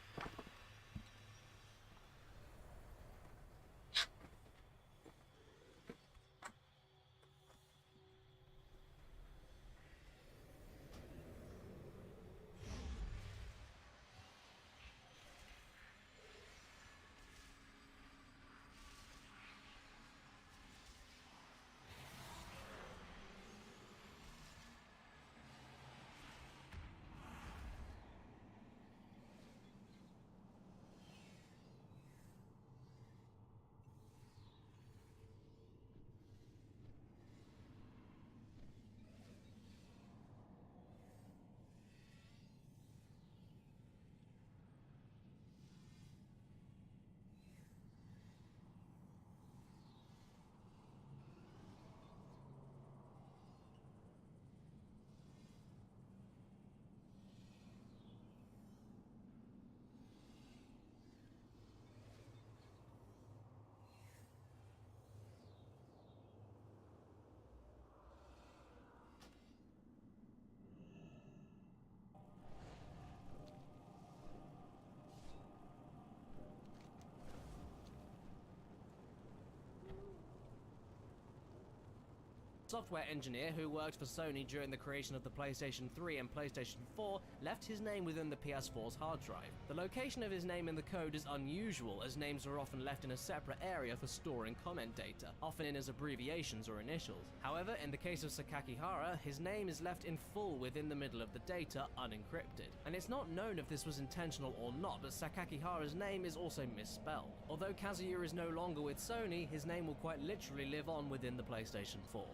Software engineer who worked for Sony during the creation of the PlayStation 3 and PlayStation 4 left his name within the PS4's hard drive. The location of his name in the code is unusual, as names are often left in a separate area for storing comment data, often in as abbreviations or initials. However, in the case of Sakakihara, his name is left in full within the middle of the data, unencrypted. And it's not known if this was intentional or not, but Sakakihara's name is also misspelled. Although Kazuya is no longer with Sony, his name will quite literally live on within the PlayStation 4.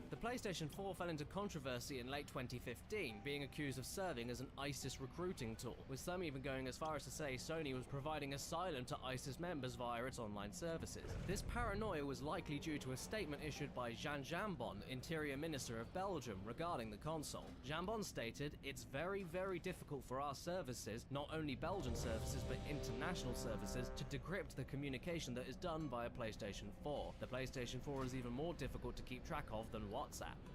The PlayStation 4 fell into controversy in late 2015, being accused of serving as an ISIS recruiting tool, with some even going as far as to say Sony was providing asylum to ISIS members via its online services. This paranoia was likely due to a statement issued by Jean Jambon, Interior Minister of Belgium, regarding the console. Jambon stated, "It's very, very difficult for our services, not only Belgian services but international services, to decrypt the communication that is done via PlayStation 4. The PlayStation 4 is even more difficult to keep track of than WhatsApp."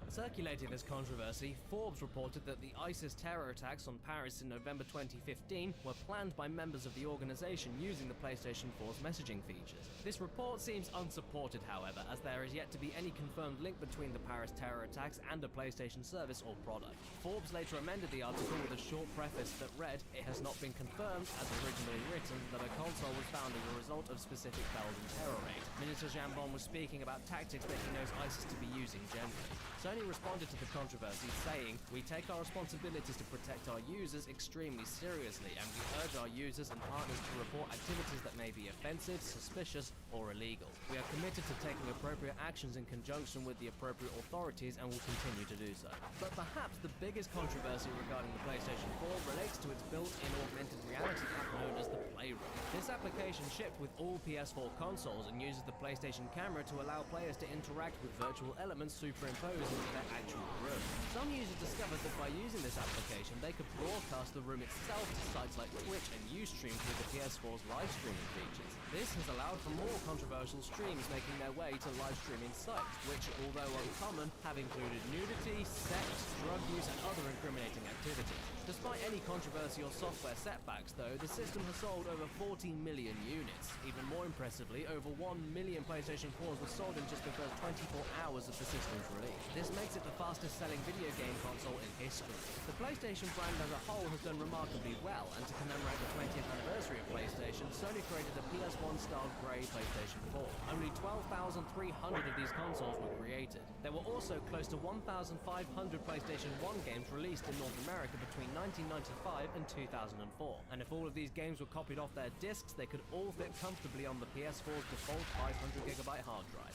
Circulating this controversy, Forbes reported that the ISIS terror attacks on Paris in November 2015 were planned by members of the organization using the PlayStation 4's messaging features. This report seems unsupported, however, as there is yet to be any confirmed link between the Paris terror attacks and a PlayStation service or product. Forbes later amended the article with a short preface that read, "It has not been confirmed, as originally written, that a console was found as a result of specific Belgian terror raid." Minister Jambon was speaking about tactics that he knows ISIS to be using generally. Sony responded to the controversy saying, "We take our responsibilities to protect our users extremely seriously, and we urge our users and partners to report activities that may be offensive, suspicious, or illegal. We are committed to taking appropriate actions in conjunction with the appropriate authorities and will continue to do so." But perhaps the biggest controversy regarding the PlayStation 4 relates to its built-in augmented reality app known as the Playroom. This application shipped with all PS4 consoles and uses the PlayStation camera to allow players to interact with virtual elements superimposed into their actual room. Some users discovered that by using this application, they could broadcast the room itself to sites like Twitch and Ustream through the PS4's live streaming features. This has allowed for more controversial streams making their way to live streaming sites, which, although uncommon, have included nudity, sex, drug use, and other incriminating activities. Despite any controversy or software setbacks, though, the system has sold over 14 million units. Even more impressively, over 1 million PlayStation 4s were sold in just the first 24 hours of the system's release. This makes it the fastest-selling video game console in history. The PlayStation brand as a whole has done remarkably well, and to commemorate the 20th anniversary of PlayStation, Sony created a PS1-styled grey PlayStation 4. Only 12,300 of these consoles were created. There were also close to 1,500 PlayStation 1 games released in North America between 1995 and 2004. And if all of these games were copied off their discs, they could all fit comfortably on the PS4's default 500GB hard drive.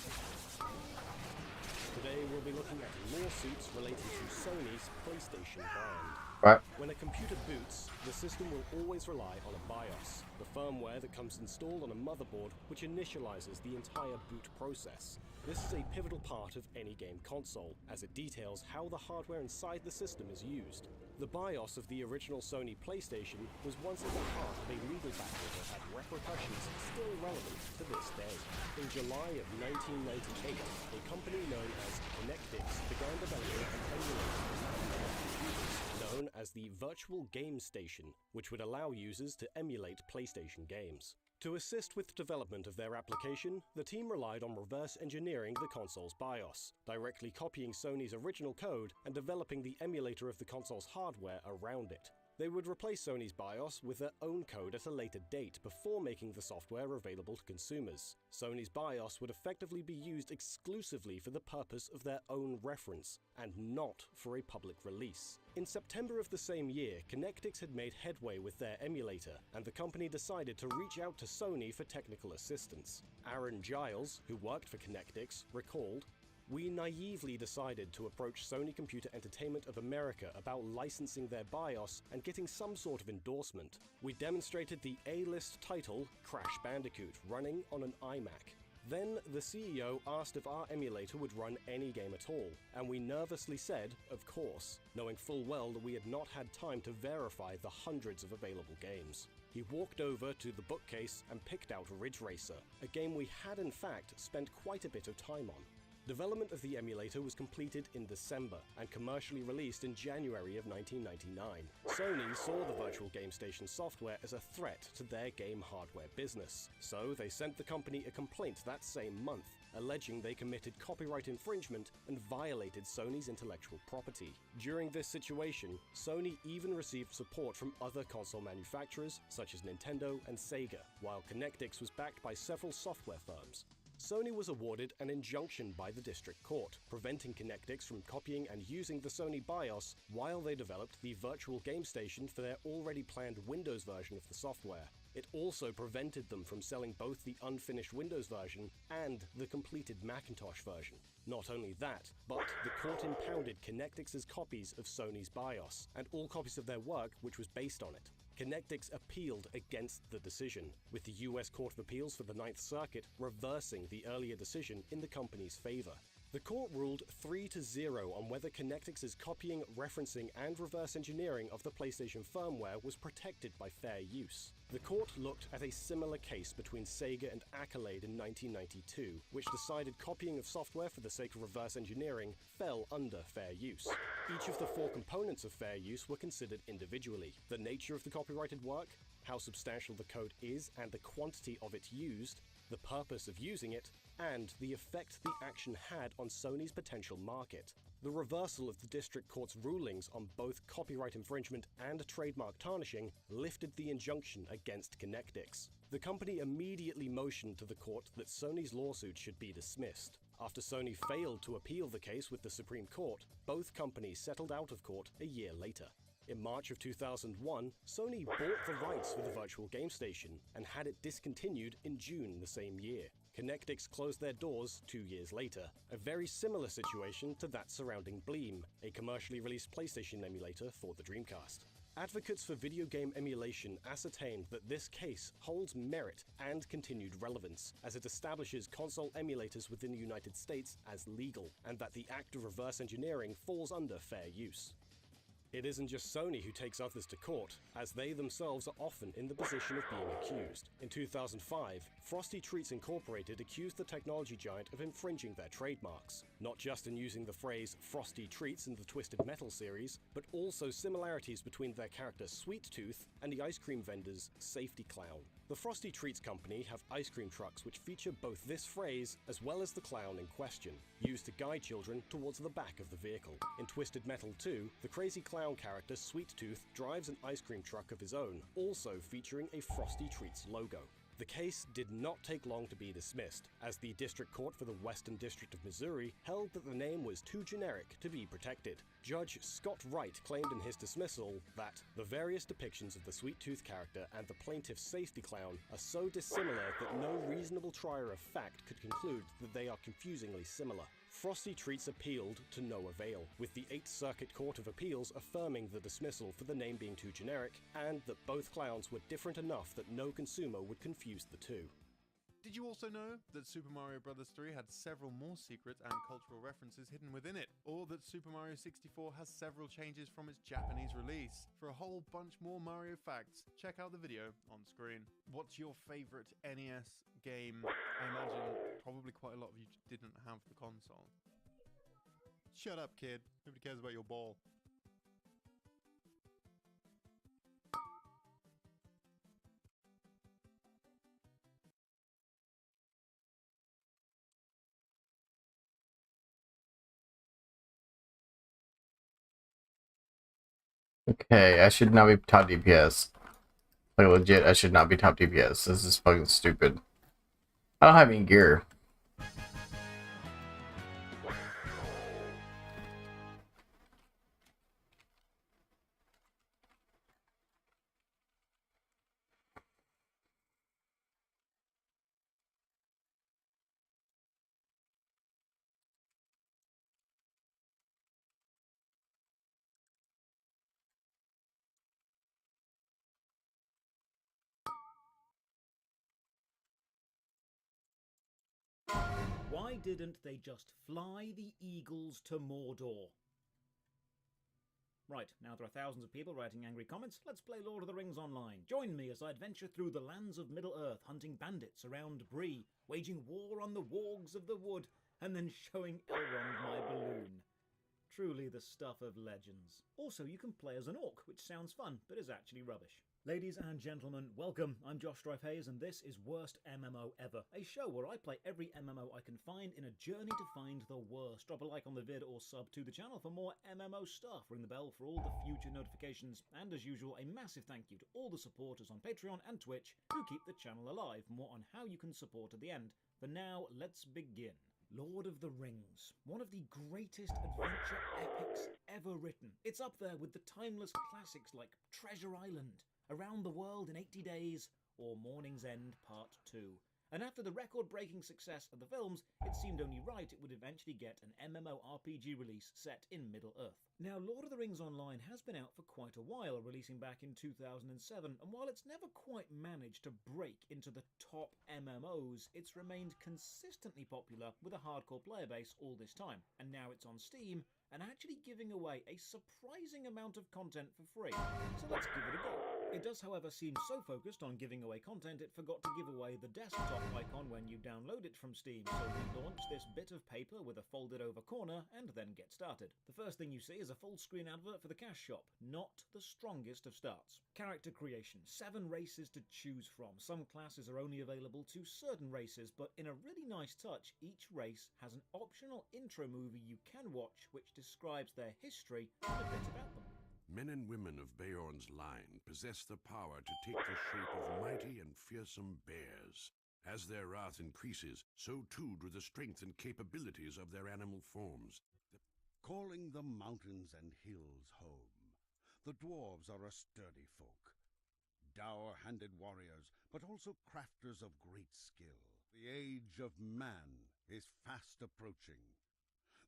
Today we'll be looking at lawsuits related to Sony's PlayStation brand. Right. When a computer boots, the system will always rely on a BIOS, the firmware that comes installed on a motherboard which initializes the entire boot process. This is a pivotal part of any game console, as it details how the hardware inside the system is used. The BIOS of the original Sony PlayStation was once at the heart of a legal battle that had repercussions still relevant to this day. In July of 1998, a company known as Connectix began developing an emulator for computers known as the Virtual Game Station, which would allow users to emulate PlayStation games. To assist with development of their application, the team relied on reverse engineering the console's BIOS, directly copying Sony's original code and developing the emulator of the console's hardware around it. They would replace Sony's BIOS with their own code at a later date before making the software available to consumers. Sony's BIOS would effectively be used exclusively for the purpose of their own reference, and not for a public release. In September of the same year, Connectix had made headway with their emulator, and the company decided to reach out to Sony for technical assistance. Aaron Giles, who worked for Connectix, recalled, "We naively decided to approach Sony Computer Entertainment of America about licensing their BIOS and getting some sort of endorsement. We demonstrated the A-list title, Crash Bandicoot, running on an iMac. Then the CEO asked if our emulator would run any game at all, and we nervously said, of course, knowing full well that we had not had time to verify the hundreds of available games. He walked over to the bookcase and picked out Ridge Racer, a game we had in fact spent quite a bit of time on. Development of the emulator was completed in December and commercially released in January of 1999. Sony saw the Virtual Game Station software as a threat to their game hardware business, so they sent the company a complaint that same month, alleging they committed copyright infringement and violated Sony's intellectual property. During this situation, Sony even received support from other console manufacturers such as Nintendo and Sega, while Connectix was backed by several software firms. Sony was awarded an injunction by the district court, preventing Connectix from copying and using the Sony BIOS while they developed the Virtual Game Station for their already planned Windows version of the software. It also prevented them from selling both the unfinished Windows version and the completed Macintosh version. Not only that, but the court impounded Connectix's copies of Sony's BIOS, and all copies of their work which was based on it. Connectix appealed against the decision, with the US Court of Appeals for the Ninth Circuit reversing the earlier decision in the company's favor. The court ruled 3-0 on whether Connectix's copying, referencing, and reverse engineering of the PlayStation firmware was protected by fair use. The court looked at a similar case between Sega and Accolade in 1992, which decided copying of software for the sake of reverse engineering fell under fair use. Each of the 4 components of fair use were considered individually: the nature of the copyrighted work, how substantial the code is and the quantity of it used, the purpose of using it, and the effect the action had on Sony's potential market. The reversal of the district court's rulings on both copyright infringement and trademark tarnishing lifted the injunction against Connectix. The company immediately motioned to the court that Sony's lawsuit should be dismissed. After Sony failed to appeal the case with the Supreme Court, both companies settled out of court a year later. In March of 2001, Sony bought the rights for the Virtual Game Station and had it discontinued in June the same year. Connectix closed their doors 2 years later, a very similar situation to that surrounding Bleem, a commercially released PlayStation emulator for the Dreamcast. Advocates for video game emulation ascertained that this case holds merit and continued relevance, as it establishes console emulators within the United States as legal, and that the act of reverse engineering falls under fair use. It isn't just Sony who takes others to court, as they themselves are often in the position of being accused. In 2005, Frosty Treats Incorporated accused the technology giant of infringing their trademarks, not just in using the phrase Frosty Treats in the Twisted Metal series, but also similarities between their character Sweet Tooth and the ice cream vendor's Safety Clown. The Frosty Treats company have ice cream trucks which feature both this phrase as well as the clown in question, used to guide children towards the back of the vehicle. In Twisted Metal 2, the crazy clown character Sweet Tooth drives an ice cream truck of his own, also featuring a Frosty Treats logo. The case did not take long to be dismissed, as the District Court for the Western District of Missouri held that the name was too generic to be protected. Judge Scott Wright claimed in his dismissal that the various depictions of the Sweet Tooth character and the plaintiff's Safety Clown are so dissimilar that no reasonable trier of fact could conclude that they are confusingly similar. Frosty Treats appealed to no avail, with the 8th Circuit Court of Appeals affirming the dismissal for the name being too generic, and that both clowns were different enough that no consumer would confuse the two. Did you also know that Super Mario Bros. 3 had several more secret and cultural references hidden within it? Or that Super Mario 64 has several changes from its Japanese release? For a whole bunch more Mario facts, check out the video on screen. What's your favorite NES game? I imagine probably quite a lot of you didn't have the console. Shut up, kid. Nobody cares about your ball. Okay, I should not be top DPS. Like legit, I should not be top DPS. This is fucking stupid. I don't have any gear. Why didn't they just fly the eagles to Mordor? Right, now there are thousands of people writing angry comments. Let's play Lord of the Rings online. Join me as I adventure through the lands of Middle-earth, hunting bandits around Bree, waging war on the wargs of the wood, and then showing Elrond my balloon. Truly the stuff of legends. Also, you can play as an orc, which sounds fun, but is actually rubbish. Ladies and gentlemen, welcome. I'm Josh Strife Hayes, and this is Worst MMO Ever, a show where I play every MMO I can find in a journey to find the worst. Drop a like on the vid or sub to the channel for more MMO stuff. Ring the bell for all the future notifications. And as usual, a massive thank you to all the supporters on Patreon and Twitch who keep the channel alive. More on how you can support at the end. For now, let's begin. Lord of the Rings, one of the greatest adventure epics ever written. It's up there with the timeless classics like Treasure Island, Around the World in 80 Days, or Morning's End Part 2. And after the record-breaking success of the films, it seemed only right it would eventually get an MMORPG release set in Middle-earth. Now, Lord of the Rings Online has been out for quite a while, releasing back in 2007, and while it's never quite managed to break into the top MMOs, it's remained consistently popular with a hardcore player base all this time. And now it's on Steam, and actually giving away a surprising amount of content for free. So let's give it a go. It does, however, seem so focused on giving away content it forgot to give away the desktop icon when you download it from Steam, so we launch this bit of paper with a folded over corner and then get started. The first thing you see is a full screen advert for the cash shop, not the strongest of starts. Character creation, 7 races to choose from. Some classes are only available to certain races, but in a really nice touch, each race has an optional intro movie you can watch which describes their history and a bit about them. Men and women of Beorn's line possess the power to take the shape of mighty and fearsome bears. As their wrath increases, so too do the strength and capabilities of their animal forms. Calling the mountains and hills home, the dwarves are a sturdy folk. Dour-handed warriors, but also crafters of great skill. The age of man is fast approaching.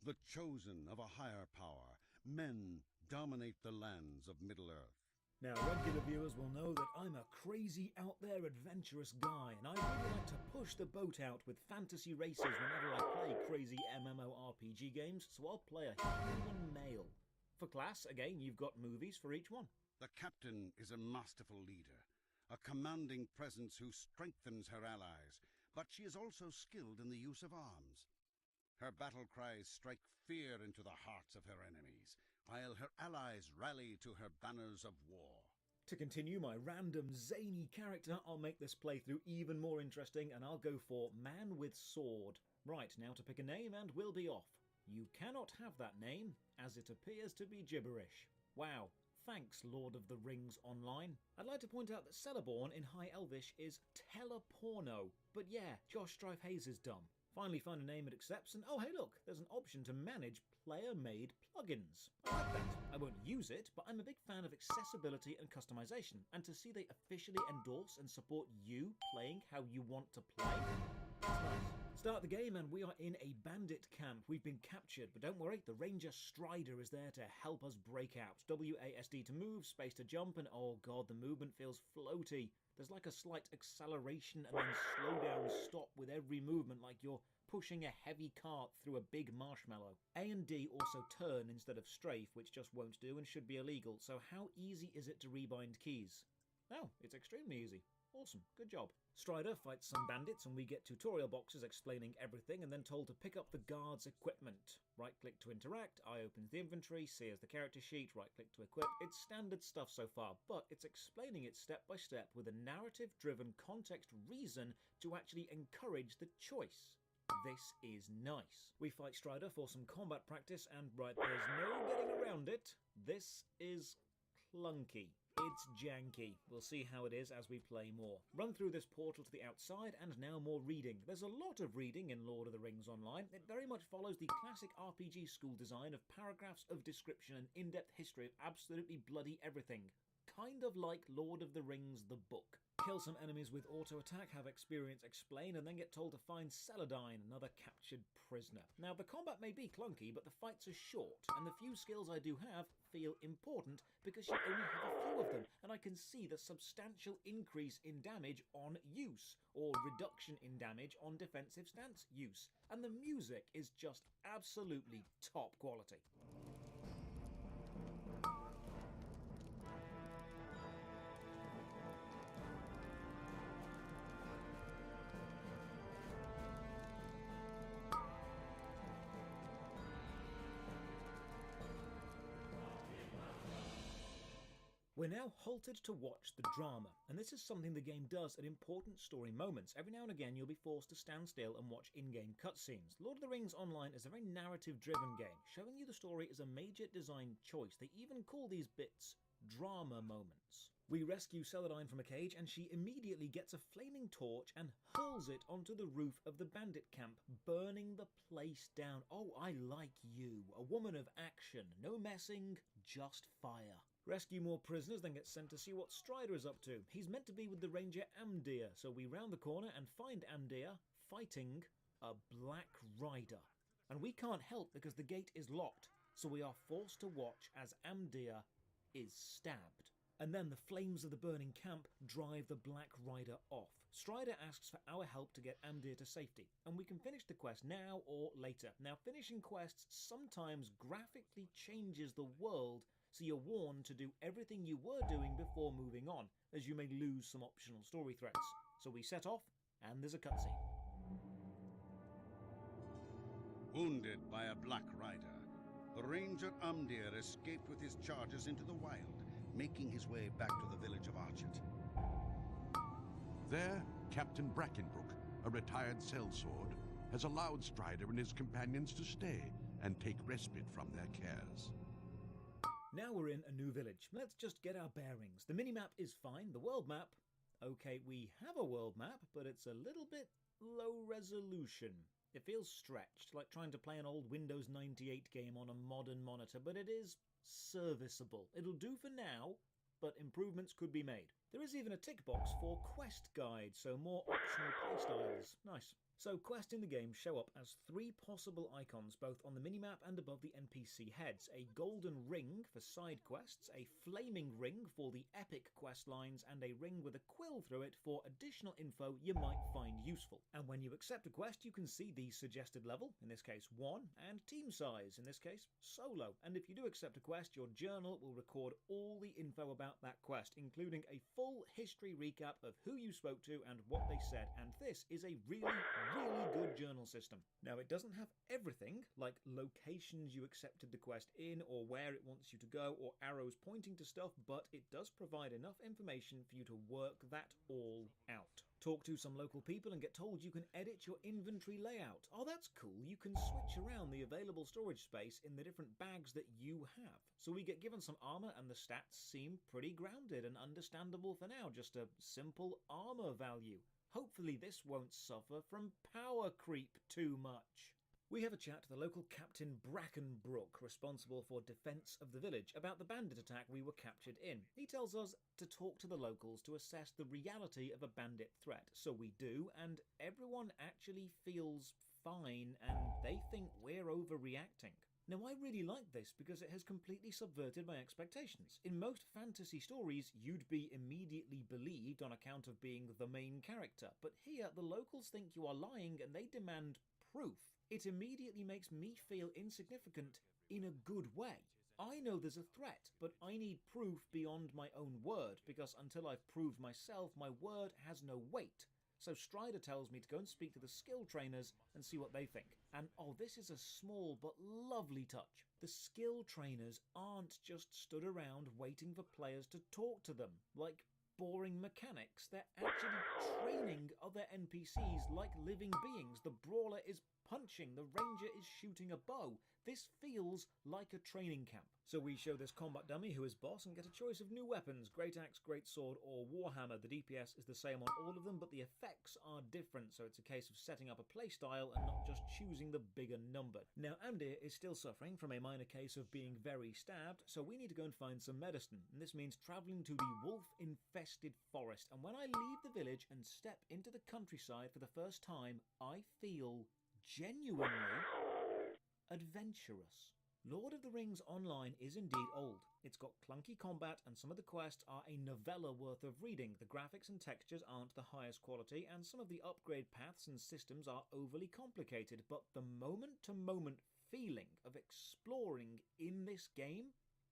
The chosen of a higher power, men dominate the lands of Middle-earth. Now, regular viewers will know that I'm a crazy, out-there, adventurous guy, and I really like to push the boat out with fantasy races whenever I play crazy MMORPG games, so I'll play a human male. For class, again, you've got movies for each one. The captain is a masterful leader, a commanding presence who strengthens her allies, but she is also skilled in the use of arms. Her battle cries strike fear into the hearts of her enemies, while her allies rally to her banners of war. To continue my random, zany character, I'll make this playthrough even more interesting, and I'll go for Man with Sword. Right, now to pick a name and we'll be off. You cannot have that name, as it appears to be gibberish. Wow. Thanks, Lord of the Rings Online. I'd like to point out that Celeborn in High Elvish is teleporno. But yeah, Josh Strife Hayes is dumb. Finally find a name it accepts, and oh hey look, there's an option to manage player-made plugins. I like that. I won't use it, but I'm a big fan of accessibility and customization, and to see they officially endorse and support you playing how you want to play, that's nice. Start the game and we are in a bandit camp. We've been captured, but don't worry, the Ranger Strider is there to help us break out. WASD to move, space to jump, and oh god, the movement feels floaty. There's like a slight acceleration and then slow down stop with every movement, like you're pushing a heavy cart through a big marshmallow. A and D also turn instead of strafe, which just won't do and should be illegal. So how easy is it to rebind keys? Oh, it's extremely easy. Awesome, good job. Strider fights some bandits and we get tutorial boxes explaining everything and then told to pick up the guard's equipment. Right click to interact, I opens the inventory, C is the character sheet, right click to equip. It's standard stuff so far, but it's explaining it step by step with a narrative driven context reason to actually encourage the choice. This is nice. We fight Strider for some combat practice and right, there's no getting around it. This is clunky. It's janky. We'll see how it is as we play more. Run through this portal to the outside and now more reading. There's a lot of reading in Lord of the Rings Online. It very much follows the classic RPG school design of paragraphs of description and in-depth history of absolutely bloody everything. Kind of like Lord of the Rings the book. Kill some enemies with auto-attack, have experience explain, and then get told to find Celadine, another captured prisoner. Now, the combat may be clunky, but the fights are short, and the few skills I do have feel important because you only have a few of them, and I can see the substantial increase in damage on use, or reduction in damage on defensive stance use. And the music is just absolutely top quality. We're now halted to watch the drama, and this is something the game does at important story moments. Every now and again you'll be forced to stand still and watch in-game cutscenes. Lord of the Rings Online is a very narrative-driven game, showing you the story is a major design choice. They even call these bits drama moments. We rescue Celadine from a cage and she immediately gets a flaming torch and hurls it onto the roof of the bandit camp, burning the place down. Oh, I like you. A woman of action. No messing, just fire. Rescue more prisoners, then get sent to see what Strider is up to. He's meant to be with the ranger Amdir, so we round the corner and find Amdir fighting a Black Rider. And we can't help because the gate is locked, so we are forced to watch as Amdir is stabbed. And then the flames of the burning camp drive the Black Rider off. Strider asks for our help to get Amdir to safety, and we can finish the quest now or later. Now, finishing quests sometimes graphically changes the world, so you're warned to do everything you were doing before moving on, as you may lose some optional story threads. So we set off, and there's a cutscene. Wounded by a Black Rider, the ranger Amdir escaped with his charges into the wild, making his way back to the village of Archet. There, Captain Brackenbrook, a retired sellsword, has allowed Strider and his companions to stay and take respite from their cares. Now we're in a new village. Let's just get our bearings. The minimap is fine. The world map... Okay, we have a world map, but it's a little bit low resolution. It feels stretched, like trying to play an old Windows 98 game on a modern monitor, but it is serviceable. It'll do for now, but improvements could be made. There is even a tick box for quest guide, so more optional playstyles. Nice. So quests in the game show up as 3 possible icons, both on the minimap and above the NPC heads. A golden ring for side quests, a flaming ring for the epic quest lines, and a ring with a quill through it for additional info you might find useful. And when you accept a quest, you can see the suggested level, in this case 1, and team size, in this case solo. And if you do accept a quest, your journal will record all the info about that quest, including a full history recap of who you spoke to and what they said. And this is a really good journal system. Now, it doesn't have everything, like locations you accepted the quest in, or where it wants you to go, or arrows pointing to stuff, but it does provide enough information for you to work that all out. Talk to some local people and get told you can edit your inventory layout. Oh, that's cool. You can switch around the available storage space in the different bags that you have. So we get given some armor, and the stats seem pretty grounded and understandable for now. Just a simple armor value. Hopefully this won't suffer from power creep too much. We have a chat to the local Captain Brackenbrook, responsible for defence of the village, about the bandit attack we were captured in. He tells us to talk to the locals to assess the reality of a bandit threat. So we do, and everyone actually feels fine, and they think we're overreacting. Now, I really like this because it has completely subverted my expectations. In most fantasy stories, you'd be immediately believed on account of being the main character, but here the locals think you are lying and they demand proof. It immediately makes me feel insignificant in a good way. I know there's a threat, but I need proof beyond my own word, because until I've proved myself, my word has no weight. So Strider tells me to go and speak to the skill trainers and see what they think. And oh, this is a small but lovely touch. The skill trainers aren't just stood around waiting for players to talk to them, like boring mechanics. They're actually training other NPCs like living beings. The brawler is punching, the ranger is shooting a bow. This feels like a training camp. So we show this combat dummy who is boss and get a choice of new weapons: Great Axe, Great Sword or Warhammer. The DPS is the same on all of them, but the effects are different, so it's a case of setting up a playstyle and not just choosing the bigger number. Now, Amdir is still suffering from a minor case of being very stabbed, so we need to go and find some medicine, and this means travelling to the wolf-infested forest. And when I leave the village and step into the countryside for the first time, I feel genuinely adventurous. Lord of the Rings Online is indeed old. It's got clunky combat and some of the quests are a novella worth of reading. The graphics and textures aren't the highest quality and some of the upgrade paths and systems are overly complicated, but the moment-to-moment feeling of exploring in this game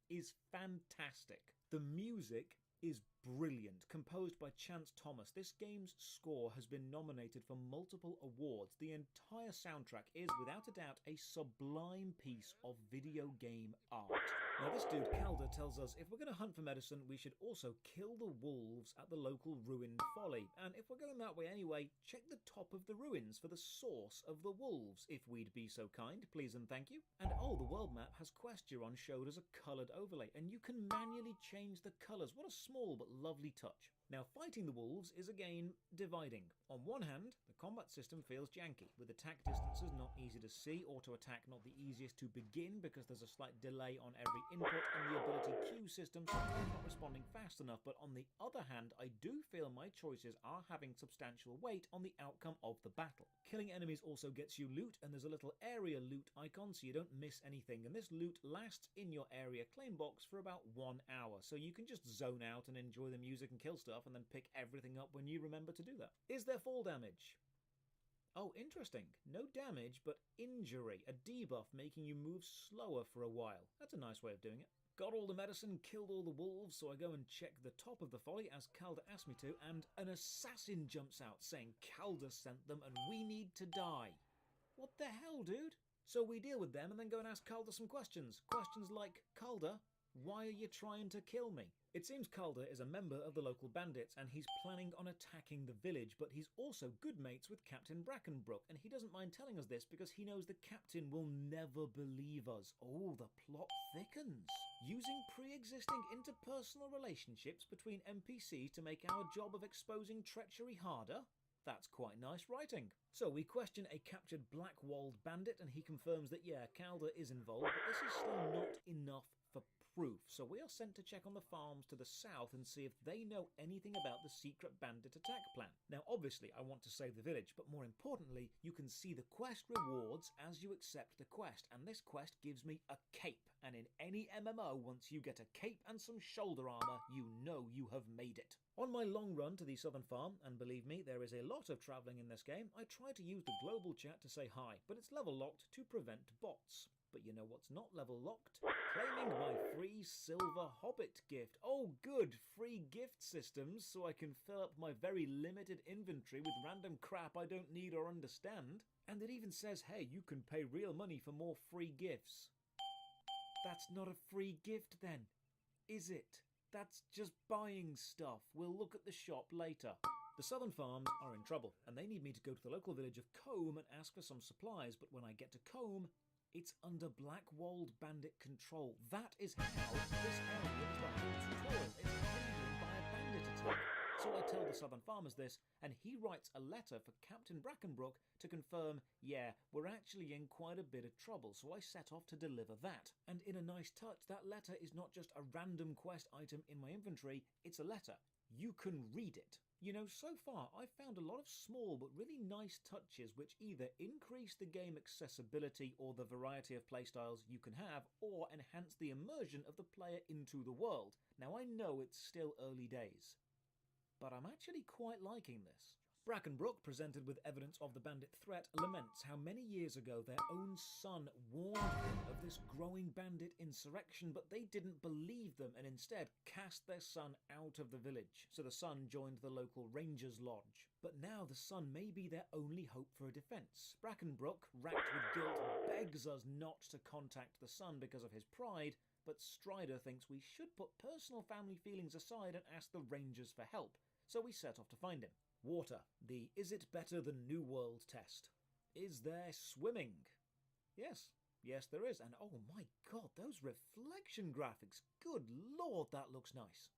is fantastic. The music is brilliant. Composed by Chance Thomas, this game's score has been nominated for multiple awards. The entire soundtrack is, without a doubt, a sublime piece of video game art. Now this dude, Calder, tells us if we're going to hunt for medicine, we should also kill the wolves at the local ruined folly. And if we're going that way anyway, check the top of the ruins for the source of the wolves, if we'd be so kind, please and thank you. And oh, the world map has Questuron showed as a coloured overlay, and you can manually change the colours. What a small but lovely touch. Now, fighting the wolves is again dividing. On one hand, the combat system feels janky, with attack distances not easy to see, auto attack not the easiest to begin because there's a slight delay on every input, and the ability queue system sometimes not responding fast enough. But on the other hand, I do feel my choices are having substantial weight on the outcome of the battle. Killing enemies also gets you loot, and there's a little area loot icon so you don't miss anything, and this loot lasts in your area claim box for about 1 hour, so you can just zone out and enjoy the music and kill stuff and then pick everything up when you remember to do that. Is there fall damage? Oh, interesting. No damage, but injury. A debuff making you move slower for a while. That's a nice way of doing it. Got all the medicine, killed all the wolves, so I go and check the top of the folly as Calder asked me to, and an assassin jumps out saying Calder sent them and we need to die. What the hell, dude? So we deal with them and then go and ask Calder some questions. Questions like, Calder, why are you trying to kill me? It seems Calder is a member of the local bandits and he's planning on attacking the village, but he's also good mates with Captain Brackenbrook, and he doesn't mind telling us this because he knows the captain will never believe us. Oh, the plot thickens. Using pre-existing interpersonal relationships between NPCs to make our job of exposing treachery harder? That's quite nice writing. So we question a captured Blackwalled bandit and he confirms that yeah, Calder is involved, but this is still not enough for proof. So we are sent to check on the farms to the south and see if they know anything about the secret bandit attack plan. Now obviously I want to save the village, but more importantly, you can see the quest rewards as you accept the quest, and this quest gives me a cape, and in any MMO, once you get a cape and some shoulder armour, you know you have made it. On my long run to the southern farm, and believe me, there is a lot of travelling in this game, I try to use the global chat to say hi, but it's level locked to prevent bots. But you know what's not level locked? Claiming my free silver hobbit gift. Oh good, free gift systems so I can fill up my very limited inventory with random crap I don't need or understand. And it even says, hey, you can pay real money for more free gifts. That's not a free gift then, is it? That's just buying stuff. We'll look at the shop later. The southern farms are in trouble, and they need me to go to the local village of Combe and ask for some supplies, but when I get to Combe, it's under Blackwalled bandit control. That is how this area is the whole tutorial. It's hindered by a bandit attack. So I tell the southern farmers this, and he writes a letter for Captain Brackenbrook to confirm, yeah, we're actually in quite a bit of trouble, so I set off to deliver that. And in a nice touch, that letter is not just a random quest item in my inventory, it's a letter. You can read it. You know, so far I've found a lot of small but really nice touches which either increase the game accessibility or the variety of playstyles you can have, or enhance the immersion of the player into the world. Now I know it's still early days, but I'm actually quite liking this. Brackenbrook, presented with evidence of the bandit threat, laments how many years ago their own son warned them of this growing bandit insurrection, but they didn't believe them and instead cast their son out of the village. So the son joined the local Rangers Lodge. But now the son may be their only hope for a defence. Brackenbrook, racked with guilt, begs us not to contact the son because of his pride, but Strider thinks we should put personal family feelings aside and ask the Rangers for help. So we set off to find him. Water. The is it better than New World test. Is there swimming? Yes. Yes, there is. And oh my god, those reflection graphics. Good lord, that looks nice.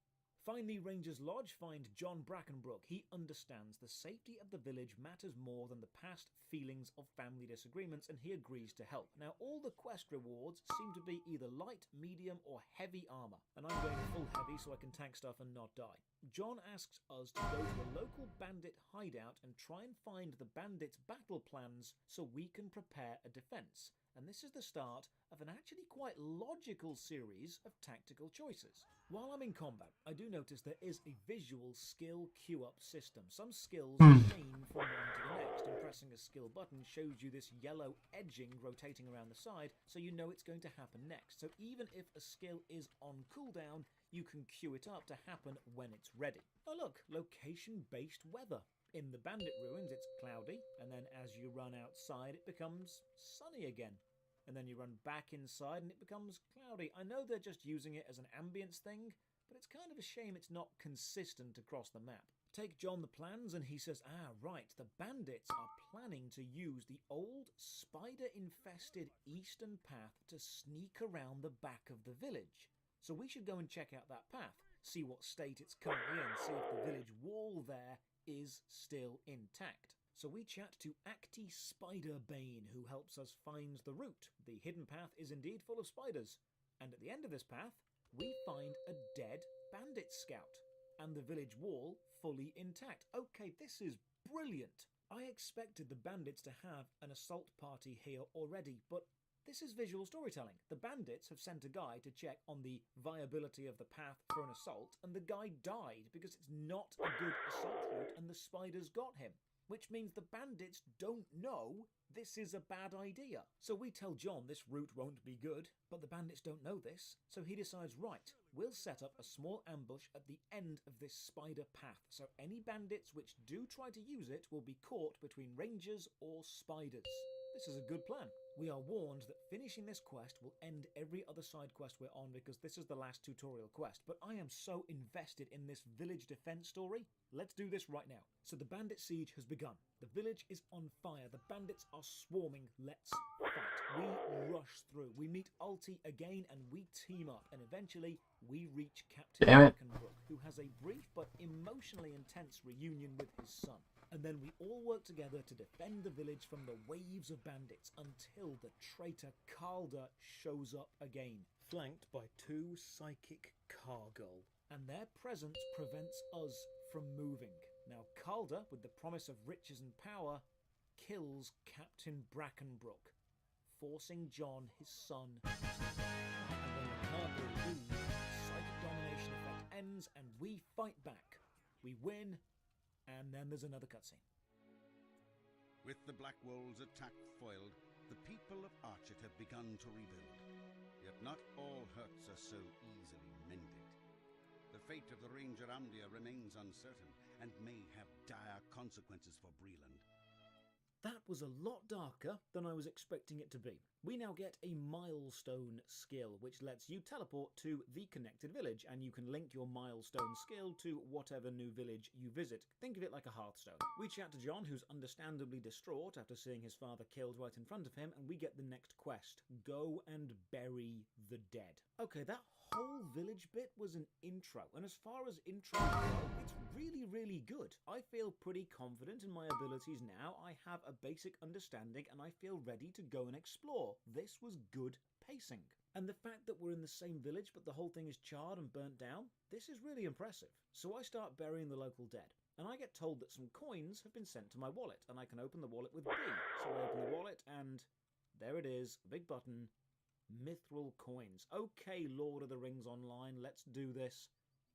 Find the Rangers Lodge, find John Brackenbrook. He understands the safety of the village matters more than the past feelings of family disagreements, and he agrees to help. Now, all the quest rewards seem to be either light, medium, or heavy armour, and I'm going full heavy so I can tank stuff and not die. John asks us to go to a local bandit hideout and try and find the bandits' battle plans so we can prepare a defence. And this is the start of an actually quite logical series of tactical choices. While I'm in combat, I do notice there is a visual skill queue-up system. Some skills chain from one to the next, impressing a skill button shows you this yellow edging rotating around the side, so you know it's going to happen next. So even if a skill is on cooldown, you can queue it up to happen when it's ready. Oh look, location-based weather. In the Bandit Ruins it's cloudy, and then as you run outside it becomes sunny again. And then you run back inside and it becomes cloudy. I know they're just using it as an ambience thing, but it's kind of a shame it's not consistent across the map. Take John the plans and he says, right, the bandits are planning to use the old spider-infested eastern path to sneak around the back of the village. So we should go and check out that path, see what state it's currently in, see if the village wall there is still intact. So we chat to Acty Spiderbane, who helps us find the route. The hidden path is indeed full of spiders. And at the end of this path, we find a dead bandit scout. And the village wall fully intact. Okay, this is brilliant. I expected the bandits to have an assault party here already, but this is visual storytelling. The bandits have sent a guy to check on the viability of the path for an assault, and the guy died because it's not a good assault route and the spiders got him. Which means the bandits don't know this is a bad idea. So we tell John this route won't be good, but the bandits don't know this, so he decides, right, we'll set up a small ambush at the end of this spider path, so any bandits which do try to use it will be caught between rangers or spiders. This is a good plan. We are warned that finishing this quest will end every other side quest we're on because this is the last tutorial quest, but I am so invested in this village defense story. Let's do this right now. So the bandit siege has begun. The village is on fire. The bandits are swarming. Let's fight. We rush through. We meet Ulti again and we team up, and eventually we reach Captain Brackenbrook, who has a brief but emotionally intense reunion with his son. And then we all work together to defend the village from the waves of bandits until the traitor Calder shows up again, flanked by two psychic Cargul. And their presence prevents us from moving. Now Calder, with the promise of riches and power, kills Captain Brackenbrook, forcing John, his son, and when the Cargul lose, the psychic domination effect ends and we fight back. We win. And then there's another cutscene. With the Black Wolves' attack foiled, the people of Archet have begun to rebuild. Yet not all hurts are so easily mended. The fate of the Ranger Amdia remains uncertain and may have dire consequences for Breland. That was a lot darker than I was expecting it to be. We now get a milestone skill, which lets you teleport to the connected village, and you can link your milestone skill to whatever new village you visit. Think of it like a Hearthstone. We chat to John, who's understandably distraught after seeing his father killed right in front of him, and we get the next quest. Go and bury the dead. Okay, that whole village bit was an intro, and as far as intros go, it's really, really good. I feel pretty confident in my abilities now. I have a basic understanding, and I feel ready to go and explore. This was good pacing. And the fact that we're in the same village, but the whole thing is charred and burnt down, this is really impressive. So I start burying the local dead, and I get told that some coins have been sent to my wallet, and I can open the wallet with B. So I open the wallet, and there it is, a big button. Mithril coins. Okay, Lord of the Rings Online, let's do this.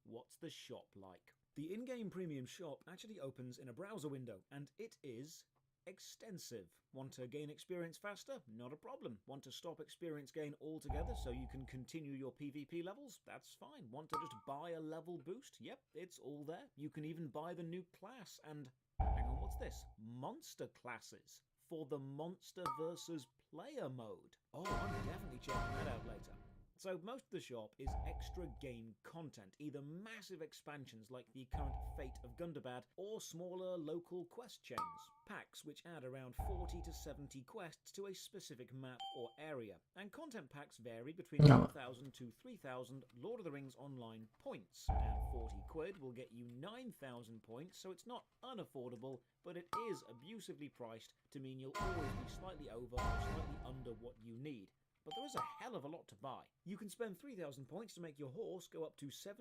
What's the shop like? The in-game premium shop actually opens in a browser window, and it is extensive. Want to gain experience faster? Not a problem. Want to stop experience gain altogether so you can continue your PvP levels? That's fine. Want to just buy a level boost? Yep, it's all there. You can even buy the new class and... hang on, what's this? Monster classes for the monster versus player mode. Oh, I'm definitely checking that out later. So most of the shop is extra game content, either massive expansions like the current Fate of Gundabad or smaller local quest chains, packs which add around 40 to 70 quests to a specific map or area, and content packs vary between 1,000 to 3,000 Lord of the Rings Online points, and 40 quid will get you 9,000 points, so it's not unaffordable, but it is abusively priced to mean you'll always be slightly over or slightly under what you need. But there is a hell of a lot to buy. You can spend 3,000 points to make your horse go up to 78%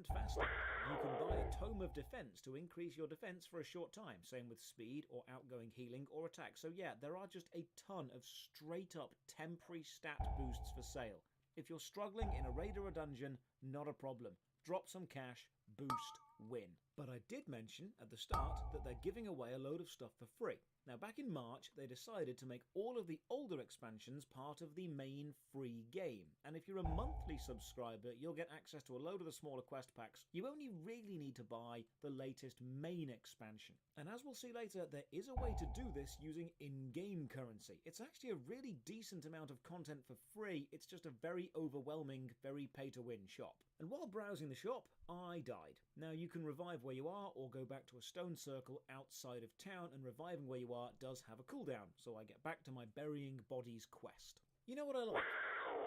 faster. You can buy a Tome of Defense to increase your defense for a short time, same with speed or outgoing healing or attack. So yeah, there are just a ton of straight up temporary stat boosts for sale. If you're struggling in a raid or a dungeon, not a problem. Drop some cash, boost, win. But I did mention at the start that they're giving away a load of stuff for free. Now, back in March, they decided to make all of the older expansions part of the main free game. And if you're a monthly subscriber, you'll get access to a load of the smaller quest packs. You only really need to buy the latest main expansion. And as we'll see later, there is a way to do this using in-game currency. It's actually a really decent amount of content for free. It's just a very overwhelming, very pay-to-win shop. And while browsing the shop, I died. Now, you can revive where you are or go back to a stone circle outside of town, and reviving where you are does have a cooldown, so I get back to my burying bodies quest. You know what I like?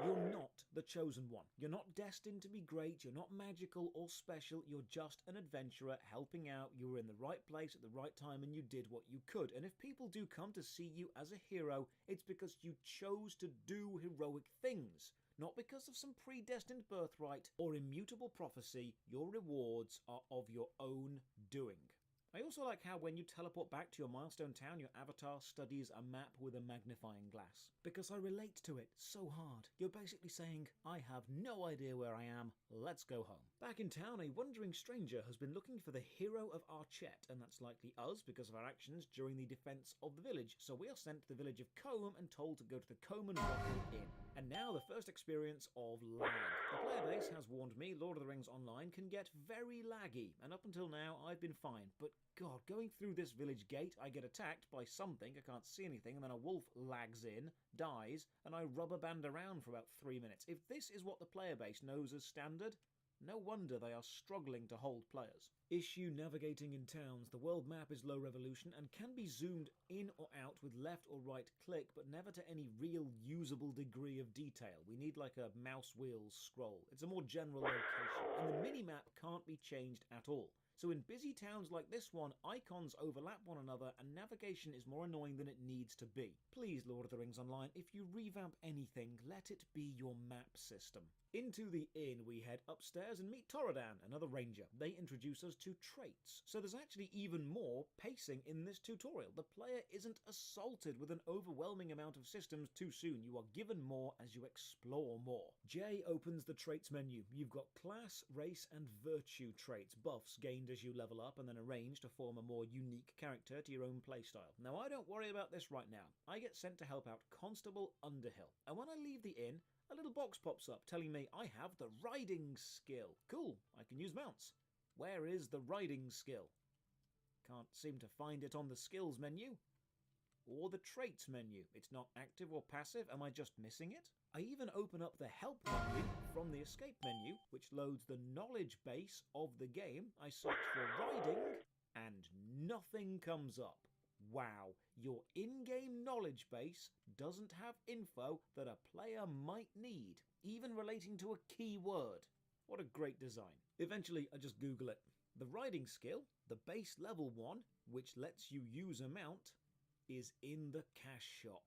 You're not the chosen one. You're not destined to be great, you're not magical or special, you're just an adventurer helping out. You were in the right place at the right time and you did what you could. And if people do come to see you as a hero, it's because you chose to do heroic things. Not because of some predestined birthright or immutable prophecy. Your rewards are of your own doing. I also like how when you teleport back to your milestone town, your avatar studies a map with a magnifying glass. Because I relate to it so hard. You're basically saying, I have no idea where I am, let's go home. Back in town, a wandering stranger has been looking for the hero of Archette, and that's likely us because of our actions during the defense of the village. So we are sent to the village of Combe and told to go to the Combe and Waffle Inn. And now the first experience of lag. The player base has warned me Lord of the Rings Online can get very laggy, and up until now I've been fine, but God, going through this village gate, I get attacked by something, I can't see anything, and then a wolf lags in, dies, and I rubber band around for about 3 minutes. If this is what the player base knows as standard, no wonder they are struggling to hold players. Issue navigating in towns. The world map is low resolution and can be zoomed in or out with left or right click, but never to any real usable degree of detail. We need like a mouse wheel scroll. It's a more general location, and the mini-map can't be changed at all. So in busy towns like this one, icons overlap one another and navigation is more annoying than it needs to be. Please, Lord of the Rings Online, if you revamp anything, let it be your map system. Into the inn, we head upstairs and meet Torridan, another ranger. They introduce us to traits. So there's actually even more pacing in this tutorial. The player isn't assaulted with an overwhelming amount of systems too soon. You are given more as you explore more. J opens the traits menu. You've got class, race, and virtue traits, buffs gained as you level up and then arranged to form a more unique character to your own playstyle. Now, I don't worry about this right now. I get sent to help out Constable Underhill. And when I leave the inn, a little box pops up telling me I have the riding skill. Cool, I can use mounts. Where is the riding skill? Can't seem to find it on the skills menu. Or the traits menu. It's not active or passive, am I just missing it? I even open up the help menu from the escape menu, which loads the knowledge base of the game. I search for riding, and nothing comes up. Wow, your in-game knowledge base doesn't have info that a player might need, even relating to a keyword. What a great design. Eventually, I just Google it. The riding skill, the base level one, which lets you use a mount, is in the cash shop.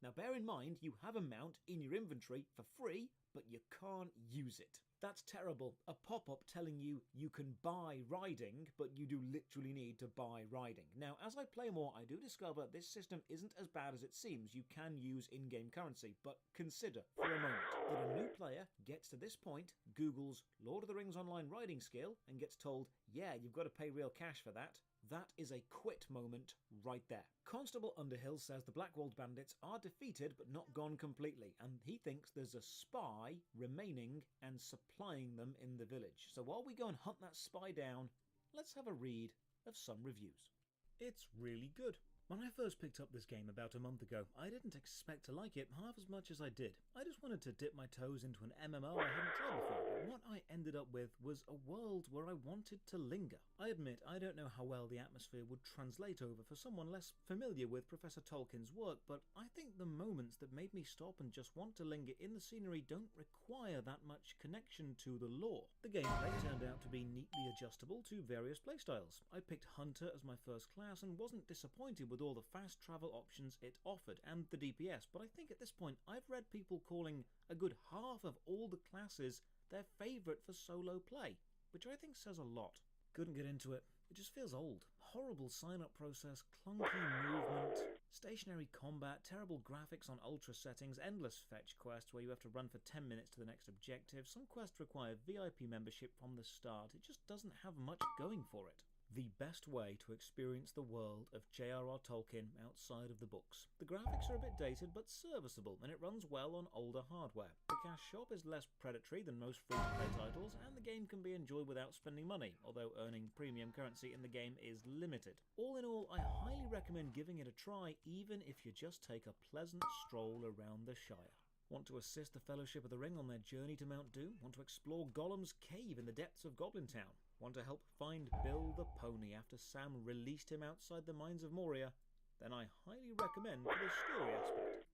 Now bear in mind, you have a mount in your inventory for free, but you can't use it. That's terrible. A pop-up telling you you can buy riding, but you do literally need to buy riding. Now, as I play more, I do discover this system isn't as bad as it seems. You can use in-game currency, but consider for a moment that a new player gets to this point, Googles Lord of the Rings Online riding skill, and gets told, yeah, you've got to pay real cash for that. That is a quit moment right there. Constable Underhill says the Blackwalled bandits are defeated but not gone completely, and he thinks there's a spy remaining and supplying them in the village. So while we go and hunt that spy down, let's have a read of some reviews. It's really good. When I first picked up this game about a month ago, I didn't expect to like it half as much as I did. I just wanted to dip my toes into an MMO I hadn't tried before, but what I ended up with was a world where I wanted to linger. I admit I don't know how well the atmosphere would translate over for someone less familiar with Professor Tolkien's work, but I think the moments that made me stop and just want to linger in the scenery don't require that much connection to the lore. The gameplay turned out to be neatly adjustable to various playstyles. I picked Hunter as my first class and wasn't disappointed with all the fast travel options it offered and the DPS, but I think at this point I've read people calling a good half of all the classes their favourite for solo play, which I think says a lot. Couldn't get into it. It just feels old. Horrible sign-up process, clunky movement, stationary combat, terrible graphics on ultra settings, endless fetch quests where you have to run for 10 minutes to the next objective. Some quests require VIP membership from the start. It just doesn't have much going for it. The best way to experience the world of J.R.R. Tolkien outside of the books. The graphics are a bit dated but serviceable, and it runs well on older hardware. The cash shop is less predatory than most free-to-play titles, and the game can be enjoyed without spending money, although earning premium currency in the game is limited. All in all, I highly recommend giving it a try, even if you just take a pleasant stroll around the Shire. Want to assist the Fellowship of the Ring on their journey to Mount Doom? Want to explore Gollum's cave in the depths of Goblin Town? Want to help find Bill the pony after Sam released him outside the mines of Moria? Then I highly recommend for the story aspect.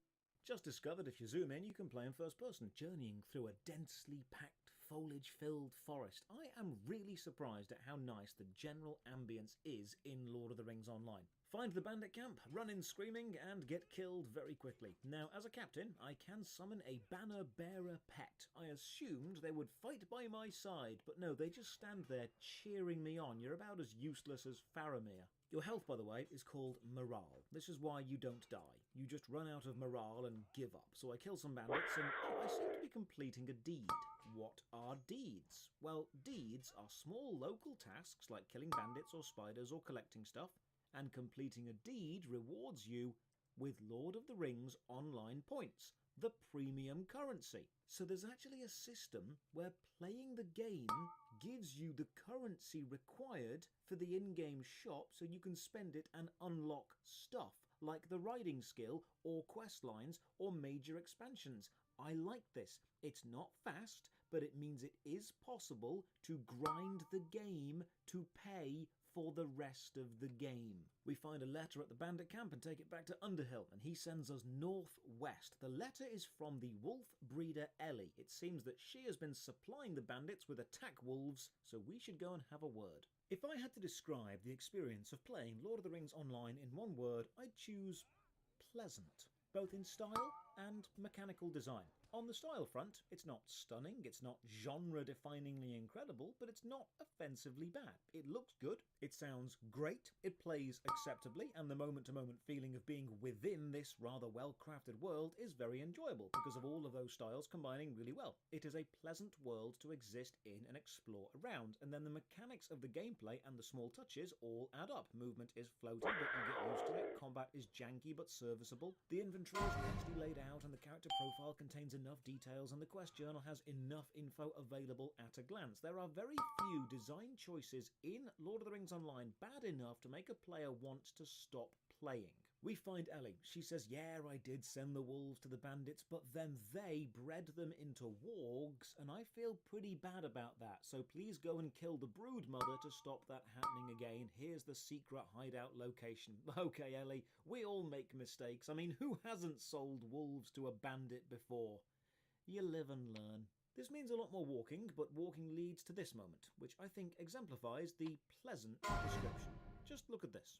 Just discovered if you zoom in, you can play in first person, journeying through a densely packed, foliage-filled forest. I am really surprised at how nice the general ambience is in Lord of the Rings Online. Find the bandit camp, run in screaming, and get killed very quickly. Now, as a captain, I can summon a banner-bearer pet. I assumed they would fight by my side, but no, they just stand there cheering me on. You're about as useless as Faramir. Your health, by the way, is called morale. This is why you don't die. You just run out of morale and give up. So I kill some bandits, and I seem to be completing a deed. What are deeds? Well, deeds are small local tasks like killing bandits or spiders or collecting stuff, and completing a deed rewards you with Lord of the Rings Online points, the premium currency. So there's actually a system where playing the game gives you the currency required for the in-game shop so you can spend it and unlock stuff like the riding skill or quest lines or major expansions. I like this. It's not fast, but it means it is possible to grind the game to pay for the rest of the game. We find a letter at the bandit camp and take it back to Underhill, and he sends us northwest. The letter is from the wolf breeder Ellie. It seems that she has been supplying the bandits with attack wolves, so we should go and have a word. If I had to describe the experience of playing Lord of the Rings Online in one word, I'd choose pleasant, both in style and mechanical design. On the style front, it's not stunning, it's not genre-definingly incredible, but it's not offensively bad. It looks good, it sounds great, it plays acceptably, and the moment-to-moment feeling of being within this rather well-crafted world is very enjoyable because of all of those styles combining really well. It is a pleasant world to exist in and explore around, and then the mechanics of the gameplay and the small touches all add up. Movement is floaty, but you get used to it. Combat is janky but serviceable. The inventory is nicely laid out, and the character profile contains enough details, and the quest journal has enough info available at a glance. There are very few design choices in Lord of the Rings Online bad enough to make a player want to stop playing. We find Ellie. She says, yeah, I did send the wolves to the bandits, but then they bred them into wargs, and I feel pretty bad about that, so please go and kill the brood mother to stop that happening again. Here's the secret hideout location. Okay, Ellie, we all make mistakes. I mean, who hasn't sold wolves to a bandit before? You live and learn. This means a lot more walking, but walking leads to this moment, which I think exemplifies the pleasant description. Just look at this.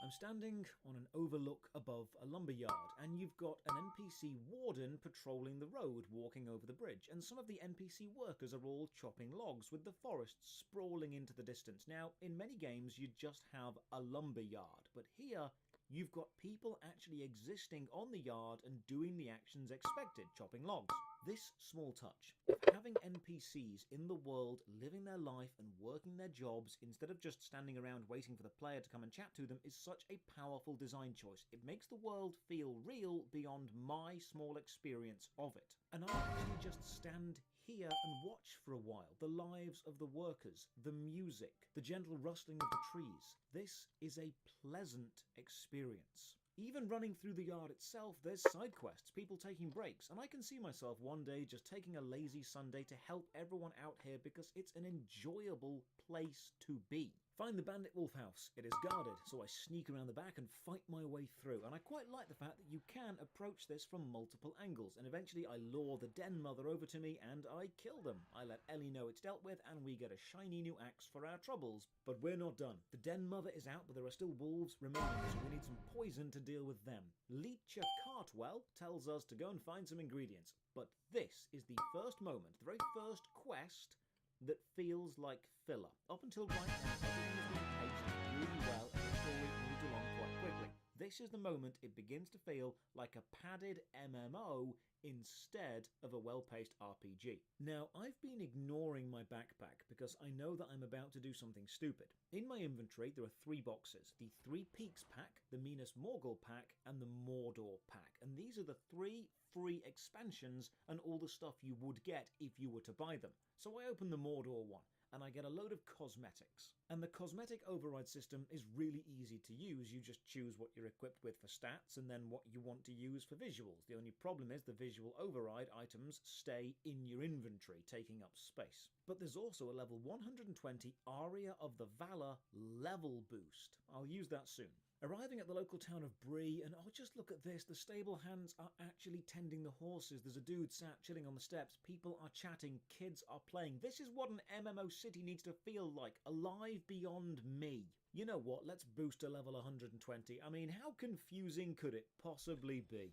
I'm standing on an overlook above a lumber yard, and you've got an NPC warden patrolling the road, walking over the bridge, and some of the NPC workers are all chopping logs with the forest sprawling into the distance. Now, in many games, you just have a lumber yard, but here you've got people actually existing on the yard and doing the actions expected, chopping logs. This small touch of having NPCs in the world living their life and working their jobs instead of just standing around waiting for the player to come and chat to them is such a powerful design choice. It makes the world feel real beyond my small experience of it. And I actually just stand here and watch for a while. The lives of the workers, the music, the gentle rustling of the trees. This is a pleasant experience. Even running through the yard itself, there's side quests, people taking breaks, and I can see myself one day just taking a lazy Sunday to help everyone out here because it's an enjoyable place to be. Find the bandit wolf house. It is guarded, so I sneak around the back and fight my way through, and I quite like the fact that you can approach this from multiple angles, and eventually I lure the den mother over to me and I kill them. I let Ellie know it's dealt with, and we get a shiny new axe for our troubles. But we're not done. The den mother is out, but there are still wolves remaining, so we need some poison to deal with them. Leecher Cartwell tells us to go and find some ingredients, but this is the first moment, the very first quest that feels like filler. Up until right now, everything has been paced really well and the story moves along quite quickly. This is the moment it begins to feel like a padded MMO instead of a well-paced RPG. Now, I've been ignoring my backpack because I know that I'm about to do something stupid. In my inventory, there are 3 boxes: the 3 Peaks pack, the Minas Morgul pack, and the Mordor pack. And these are the 3 free expansions and all the stuff you would get if you were to buy them. So I open the Mordor one, and I get a load of cosmetics. And the cosmetic override system is really easy to use. You just choose what you're equipped with for stats and then what you want to use for visuals. The only problem is the visual override items stay in your inventory, taking up space. But there's also a level 120 Aria of the Valor level boost. I'll use that soon. Arriving at the local town of Bree, and oh, just look at this. The stable hands are actually tending the horses. There's a dude sat chilling on the steps. People are chatting. Kids are playing. This is what an MMO city needs to feel like. Alive beyond me. You know what? Let's boost to level 120. I mean, how confusing could it possibly be?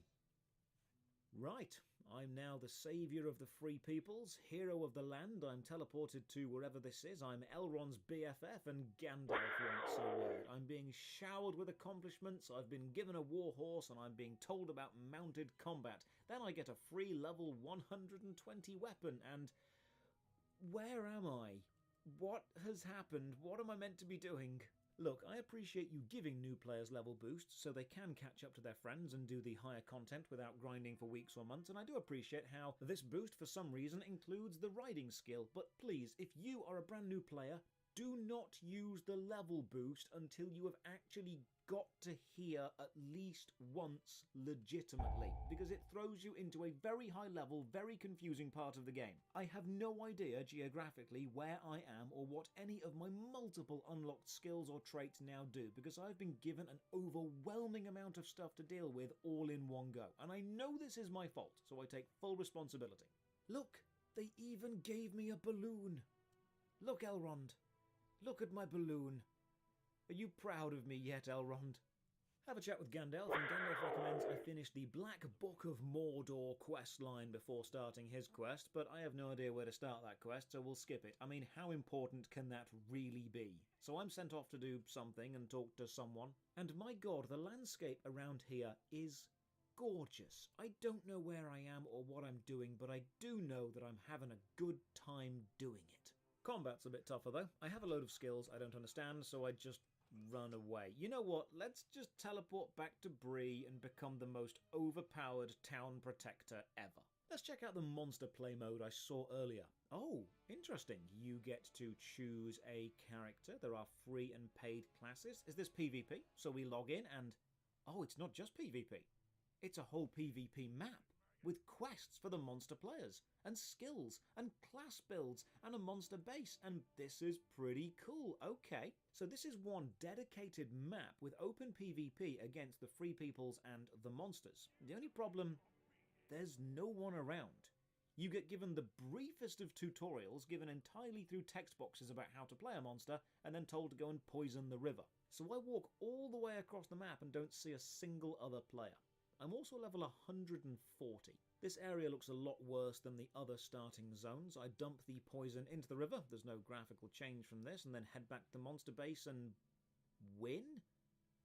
Right, I'm now the saviour of the free peoples, hero of the land. I'm teleported to wherever this is. I'm Elrond's BFF and Gandalf wants a word. I'm being showered with accomplishments. I've been given a warhorse and I'm being told about mounted combat. Then I get a free level 120 weapon and... where am I? What has happened? What am I meant to be doing? Look, I appreciate you giving new players level boosts so they can catch up to their friends and do the higher content without grinding for weeks or months, and I do appreciate how this boost for some reason includes the riding skill, but please, if you are a brand new player, do not use the level boost until you have actually got to hear at least once legitimately, because it throws you into a very high level, very confusing part of the game. I have no idea geographically where I am or what any of my multiple unlocked skills or traits now do, because I've been given an overwhelming amount of stuff to deal with all in one go, and I know this is my fault, so I take full responsibility. Look, they even gave me a balloon. Look, Elrond. Look at my balloon. Are you proud of me yet, Elrond? Have a chat with Gandalf, and Gandalf recommends I finish the Black Book of Mordor quest line before starting his quest, but I have no idea where to start that quest, so we'll skip it. I mean, how important can that really be? So I'm sent off to do something and talk to someone, and my god, the landscape around here is gorgeous. I don't know where I am or what I'm doing, but I do know that I'm having a good time doing it. Combat's a bit tougher though. I have a load of skills I don't understand, so I just run away. You know what? Let's just teleport back to Bree and become the most overpowered town protector ever. Let's check out the monster play mode I saw earlier. Oh, interesting. You get to choose a character. There are free and paid classes. Is this PvP? So we log in and... oh, it's not just PvP. It's a whole PvP map with quests for the monster players, and skills, and class builds, and a monster base, and this is pretty cool. Okay, so this is one dedicated map with open PvP against the free peoples and the monsters. The only problem, there's no one around. You get given the briefest of tutorials, given entirely through text boxes about how to play a monster, and then told to go and poison the river. So I walk all the way across the map and don't see a single other player. I'm also level 140. This area looks a lot worse than the other starting zones. I dump the poison into the river, there's no graphical change from this, and then head back to the monster base and... win?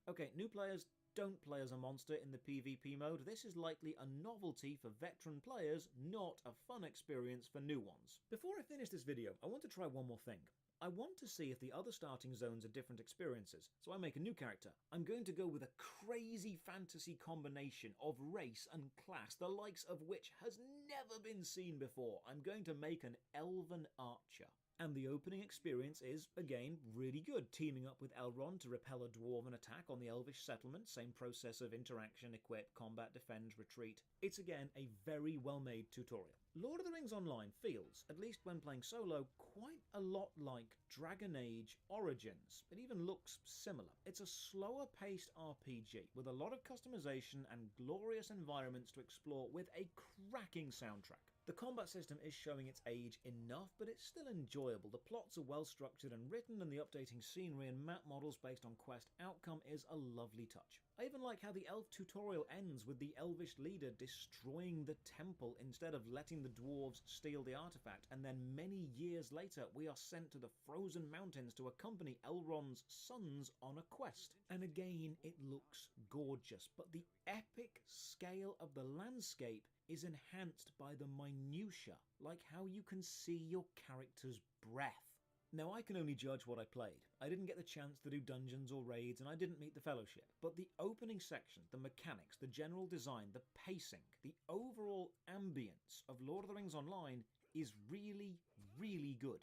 Okay, new players don't play as a monster in the PvP mode. This is likely a novelty for veteran players, not a fun experience for new ones. Before I finish this video, I want to try one more thing. I want to see if the other starting zones are different experiences, so I make a new character. I'm going to go with a crazy fantasy combination of race and class, the likes of which has never been seen before. I'm going to make an elven archer. And the opening experience is, again, really good, teaming up with Elrond to repel a dwarven attack on the elvish settlement, same process of interaction, equip, combat, defend, retreat. It's again a very well-made tutorial. Lord of the Rings Online feels, at least when playing solo, quite a lot like Dragon Age Origins. It even looks similar. It's a slower paced RPG with a lot of customization and glorious environments to explore with a cracking soundtrack. The combat system is showing its age enough, but it's still enjoyable. The plots are well structured and written, and the updating scenery and map models based on quest outcome is a lovely touch. I even like how the elf tutorial ends with the elvish leader destroying the temple instead of letting the the dwarves steal the artifact, and then many years later we are sent to the frozen mountains to accompany Elrond's sons on a quest. And again, it looks gorgeous, but the epic scale of the landscape is enhanced by the minutiae, like how you can see your character's breath. Now, I can only judge what I played. I didn't get the chance to do dungeons or raids, and I didn't meet the Fellowship. But the opening section, the mechanics, the general design, the pacing, the overall ambience of Lord of the Rings Online is really, really good.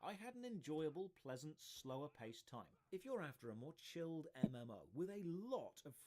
I had an enjoyable, pleasant, slower-paced time. If you're after a more chilled MMO with a lot of